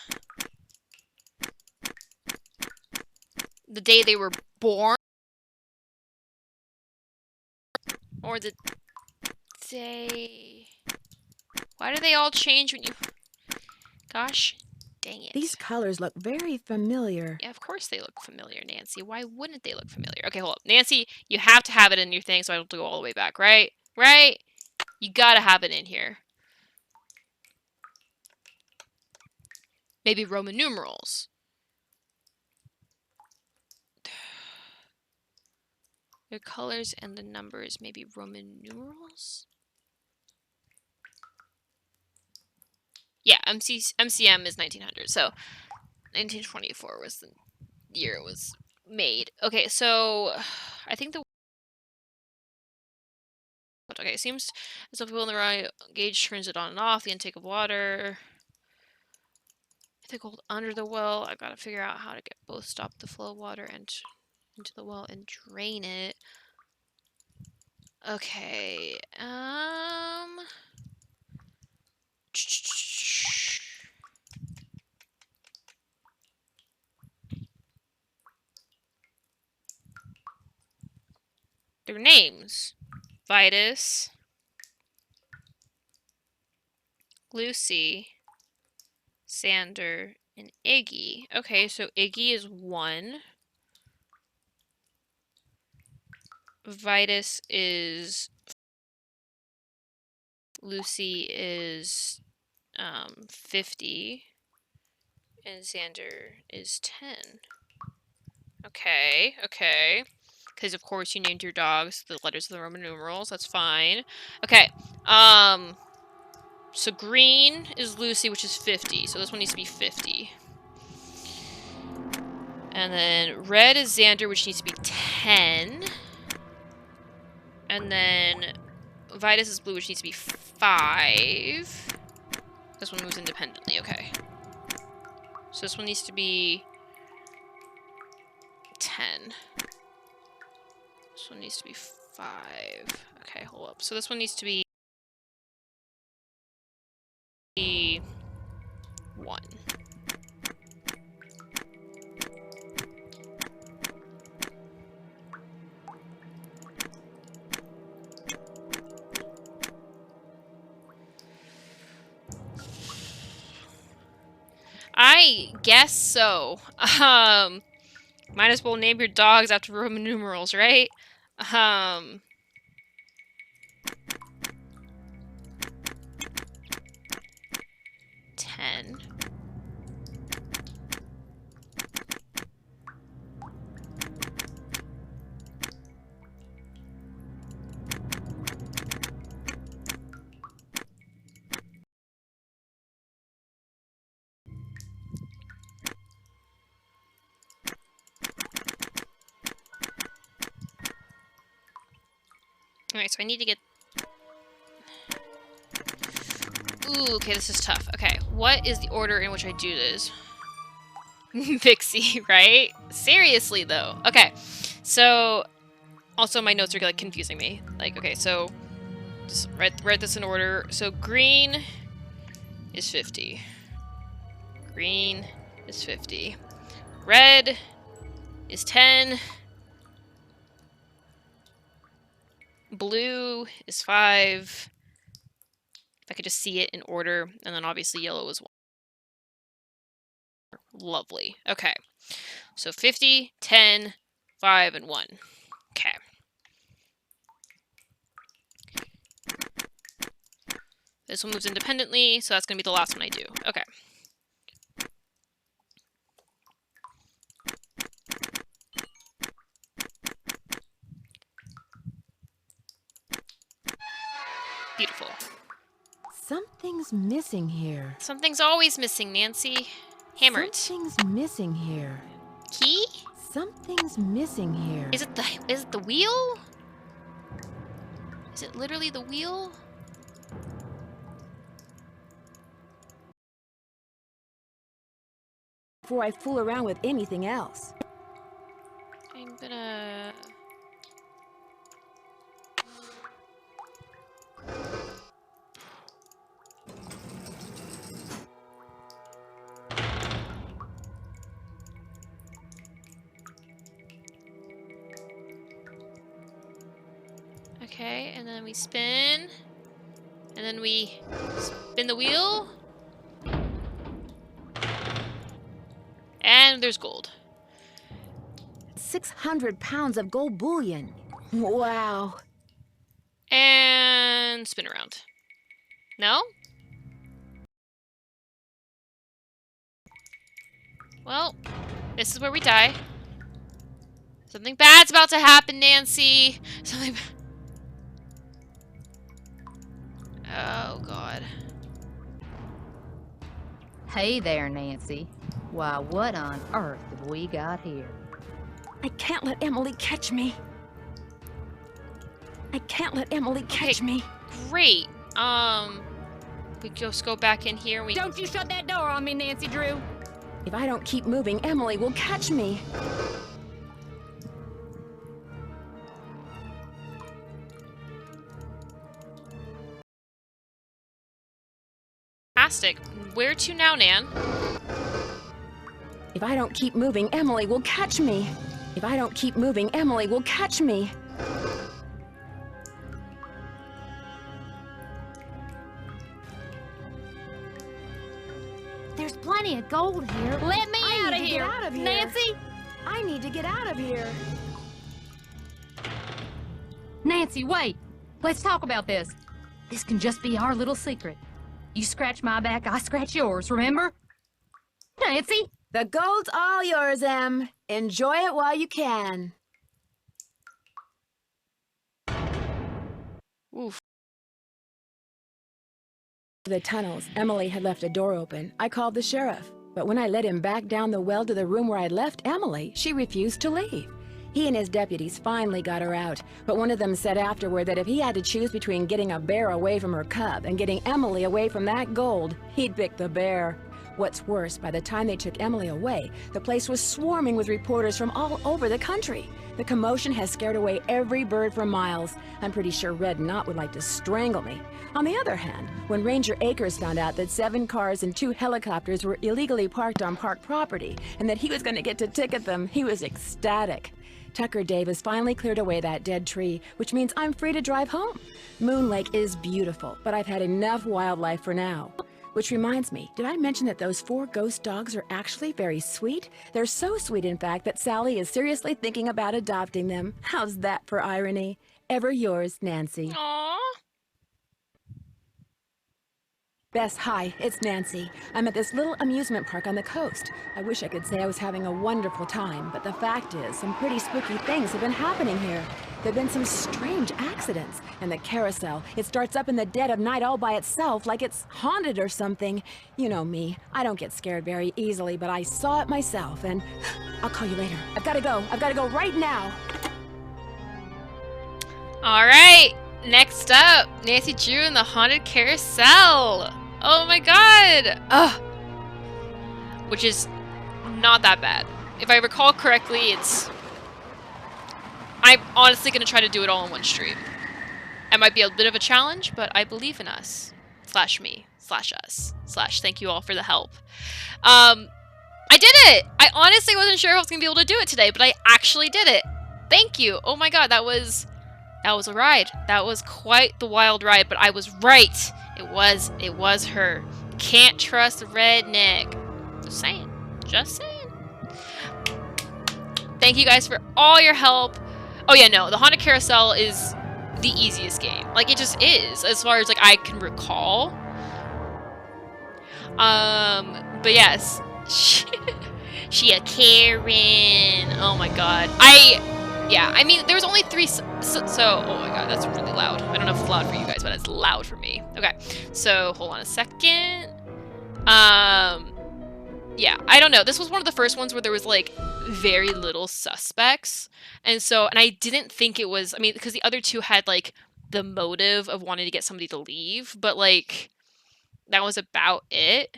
S1: The day they were born? Or the day... Why do they all change when you... Gosh, dang it.
S3: These colors look very familiar.
S1: Yeah, of course they look familiar, Nancy. Why wouldn't they look familiar? Okay, hold up. Nancy, you have to have it in your thing so I don't have to go all the way back, right? Right? You gotta have it in here. Maybe Roman numerals. The colors and the numbers, maybe Roman numerals? Yeah, MCM is 1900, so 1924 was the year it was made. Okay, so I think the... Okay, it seems as if the wheel in the right gauge turns it on and off, the intake of water. If they go under the well, I gotta figure out how to get both stop the flow of water and into the well and drain it. Okay, their names. Vitus, Lucy, Sander, and Iggy. Okay, so Iggy is 1. Vitus is... Lucy is 50. And Xander is 10. Okay, okay. Because of course you named your dogs the letters of the Roman numerals. That's fine. Okay. So green is Lucy, which is 50. So this one needs to be 50. And then red is Xander, which needs to be 10. And then Vitus is blue, which needs to be 5. This one moves independently. Okay. So this one needs to be 10. This one needs to be 5. Okay, hold up. So this one needs to be 1. I guess so. Might as well name your dogs after Roman numerals, right? 10. Alright, so I need to get... Ooh, okay, this is tough. Okay, what is the order in which I do this? Pixie, right? Seriously, though. Okay, so... Also, my notes are, like, confusing me. Like, okay, so... Just write this in order. So, green is 50. Green is 50. Red is 10. Blue is 5. If I could just see it in order. And then obviously yellow is 1. Lovely. Okay. So 50, 10, 5, and 1. Okay. This one moves independently, so that's going to be the last one I do. Okay. Beautiful.
S3: Something's missing here.
S1: Something's always missing, Nancy. Hammer it.
S3: Something's missing here.
S1: Key?
S3: Something's missing here.
S1: Is it the wheel? Is it literally the wheel?
S3: Before I fool around with anything else.
S1: I'm gonna... Okay, and then we spin. And then we spin the wheel. And there's gold.
S3: 600 pounds of gold bullion. Wow.
S1: And spin around. No? Well, this is where we die. Something bad's about to happen, Nancy. Something Oh, God.
S2: Hey there, Nancy. Why, what on earth have we got here?
S3: I can't let Emily catch me. I can't let Emily catch me.
S1: Great. We just go back in here and we...
S2: Don't you shut that door on me, Nancy Drew.
S3: If I don't keep moving, Emily will catch me.
S1: Fantastic. Where to now, Nan?
S3: If I don't keep moving, Emily will catch me. If I don't keep moving, Emily will catch me.
S2: There's plenty of gold here. Let me out of here, Nancy.
S3: I need to get out of here.
S2: Nancy, wait. Let's talk about this. This can just be our little secret. You scratch my back, I scratch yours, remember? Nancy?
S3: The gold's all yours, Em. Enjoy it while you can.
S1: Oof.
S3: The tunnels, Emily had left a door open. I called the sheriff, but when I led him back down the well to the room where I'd left Emily, she refused to leave. He and his deputies finally got her out, but one of them said afterward that if he had to choose between getting a bear away from her cub and getting Emily away from that gold, he'd pick the bear. What's worse, by the time they took Emily away, the place was swarming with reporters from all over the country. The commotion has scared away every bird for miles. I'm pretty sure Red Knot would like to strangle me. On the other hand, when Ranger Akers found out that 7 cars and 2 helicopters were illegally parked on park property and that he was going to get to ticket them, he was ecstatic. Tucker Davis finally cleared away that dead tree, which means I'm free to drive home. Moon Lake is beautiful, but I've had enough wildlife for now. Which reminds me, did I mention that those 4 ghost dogs are actually very sweet? They're so sweet, in fact, that Sally is seriously thinking about adopting them. How's that for irony? Ever yours, Nancy.
S1: Aww.
S3: Bess, hi, it's Nancy. I'm at this little amusement park on the coast. I wish I could say I was having a wonderful time, but the fact is, some pretty spooky things have been happening here. There've been some strange accidents, and the carousel, it starts up in the dead of night all by itself, like it's haunted or something. You know me, I don't get scared very easily, but I saw it myself, and I'll call you later. I've gotta go right now.
S1: Alright, next up, Nancy Drew and the Haunted Carousel. Oh my god! Ugh. Which is not that bad. If I recall correctly, I'm honestly going to try to do it all in one stream. It might be a bit of a challenge, but I believe in us. / me. / us. / thank you all for the help. I did it! I honestly wasn't sure if I was going to be able to do it today, but I actually did it. Thank you! Oh my god, that was a ride. That was quite the wild ride, but I was right. It was her. Can't trust Redneck. Just saying. Just saying. Thank you guys for all your help. Oh yeah, no, the Haunted Carousel is the easiest game. Like, it just is, as far as, like, I can recall. But yes. She a Karen. Oh my god. Yeah, I mean, there was only 3, so, oh my god, that's really loud. I don't know if it's loud for you guys, but it's loud for me. Okay, so, hold on a second. Yeah, I don't know. This was one of the first ones where there was, like, very little suspects. And I didn't think it was, I mean, because the other two had like the motive of wanting to get somebody to leave, but like that was about it.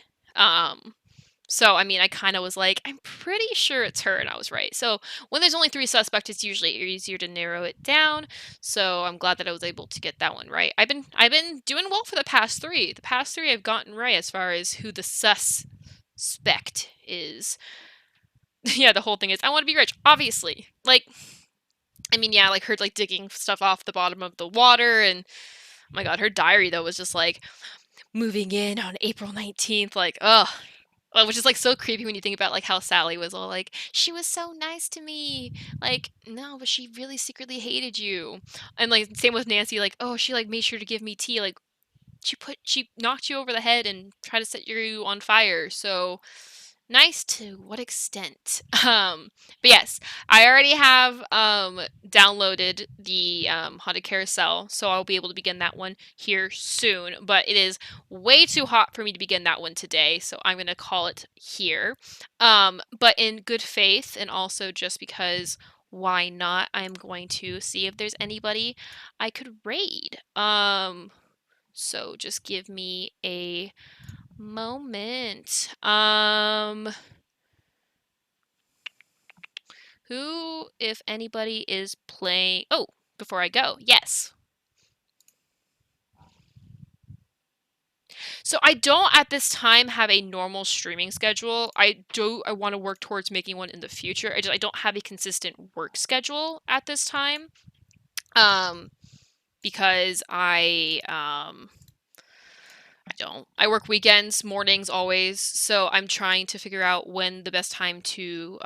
S1: So I mean, I kind of was like, I'm pretty sure it's her, and I was right. So when there's only 3 suspects, it's usually easier to narrow it down. So I'm glad that I was able to get that one right. I've been doing well for the past 3. The past 3 I've gotten right as far as who the suspect is. Yeah, the whole thing is I want to be rich, obviously. Like, I mean, yeah, like her like digging stuff off the bottom of the water, and oh my god, her diary though was just like moving in on April 19th, like, ugh. Which is like so creepy when you think about like how Sally was all like, she was so nice to me. Like, no, but she really secretly hated you. And like same with Nancy, like, oh, she like made sure to give me tea. Like, she knocked you over the head and tried to set you on fire. So nice to what extent? But yes, I already have downloaded the Haunted Carousel, so I'll be able to begin that one here soon. But it is way too hot for me to begin that one today, so I'm gonna call it here. But in good faith, and also just because why not? I'm going to see if there's anybody I could raid. So just give me a moment. Who, if anybody, is playing? Oh, before I go, yes. So I don't at this time have a normal streaming schedule. I want to work towards making one in the future. I don't have a consistent work schedule at this time. Because I don't. I work weekends, mornings always, so I'm trying to figure out when the best time to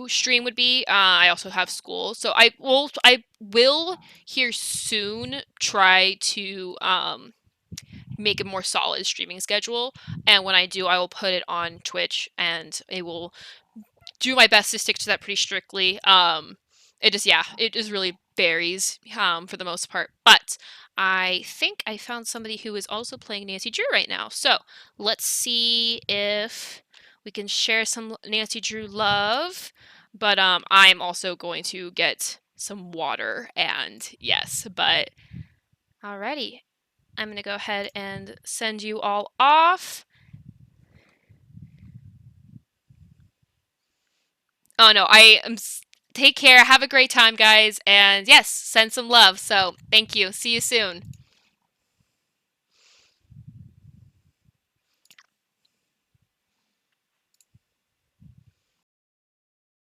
S1: stream would be. I also have school, so I will here soon try to make a more solid streaming schedule. And when I do, I will put it on Twitch, and it will do my best to stick to that pretty strictly. It just yeah, it just really varies for the most part. But I think I found somebody who is also playing Nancy Drew right now. So let's see if we can share some Nancy Drew love. But I'm also going to get some water, and yes, but alrighty. I'm gonna go ahead and send you all off. Oh no, I am. Take care. Have a great time, guys. And yes, send some love. So thank you. See you soon.